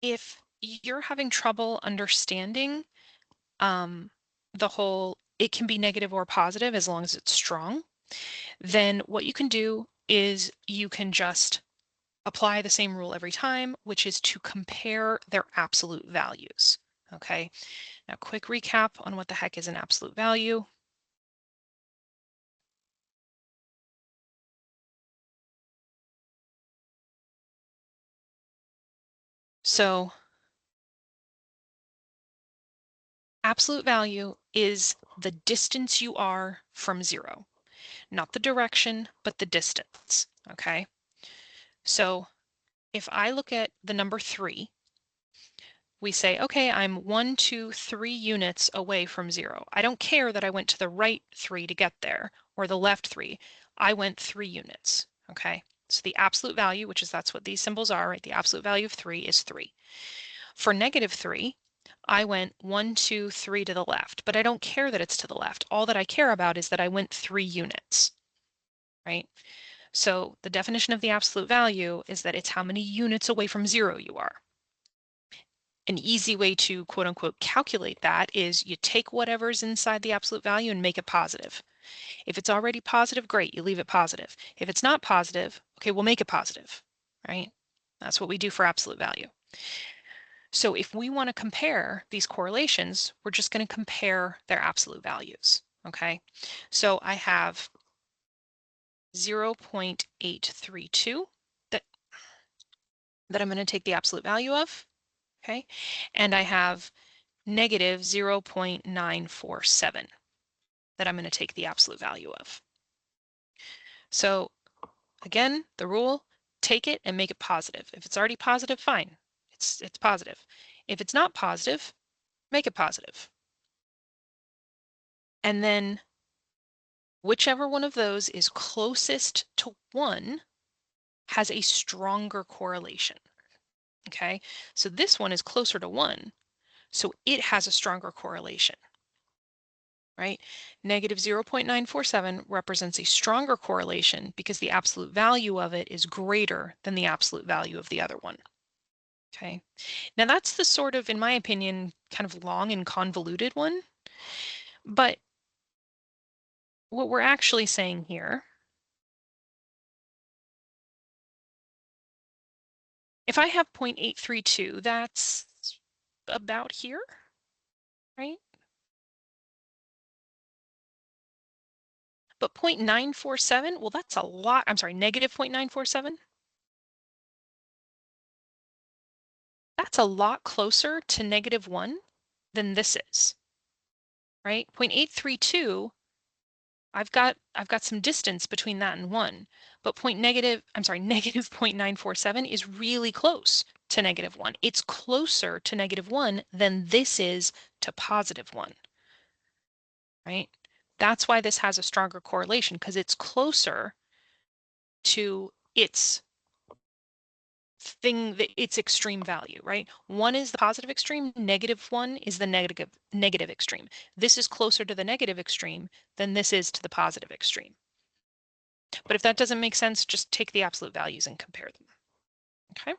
if you're having trouble understanding the whole, it can be negative or positive as long as it's strong, then what you can do is you can just apply the same rule every time, which is to compare their absolute values. Okay, now quick recap on what the heck is an absolute value. So absolute value is the distance you are from zero, not the direction, but the distance. Okay, so if I look at the number 3, we say, okay, I'm 1, 2, 3 units away from 0. I don't care that I went to the right 3 to get there or the left 3. I went 3 units. Okay, so the absolute value, which is that's what these symbols are, right? The absolute value of 3 is 3. For negative 3, I went 1, 2, 3 to the left, but I don't care that it's to the left. All that I care about is that I went 3 units, right? So the definition of the absolute value is that it's how many units away from 0 you are. An easy way to quote unquote calculate that is you take whatever's inside the absolute value and make it positive. If it's already positive, great, you leave it positive. If it's not positive, okay, we'll make it positive, right? That's what we do for absolute value. So if we want to compare these correlations, we're just going to compare their absolute values, okay? So I have 0.832 that I'm going to take the absolute value of, okay? And I have negative 0.947 that I'm going to take the absolute value of. So again, the rule, take it and make it positive. If it's already positive, fine. It's positive. If it's not positive, make it positive. And then whichever one of those is closest to 1 has a stronger correlation. Okay, so this one is closer to 1, so it has a stronger correlation. Right? Negative 0.947 represents a stronger correlation because the absolute value of it is greater than the absolute value of the other one. Okay. Now that's the sort of, in my opinion, kind of long and convoluted one. But what we're actually saying here, if I have 0.832, that's about here, right? But 0.947, well, that's a lot. I'm sorry, negative 0.947. That's a lot closer to negative 1 than this is, right? 0.832, I've got some distance between that and 1, but negative 0.947 is really close to negative 1. It's closer to negative 1 than this is to positive 1, right? That's why this has a stronger correlation, because it's closer to its its extreme value, right? 1 is the positive extreme, negative 1 is the negative extreme. This is closer to the negative extreme than this is to the positive extreme. But if that doesn't make sense, just take the absolute values and compare them. Okay.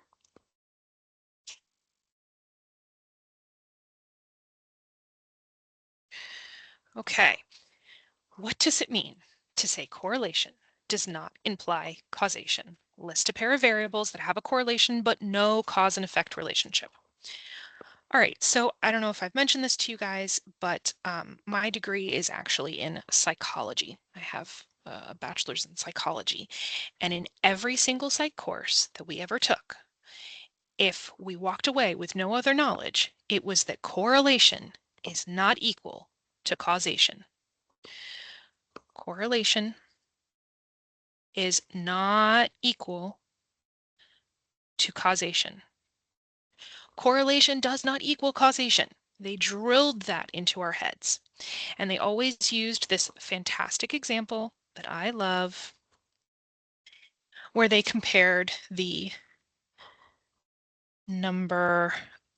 Okay. What does it mean to say correlation does not imply causation? List a pair of variables that have a correlation but no cause and effect relationship. All right, so I don't know if I've mentioned this to you guys, but my degree is actually in psychology. I have a bachelor's in psychology, and in every single psych course that we ever took, if we walked away with no other knowledge, it was that correlation is not equal to causation. Correlation is not equal to causation. Correlation does not equal causation. They drilled that into our heads. And they always used this fantastic example that I love, where they compared the number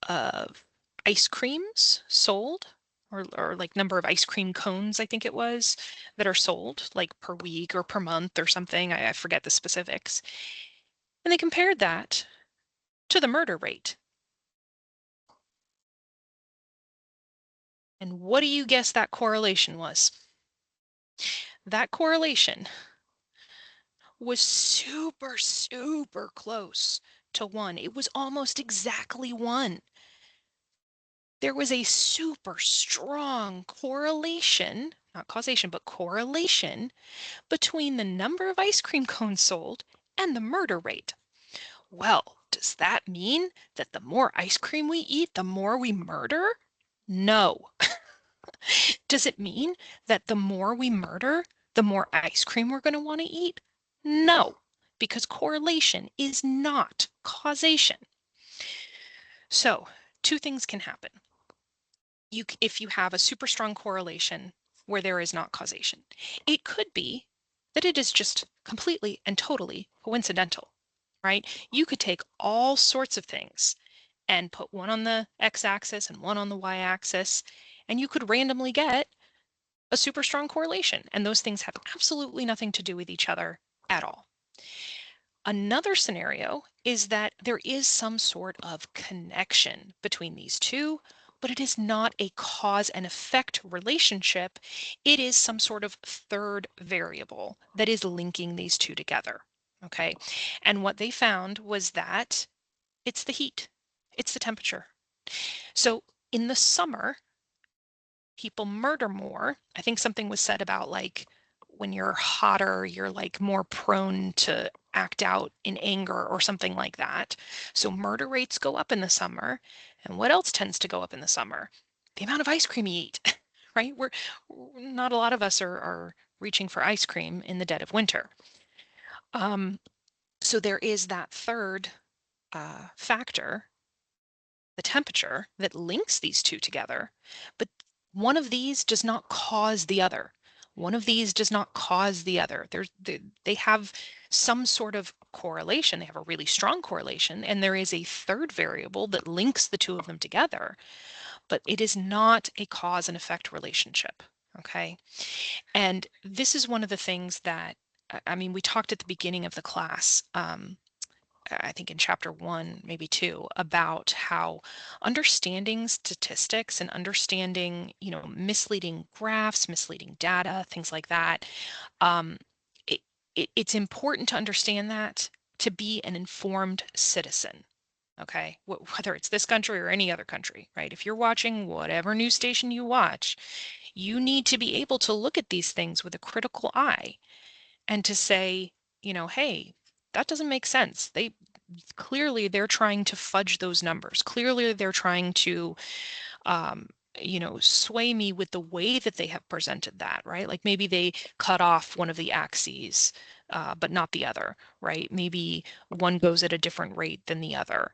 of ice creams sold, or like number of ice cream cones, I think it was, that are sold like per week or per month or something. I forget the specifics. And they compared that to the murder rate. And what do you guess that correlation was? That correlation was super, super close to 1. It was almost exactly 1. there was a super strong correlation, not causation, but correlation between the number of ice cream cones sold and the murder rate. Well, does that mean that the more ice cream we eat, the more we murder? No. Does it mean that the more we murder, the more ice cream we're going to want to eat? No, because correlation is not causation. So, two things can happen. If you have a super strong correlation where there is not causation, it could be that it is just completely and totally coincidental, right? You could take all sorts of things and put one on the x-axis and one on the y-axis, and you could randomly get a super strong correlation, and those things have absolutely nothing to do with each other at all. Another scenario is that there is some sort of connection between these two, but it is not a cause and effect relationship. It is some sort of third variable that is linking these two together. Okay. And what they found was that it's the heat, it's the temperature. So in the summer, people murder more. I think something was said about like when you're hotter, you're like more prone to act out in anger or something like that. So murder rates go up in the summer. And what else tends to go up in the summer? The amount of ice cream you eat, right? We're not a lot of us are reaching for ice cream in the dead of winter. So there is that third factor, the temperature, that links these two together, but one of these does not cause the other. One of these does not cause the other. They have some sort of correlation. They have a really strong correlation, and there is a third variable that links the two of them together, but it is not a cause and effect relationship. Okay. And this is one of the things that, I mean, we talked at the beginning of the class, I think in chapter 1, maybe 2, about how understanding statistics and understanding, misleading graphs, misleading data, things like that, um, it, it's important to understand that to be an informed citizen. Okay, whether it's this country or any other country, right? If you're watching whatever news station you watch, you need to be able to look at these things with a critical eye and to say, hey, that doesn't make sense. Clearly they're trying to fudge those numbers. Clearly they're trying to, sway me with the way that they have presented that, right? Like maybe they cut off one of the axes, but not the other, right? Maybe one goes at a different rate than the other.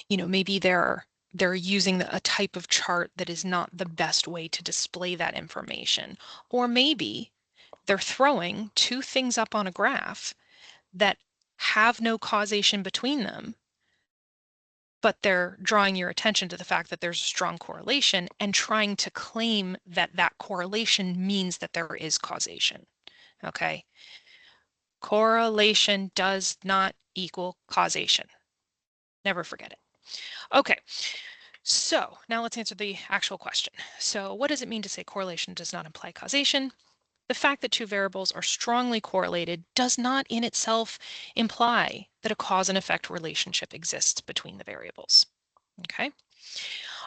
Maybe they're using a type of chart that is not the best way to display that information. Or maybe they're throwing two things up on a graph that have no causation between them, but they're drawing your attention to the fact that there's a strong correlation and trying to claim that that correlation means that there is causation. Okay. Correlation does not equal causation. Never forget it. Okay. So now let's answer the actual question. So what does it mean to say correlation does not imply causation? The fact that two variables are strongly correlated does not in itself imply that a cause and effect relationship exists between the variables. Okay.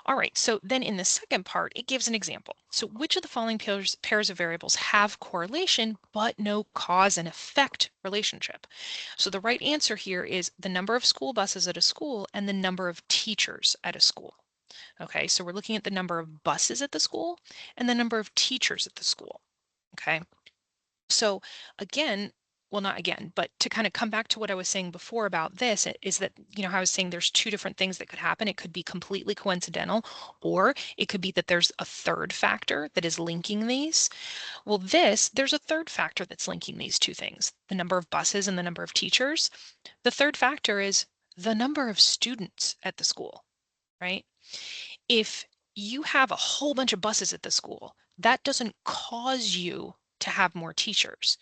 All right, so then in the second part, it gives an example. So which of the following pairs of variables have correlation but no cause and effect relationship? So the right answer here is the number of school buses at a school and the number of teachers at a school. Okay, so we're looking at the number of buses at the school and the number of teachers at the school. Okay. So again, well, not again, but to kind of come back to what I was saying before about this is that, how I was saying there's two different things that could happen. It could be completely coincidental, or it could be that there's a third factor that is linking these. Well, there's a third factor that's linking these two things, the number of buses and the number of teachers. The third factor is the number of students at the school, right? If you have a whole bunch of buses at the school, that doesn't cause you to have more teachers.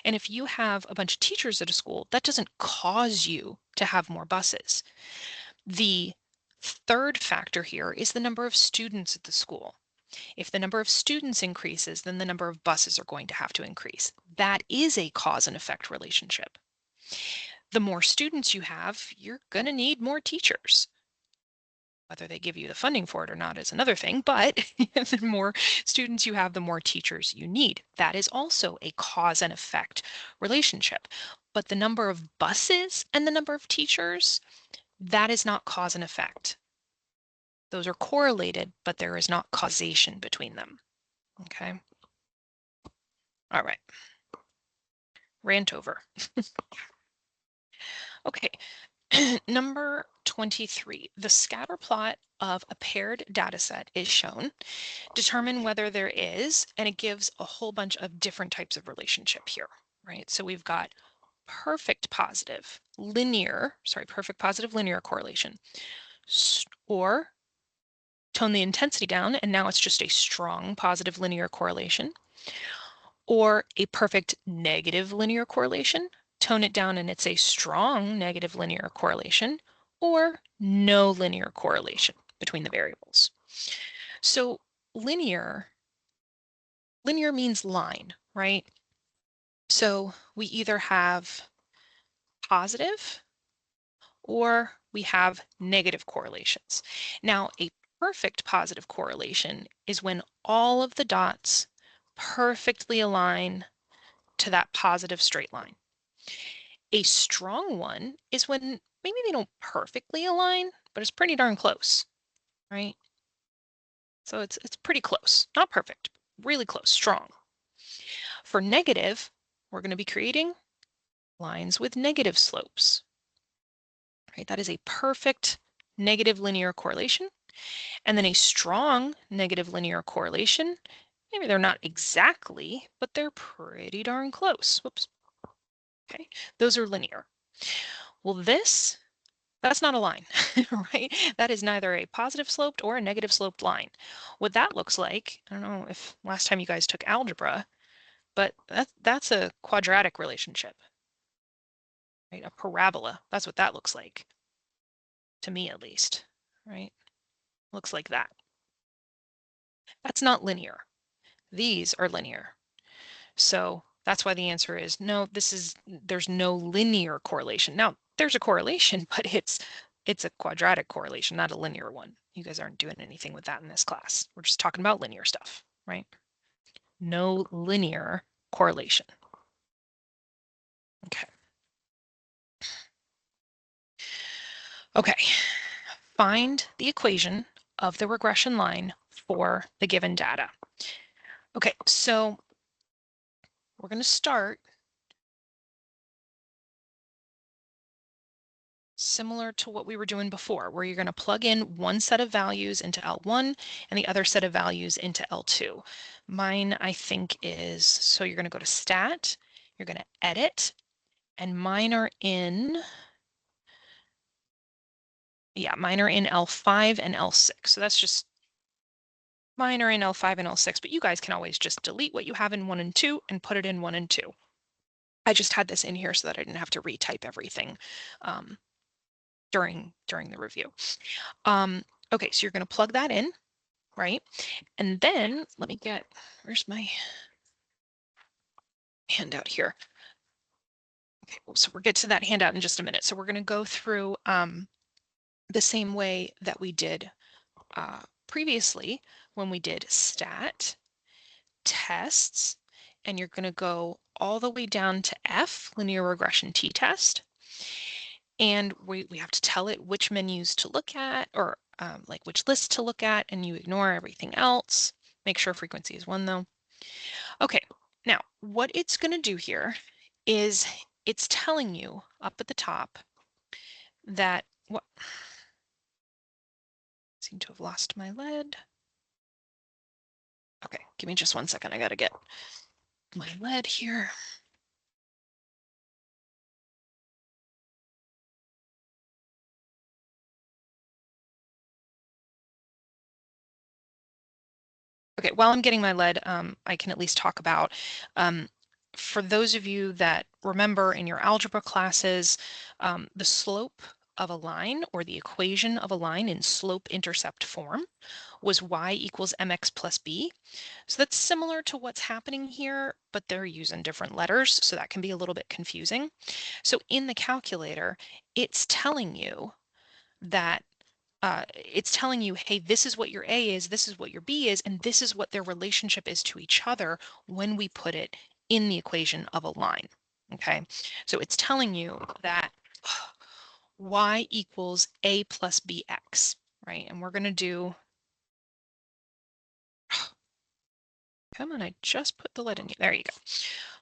And if you have a bunch of teachers at a school, that doesn't cause you to have more buses. The third factor here is the number of students at the school. If the number of students increases, then the number of buses are going to have to increase. That is a cause and effect relationship. The more students you have, you're going to need more teachers. Whether they give you the funding for it or not is another thing, but the more students you have, the more teachers you need. That is also a cause and effect relationship. But the number of buses and the number of teachers, that is not cause and effect. Those are correlated, but there is not causation between them. Okay. All right. Rant over. Okay. Number 23, the scatter plot of a paired data set is shown. Determine whether there is, and it gives a whole bunch of different types of relationship here, right? So we've got perfect positive linear correlation, or tone the intensity down, and now it's just a strong positive linear correlation, or a perfect negative linear correlation, tone it down and it's a strong negative linear correlation, or no linear correlation between the variables. So linear means line, right? So we either have positive or we have negative correlations. Now, a perfect positive correlation is when all of the dots perfectly align to that positive straight line. A strong one is when maybe they don't perfectly align, but it's pretty darn close, right? So it's pretty close, not perfect, really close, strong. For negative, we're going to be creating lines with negative slopes, right? That is a perfect negative linear correlation. And then a strong negative linear correlation, maybe they're not exactly, but they're pretty darn close. Whoops. Okay, those are linear. Well, that's not a line, right? That is neither a positive sloped or a negative sloped line. What that looks like, I don't know if last time you guys took algebra, but that's a quadratic relationship, right? A parabola. That's what that looks like, to me at least, right? Looks like that. That's not linear. These are linear. So that's why the answer is no, there's no linear correlation. Now, there's a correlation, but it's a quadratic correlation, not a linear one. You guys aren't doing anything with that in this class. We're just talking about linear stuff, right? No linear correlation. Okay. Okay. Find the equation of the regression line for the given data. Okay, so we're going to start similar to what we were doing before, where you're going to plug in one set of values into L1 and the other set of values into L2. Mine, I think, is, so you're going to go to Stat, you're going to Edit, and mine are in L5 and L6. So that's just, mine are in L5 and L6, but you guys can always just delete what you have in 1 and 2 and put it in 1 and 2. I just had this in here so that I didn't have to retype everything during the review. Okay, so you're going to plug that in, right? And then let me get, where's my handout here? Okay, so we'll get to that handout in just a minute. So we're going to go through the same way that we did previously when we did stat, tests, and you're going to go all the way down to F, linear regression t-test. And we have to tell it which menus to look at, or like which list to look at, and you ignore everything else. Make sure frequency is 1 though. Okay, now what it's going to do here is it's telling you up at the top that what seem to have lost my lead. Okay, give me just 1 second. I got to get my lead here. Okay, while I'm getting my lead, I can at least talk about, for those of you that remember in your algebra classes, the slope of a line, or the equation of a line in slope-intercept form, was y equals mx plus b. So that's similar to what's happening here, but they're using different letters, so that can be a little bit confusing. So in the calculator, it's telling you that it's telling you, hey, this is what your A is, this is what your B is, and this is what their relationship is to each other when we put it in the equation of a line. Okay, so it's telling you that y equals A plus bx, right? And we're going to do, come on, I just put the lead in here. There you go.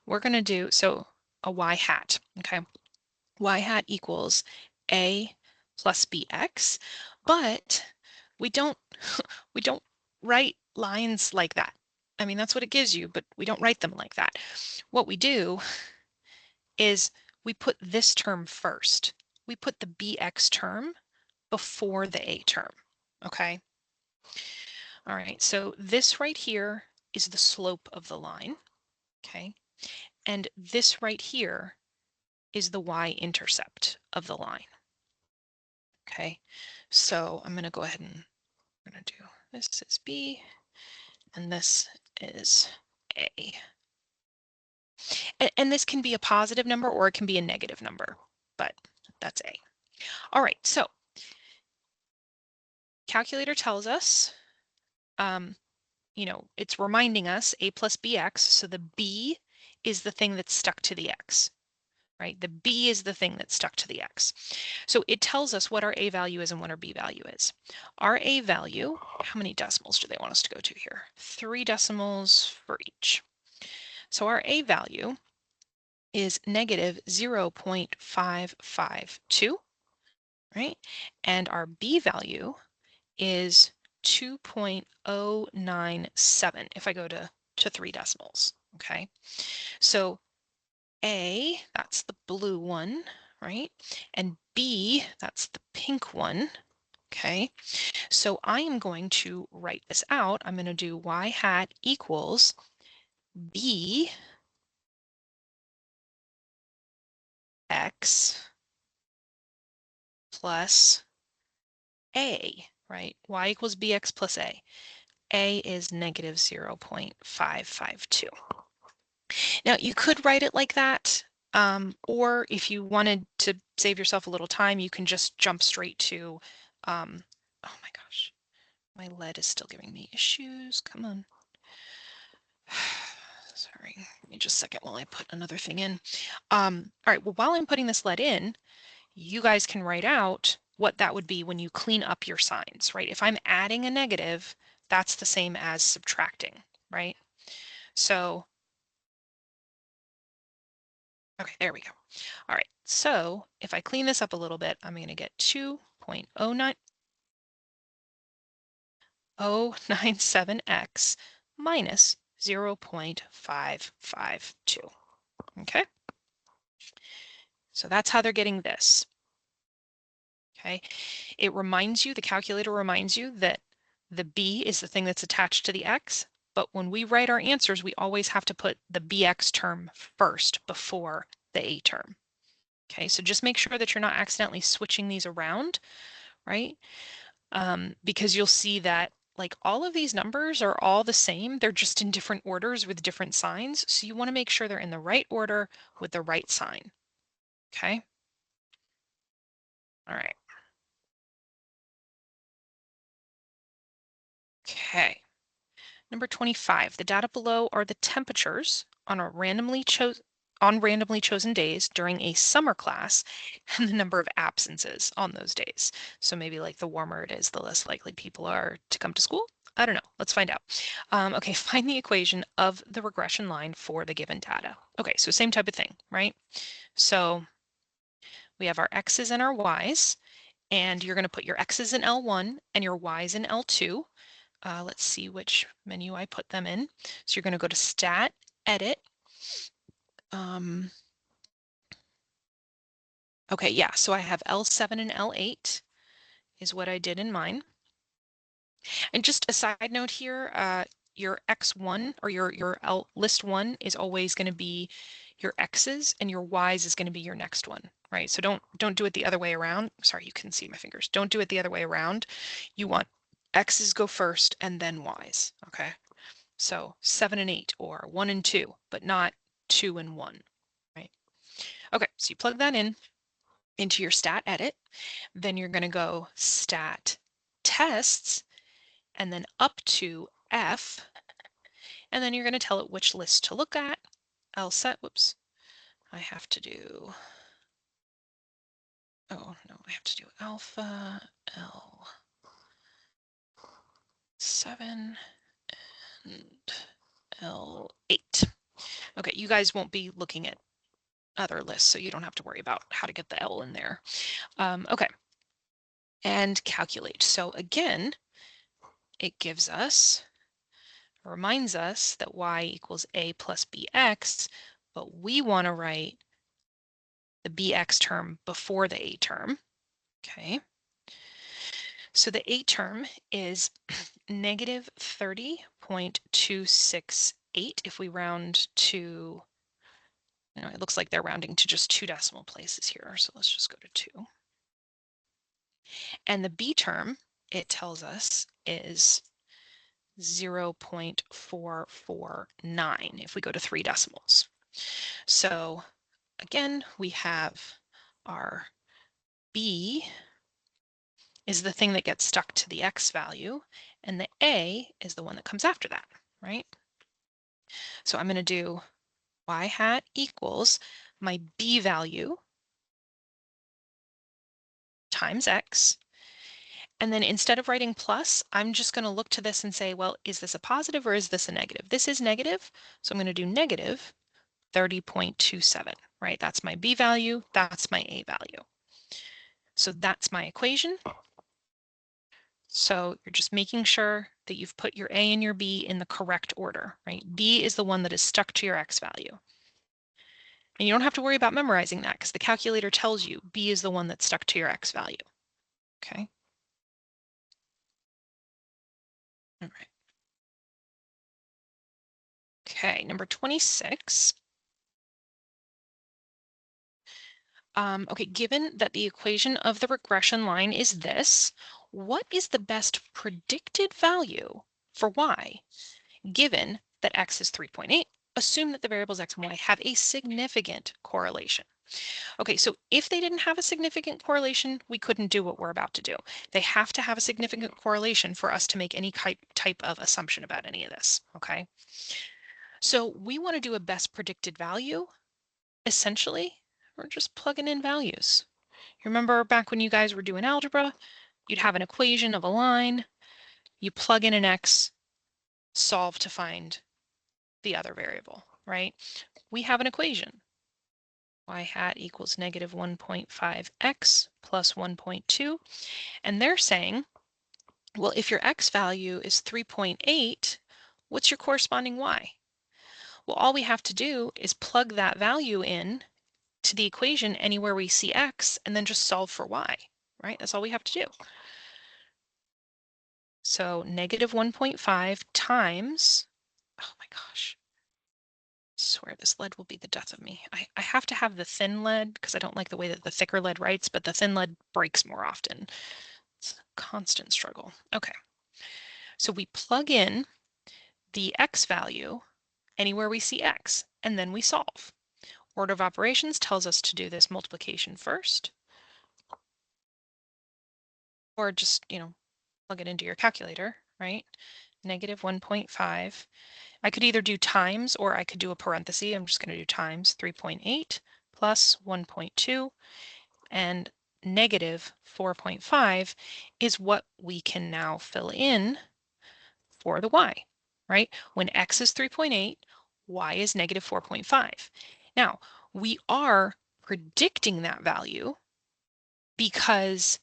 We're going to do, so a y hat, okay? Y hat equals A plus bx, but we don't we don't write lines like that. I mean, that's what it gives you, but we don't write them like that. What we do is we put this term first. We put the bx term before the a term, okay? All right, so this right here is the slope of the line, okay? And this right here is the y-intercept of the line, okay? So I'm going to go ahead and we're going to do this is B and this is A. And this can be a positive number or it can be a negative number, but that's A. All right, so calculator tells us, you know, it's reminding us A plus bx, so the B is the thing that's stuck to the x, right? The B is the thing that's stuck to the x. So it tells us what our A value is and what our B value is. Our A value, how many decimals do they want us to go to here? 3 decimals for each. So our A value is negative 0.552, right? And our B value is 2.097 if I go to 3 decimals, okay? So A, that's the blue one, right? And B, that's the pink one, okay? So I am going to write this out. I'm going to do y hat equals B x plus A, right? Y equals bx plus A. A is negative 0.552. Now you could write it like that, or if you wanted to save yourself a little time, you can just jump straight to, oh my gosh, my lead is still giving me issues. Come on. Sorry, give me just a second while I put another thing in. All right, well, while I'm putting this lead in, you guys can write out what that would be when you clean up your signs, right? If I'm adding a negative, that's the same as subtracting, right? So, okay, there we go. All right, so if I clean this up a little bit, I'm going to get 2.097x minus 0.552. Okay, so that's how they're getting this. Okay, it reminds you, the calculator reminds you that the b is the thing that's attached to the x, but when we write our answers, we always have to put the bx term first before the a term. Okay, so just make sure that you're not accidentally switching these around, right? Because you'll see that like all of these numbers are all the same. They're just in different orders with different signs. So you want to make sure they're in the right order with the right sign. Okay. All right. Okay. Number 25, the data below are the temperatures on randomly chosen days during a summer class and the number of absences on those days. So maybe like the warmer it is, the less likely people are to come to school. I don't know. Let's find out. Okay, find the equation of the regression line for the given data. Okay, so same type of thing, right? So we have our x's and our y's, and you're going to put your x's in L1 and your y's in L2. Let's see which menu I put them in. So you're going to go to Stat, Edit. Okay, yeah, so I have L7 and L8 is what I did in mine. And just a side note here, your X1 or your list 1 is always going to be your X's and your Y's is going to be your next one, right? So don't do it the other way around. Sorry, you can see my fingers. Don't do it the other way around. You want X's go first and then Y's, okay? So 7 and 8 or 1 and 2, but not 2 and 1, right? Okay, so you plug that in into your stat edit. Then you're going to go stat tests, and then up to F, and then you're going to tell it which list to look at. LSET, whoops, I have to do, oh no, I have to do alpha L7 and L8. Okay, you guys won't be looking at other lists, so you don't have to worry about how to get the L in there. Okay, and calculate. So again, it reminds us that y equals a plus bx, but we want to write the bx term before the a term. Okay, so the a term is negative 30.268 if we round to, it looks like they're rounding to just 2 decimal places here, so let's just go to 2. And the b term, it tells us, is 0.449 if we go to 3 decimals. So again, we have our b is the thing that gets stuck to the x value, and the a is the one that comes after that, right? So I'm going to do y hat equals my b value times x. And then instead of writing plus, I'm just going to look to this and say, well, is this a positive or is this a negative? This is negative, so I'm going to do negative 30.27, right? That's my b value, that's my a value. So that's my equation. So you're just making sure that you've put your a and your b in the correct order, right? B is the one that is stuck to your x value. And you don't have to worry about memorizing that because the calculator tells you b is the one that's stuck to your x value. Okay. All right. Okay, number 26. Okay, given that the equation of the regression line is this, what is the best predicted value for y, given that x is 3.8? Assume that the variables x and y have a significant correlation. Okay, so if they didn't have a significant correlation, we couldn't do what we're about to do. They have to have a significant correlation for us to make any type of assumption about any of this, okay? So we want to do a best predicted value. Essentially, we're just plugging in values. You remember back when you guys were doing algebra, you'd have an equation of a line, you plug in an x, solve to find the other variable, right? We have an equation. Y hat equals negative 1.5x plus 1.2. And they're saying, well, if your x value is 3.8, what's your corresponding y? Well, all we have to do is plug that value in to the equation anywhere we see x and then just solve for y, right? That's all we have to do. So negative 1.5 times, oh my gosh, I swear this lead will be the death of me. I have to have the thin lead because I don't like the way that the thicker lead writes, but the thin lead breaks more often. It's a constant struggle. Okay, so we plug in the x value anywhere we see x, and then we solve. Order of operations tells us to do this multiplication first, or just, plug it into your calculator, right? Negative 1.5. I could either do times or I could do a parenthesis. I'm just going to do times 3.8 plus 1.2, and negative 4.5 is what we can now fill in for the y, right? When x is 3.8, y is negative 4.5. Now, we are predicting that value because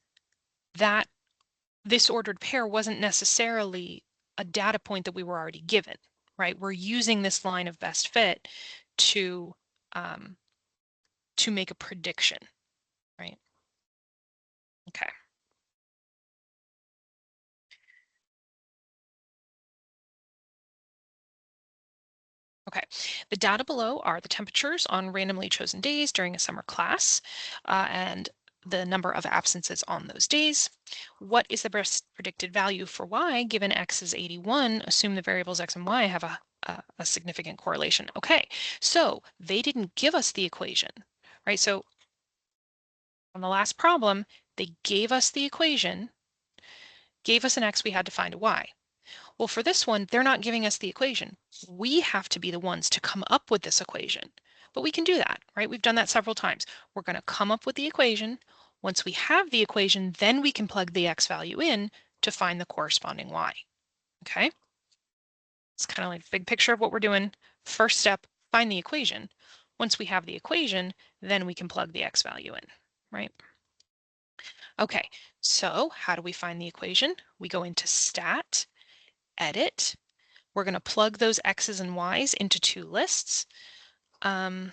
this ordered pair wasn't necessarily a data point that we were already given, right? We're using this line of best fit to make a prediction, right? Okay. Okay, the data below are the temperatures on randomly chosen days during a summer class and the number of absences on those days. What is the best predicted value for y given x is 81? Assume the variables x and y have a significant correlation. Okay, so they didn't give us the equation, right? So on the last problem, they gave us the equation gave us an x, we had to find a y. Well, for this one, they're not giving us the equation. We have to be the ones to come up with this equation. But we can do that, right? We've done that several times. We're going to come up with the equation. Once we have the equation, then we can plug the x value in to find the corresponding y. Okay? It's kind of like a big picture of what we're doing. First step, find the equation. Once we have the equation, then we can plug the x value in, right? Okay, so how do we find the equation? We go into Stat, Edit. We're going to plug those x's and y's into two lists. Oh,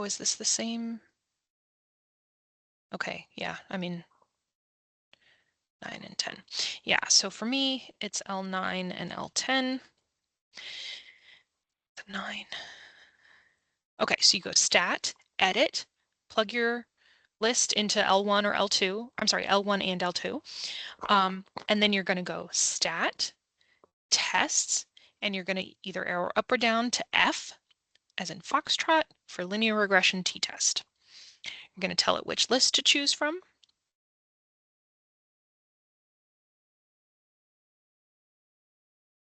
is this the same? Okay, yeah, I mean, 9 and 10. Yeah, so for me, it's L9 and L10. 9. Okay, so you go Stat, Edit, plug your list into L1 or L2. I'm sorry, L1 and L2. And then you're going to go Stat, Tests, and you're going to either arrow up or down to F, as in Foxtrot, for linear regression t-test. You're going to tell it which list to choose from.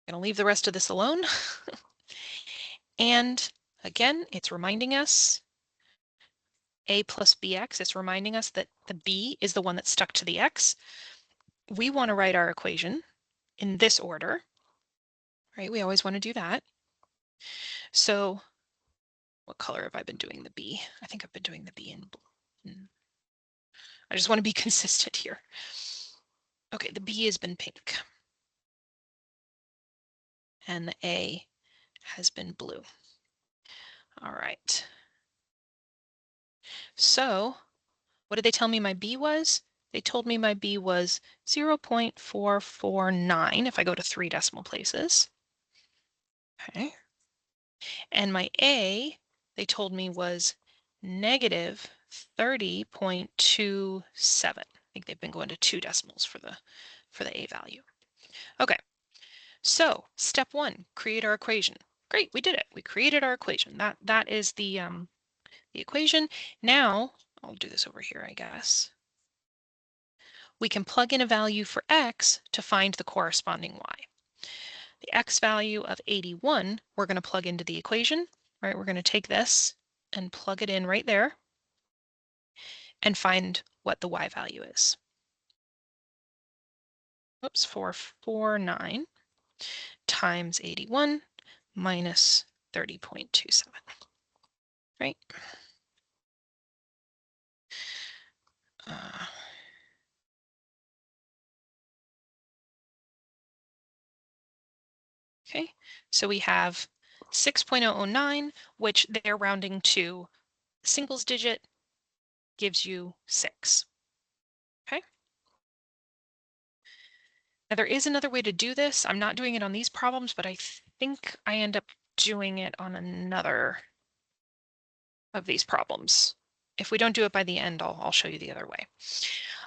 I'm going to leave the rest of this alone. And again, it's reminding us a plus bx. It's reminding us that the b is the one that's stuck to the x. We want to write our equation in this order, right? We always want to do that. So what color have I been doing the b? I think I've been doing the b in blue. I just want to be consistent here. Okay, the b has been pink. And the a has been blue. All right. So what did they tell me my b was? They told me my b was 0.449 if I go to 3 decimal places. Okay. And my a, they told me was negative 30.27. I think they've been going to 2 decimals for the a value. Okay. So step 1, create our equation. Great, we did it. We created our equation. That is the equation. Now, I'll do this over here, I guess. We can plug in a value for x to find the corresponding y. The x value of 81, we're going to plug into the equation, right? We're going to take this and plug it in right there and find what the y value is. Oops, 449 times 81 minus 30.27, right? Okay, so we have 6.009, which they're rounding to singles digit, gives you 6. Okay. Now there is another way to do this. I'm not doing it on these problems, but I think I end up doing it on another of these problems. If we don't do it by the end, I'll show you the other way.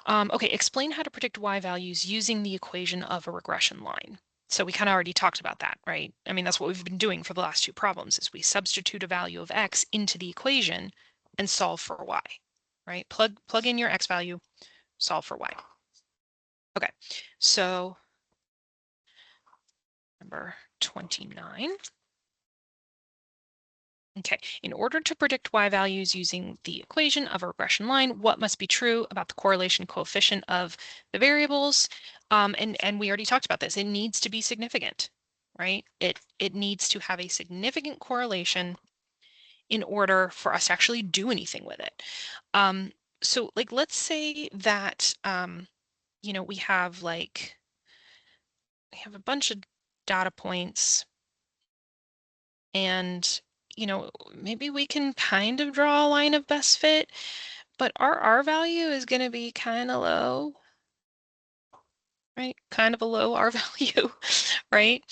Okay, explain how to predict y values using the equation of a regression line. So we kind of already talked about that, right? I mean, that's what we've been doing for the last 2 problems, is we substitute a value of x into the equation and solve for y, right? Plug in your x value, solve for y. Okay, so number 29. Okay, in order to predict y values using the equation of a regression line, what must be true about the correlation coefficient of the variables? And we already talked about this. It needs to be significant, right? It needs to have a significant correlation in order for us to actually do anything with it. So like, let's say that, you know, we have a bunch of data points, and you know, maybe we can kind of draw a line of best fit, but our R value is going to be kind of low, right? Kind of a low R value, right?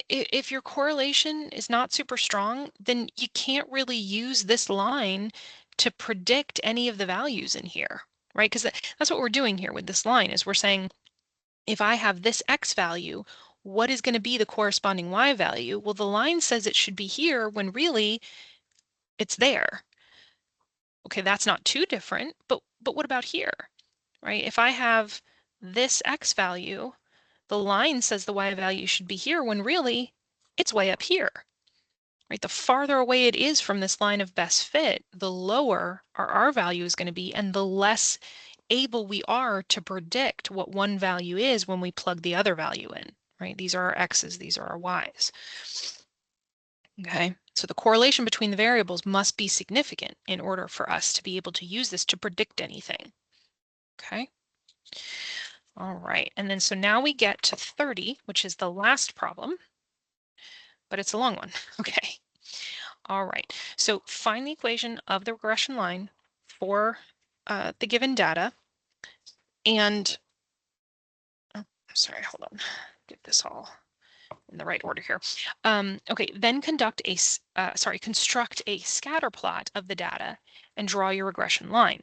If your correlation is not super strong, then you can't really use this line to predict any of the values in here, right? Because that's what we're doing here with this line, is we're saying, if I have this X value, what is going to be the corresponding Y value? Well, the line says it should be here when really it's there. Okay, that's not too different, but but what about here, right? If I have this x value, the line says the y value should be here when really it's way up here, right? The farther away it is from this line of best fit, the lower our R value is going to be, and the less able we are to predict what one value is when we plug the other value in, right? These are our x's, these are our y's. Okay, so the correlation between the variables must be significant in order for us to be able to use this to predict anything. Okay. All right, and then so now we get to 30, which is the last problem, but it's a long one. Okay. All right, so find the equation of the regression line for the given data. And, oh, sorry, hold on, get this all in the right order here. Okay, then construct a scatter plot of the data and draw your regression line.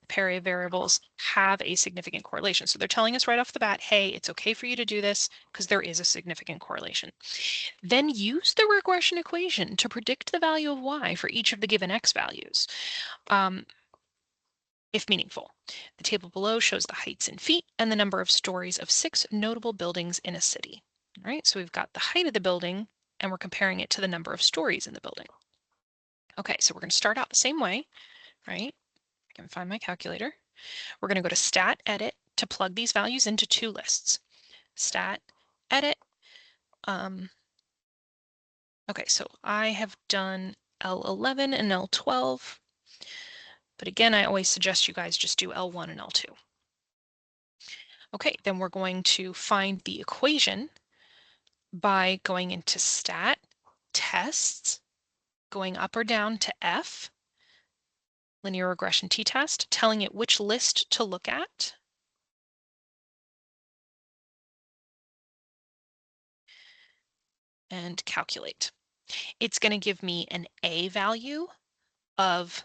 The pair of variables have a significant correlation. So they're telling us right off the bat, hey, it's okay for you to do this because there is a significant correlation. Then use the regression equation to predict the value of y for each of the given x values, if meaningful. The table below shows the heights in feet and the number of stories of 6 notable buildings in a city. All right, so we've got the height of the building and we're comparing it to the number of stories in the building. Okay, so we're going to start out the same way, right? I can find my calculator. We're going to go to Stat Edit to plug these values into two lists. Stat Edit. Okay, so I have done L11 and L12, but again, I always suggest you guys just do L1 and L2. Okay, then we're going to find the equation by going into Stat, Tests, going up or down to F, Linear Regression t-test, telling it which list to look at. And calculate. It's going to give me an A value of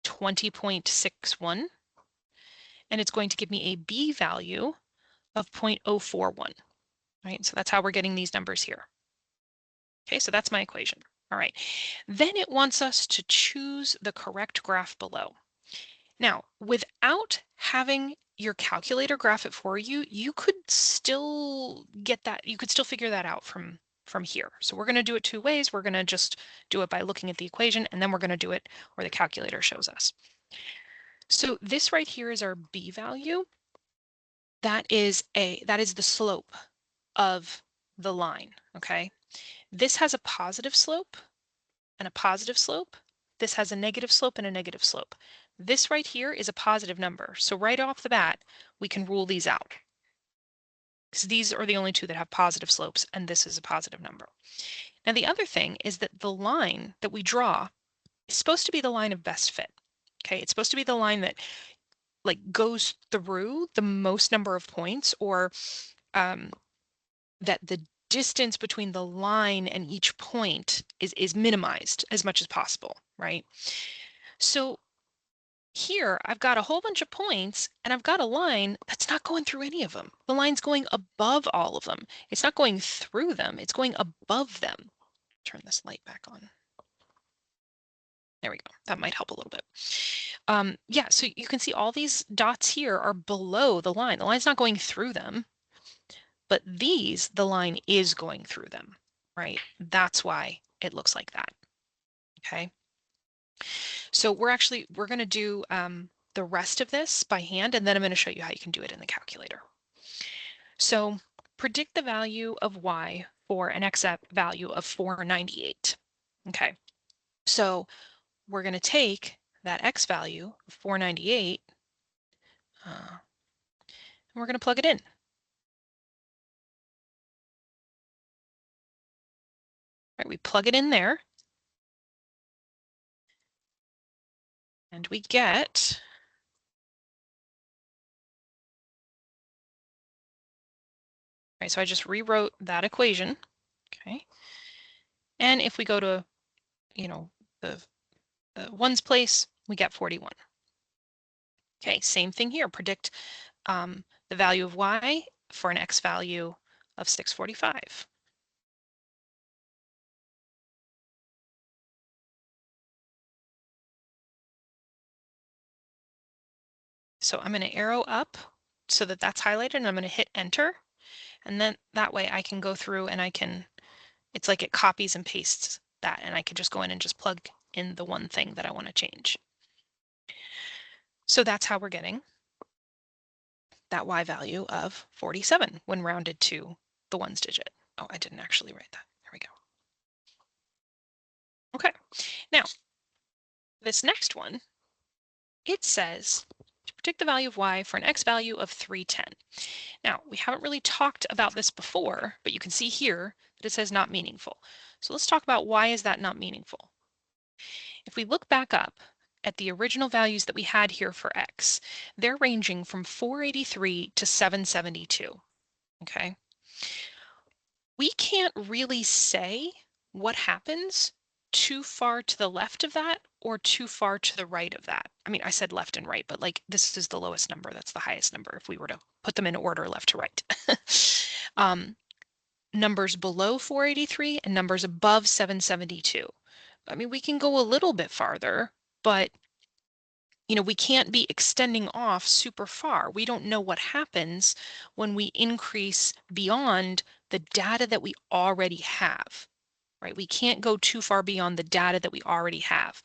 20.61, and it's going to give me a B value of 0.041, right? So that's how we're getting these numbers here. Okay, so that's my equation. All right, then it wants us to choose the correct graph below. Now, without having your calculator graph it for you, you could still get that, you could still figure that out from here. So we're going to do it two ways. We're going to just do it by looking at the equation, and then we're going to do it where the calculator shows us. So this right here is our B value. That is the slope of the line, okay? This has a positive slope and a positive slope. This has a negative slope and a negative slope. This right here is a positive number. So right off the bat, we can rule these out, because these are the only two that have positive slopes, and this is a positive number. Now, the other thing is that the line that we draw is supposed to be the line of best fit. Okay, it's supposed to be the line that like goes through the most number of points, or that the distance between the line and each point is minimized as much as possible, right? So here I've got a whole bunch of points and I've got a line that's not going through any of them. The line's going above all of them. It's not going through them, it's going above them. Turn this light back on. There we go. That might help a little bit. Yeah, so you can see all these dots here are below the line. The line's not going through them, but these, the line is going through them, right? That's why it looks like that. Okay. So we're going to do the rest of this by hand, and then I'm going to show you how you can do it in the calculator. So predict the value of y for an x value of 498. Okay. So we're going to take that x value of 498 and we're going to plug it in. Right, we plug it in there and we get right, so I just rewrote that equation. Okay. And if we go to, the ones place, we get 41. Okay, same thing here. Predict the value of y for an x value of 645. So I'm going to arrow up so that that's highlighted, and I'm going to hit enter. And then that way I can go through and it's like it copies and pastes that, and I can just go in and just plug in the one thing that I want to change. So that's how we're getting that y value of 47 when rounded to the ones digit. Oh, I didn't actually write that. There we go. Okay, now this next one, it says to predict the value of y for an x value of 310. Now, we haven't really talked about this before, but you can see here that it says not meaningful. So let's talk about why is that not meaningful. If we look back up at the original values that we had here for x, they're ranging from 483 to 772, okay? We can't really say what happens too far to the left of that or too far to the right of that. I mean, I said left and right, but like this is the lowest number, that's the highest number if we were to put them in order left to right. Numbers below 483 and numbers above 772. I mean, we can go a little bit farther, but we can't be extending off super far. We don't know what happens when we increase beyond the data that we already have, right? We can't go too far beyond the data that we already have.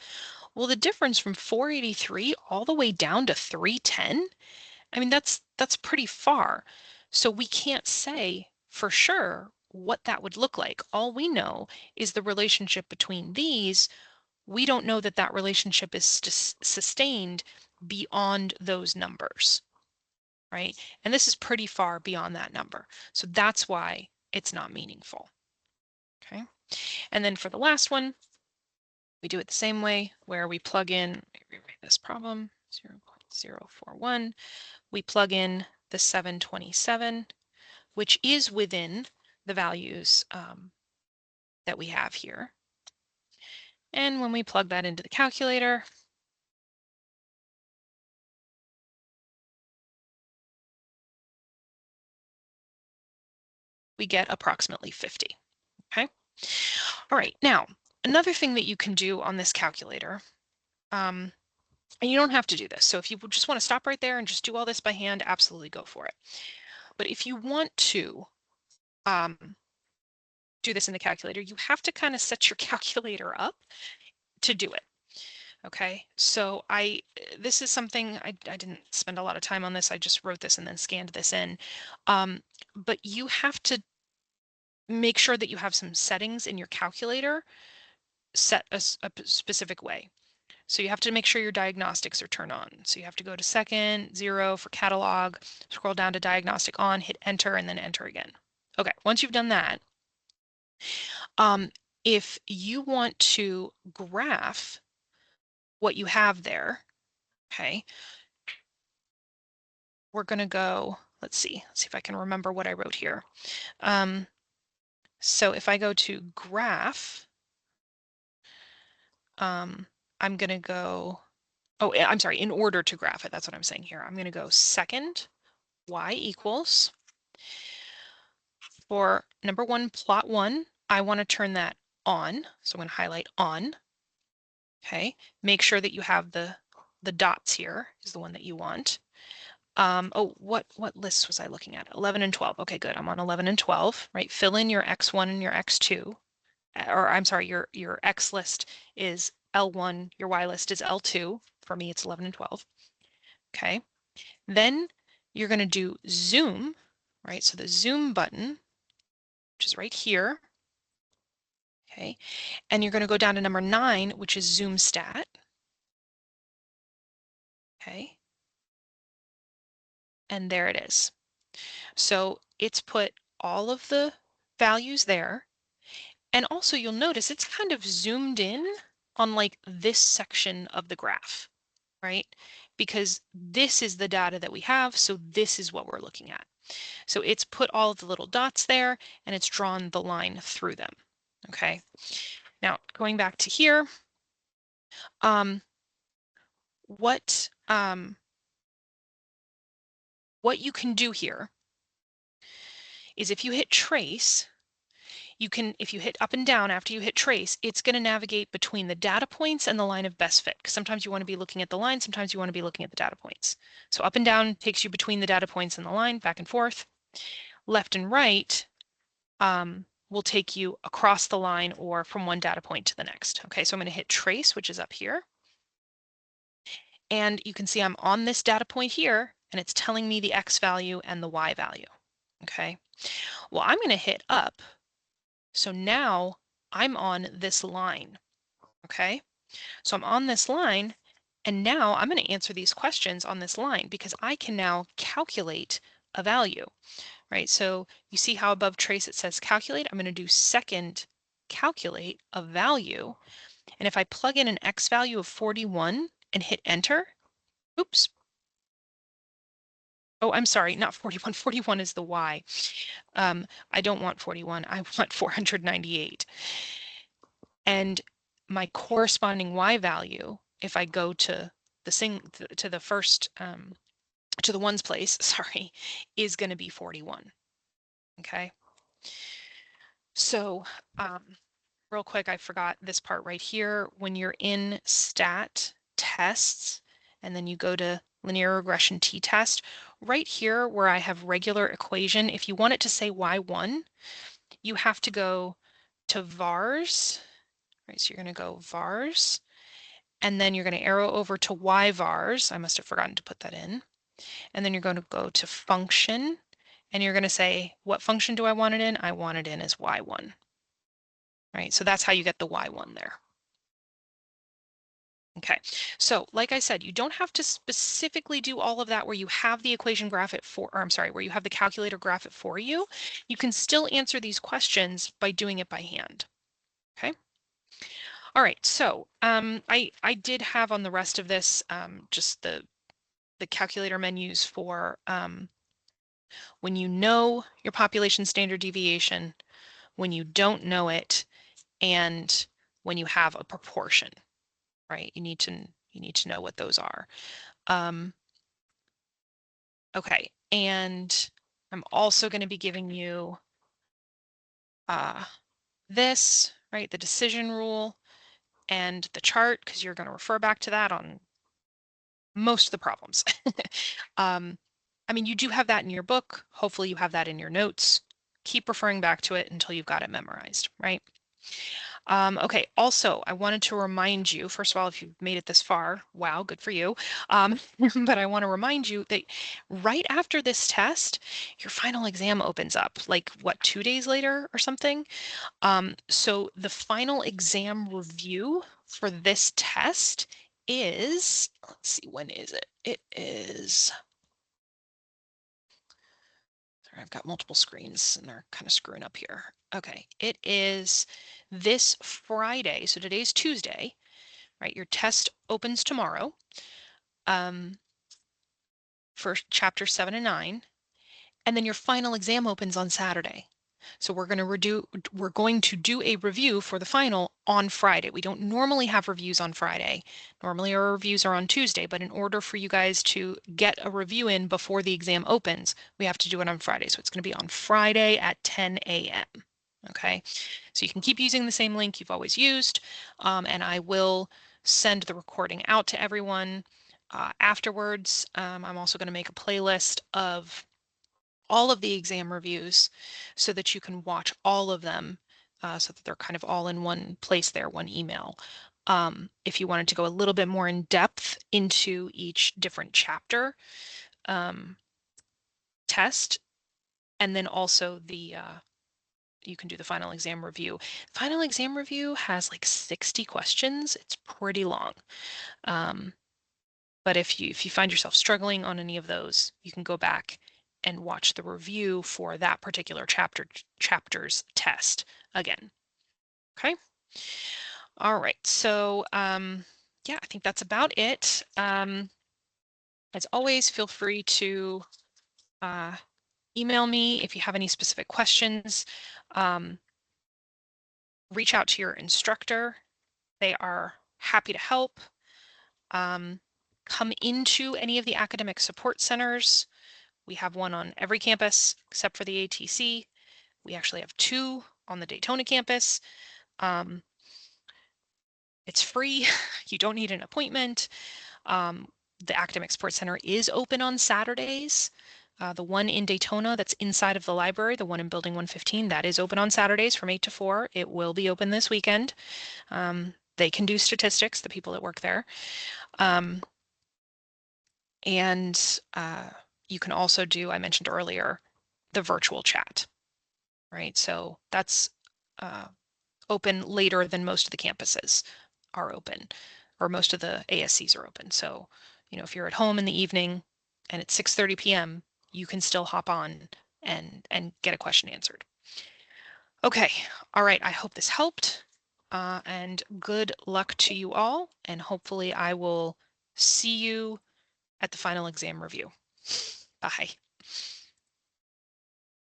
Well, the difference from 483 all the way down to 310, I mean, that's pretty far. So we can't say for sure what that would look like. All we know is the relationship between these. We don't know that that relationship is sustained beyond those numbers, right? And this is pretty far beyond that number. So that's why it's not meaningful. Okay. And then for the last one, we do it the same way where we plug in, rewrite this problem, 0.041. We plug in the 727, which is within the values that we have here. And when we plug that into the calculator, we get approximately 50. Okay. All right. Now, another thing that you can do on this calculator, and you don't have to do this. So if you just want to stop right there and just do all this by hand, absolutely go for it. But if you want to do this in the calculator, you have to kind of set your calculator up to do it. Okay, so this is something I didn't spend a lot of time on this. I just wrote this and then scanned this in. But you have to make sure that you have some settings in your calculator set a specific way. So you have to make sure your diagnostics are turned on. So you have to go to second, 0 for catalog, scroll down to diagnostic on, hit enter, and then enter again. Okay, once you've done that, if you want to graph what you have there, okay, we're going to go, let's see if I can remember what I wrote here. So if I go to graph, I'm going to go, oh, I'm sorry, in order to graph it, that's what I'm saying here. I'm going to go second, y equals, for number one, plot one, I want to turn that on. So I'm going to highlight on. Okay, make sure that you have the dots here is the one that you want. Oh, what lists was I looking at? 11 and 12. Okay, good. I'm on 11 and 12, right? Fill in your X1 and your X2. Or I'm sorry, your X list is L1, your Y list is L2. For me, it's 11 and 12. Okay. Then you're going to do zoom, right? So the zoom button, which is right here. Okay. And you're going to go down to number 9, which is zoom stat. Okay. And there it is. So it's put all of the values there. And also you'll notice it's kind of zoomed in on like this section of the graph, right? Because this is the data that we have, so this is what we're looking at. So it's put all of the little dots there and it's drawn the line through them, okay? Now, going back to here, what you can do here is if you hit trace, you can, if you hit up and down after you hit trace, it's going to navigate between the data points and the line of best fit. Because sometimes you want to be looking at the line, sometimes you want to be looking at the data points. So up and down takes you between the data points and the line, back and forth. Left and right will take you across the line or from one data point to the next. Okay, so I'm going to hit trace, which is up here. And you can see I'm on this data point here, and it's telling me the X value and the Y value. Okay, well, I'm going to hit up. So now I'm on this line. Okay, so I'm on this line, and now I'm going to answer these questions on this line because I can now calculate a value, right? So you see how above trace it says calculate? I'm going to do second calculate a value. And if I plug in an X value of 41 and hit enter, oops. Oh, I'm sorry, not 41. 41 is the Y. I don't want 41. I want 498. And my corresponding Y value, if I go to the first to the ones place, sorry, is going to be 41. Okay. So real quick, I forgot this part right here. When you're in stat tests, and then you go to linear regression t-test, right here where I have regular equation, if you want it to say y1, you have to go to vars, right? So you're going to go vars, and then you're going to arrow over to yvars. I must have forgotten to put that in. And then you're going to go to function, and you're going to say, what function do I want it in? I want it in as y1. Right, so that's how you get the y1 there. Okay, so like I said, you don't have to specifically do all of that where you have the equation graph it for, or I'm sorry, where you have the calculator graph it for you. You can still answer these questions by doing it by hand. Okay. All right, so I did have on the rest of this just the calculator menus for when you know your population standard deviation, when you don't know it, and when you have a proportion, right? You need to know what those are. Okay, and I'm also going to be giving you this, right? The decision rule and the chart, because you're going to refer back to that on most of the problems. I mean, you do have that in your book. Hopefully you have that in your notes. Keep referring back to it until you've got it memorized, right? Okay, also, I wanted to remind you, first of all, if you've made it this far, wow, good for you. But I want to remind you that right after this test, your final exam opens up, like what, 2 days later or something? So the final exam review for this test is, let's see, when is it? It is, sorry, I've got multiple screens and they're kind of screwing up here. Okay, it is this Friday. So today's Tuesday, right? Your test opens tomorrow for chapter 7 and 9, and then your final exam opens on Saturday. So we're going to do a review for the final on Friday. We don't normally have reviews on Friday. Normally our reviews are on Tuesday, but in order for you guys to get a review in before the exam opens, we have to do it on Friday. So it's going to be on Friday at 10 a.m. Okay, so you can keep using the same link you've always used, and I will send the recording out to everyone afterwards. I'm also going to make a playlist of all of the exam reviews so that you can watch all of them so that they're kind of all in one place there, one email. If you wanted to go a little bit more in depth into each different chapter test, and then also the you can do the final exam review. Final exam review has like 60 questions. It's pretty long. But if you find yourself struggling on any of those, you can go back and watch the review for that particular chapter's test again. Okay. All right. So yeah, I think that's about it. As always, feel free to email me if you have any specific questions. Reach out to your instructor. They are happy to help. Come into any of the academic support centers. We have one on every campus except for the ATC. We actually have 2 on the Daytona campus. It's free. You don't need an appointment. The Academic Sports Center is open on Saturdays. The one in Daytona that's inside of the library, the one in Building 115, that is open on Saturdays from 8 to 4. It will be open this weekend. They can do statistics, the people that work there. And you can also do, I mentioned earlier, the virtual chat, right? So that's open later than most of the campuses are open, or most of the ASCs are open. So, if you're at home in the evening and it's 6:30 p.m., you can still hop on and get a question answered. Okay, all right. I hope this helped, and good luck to you all. And hopefully, I will see you at the final exam review. Bye.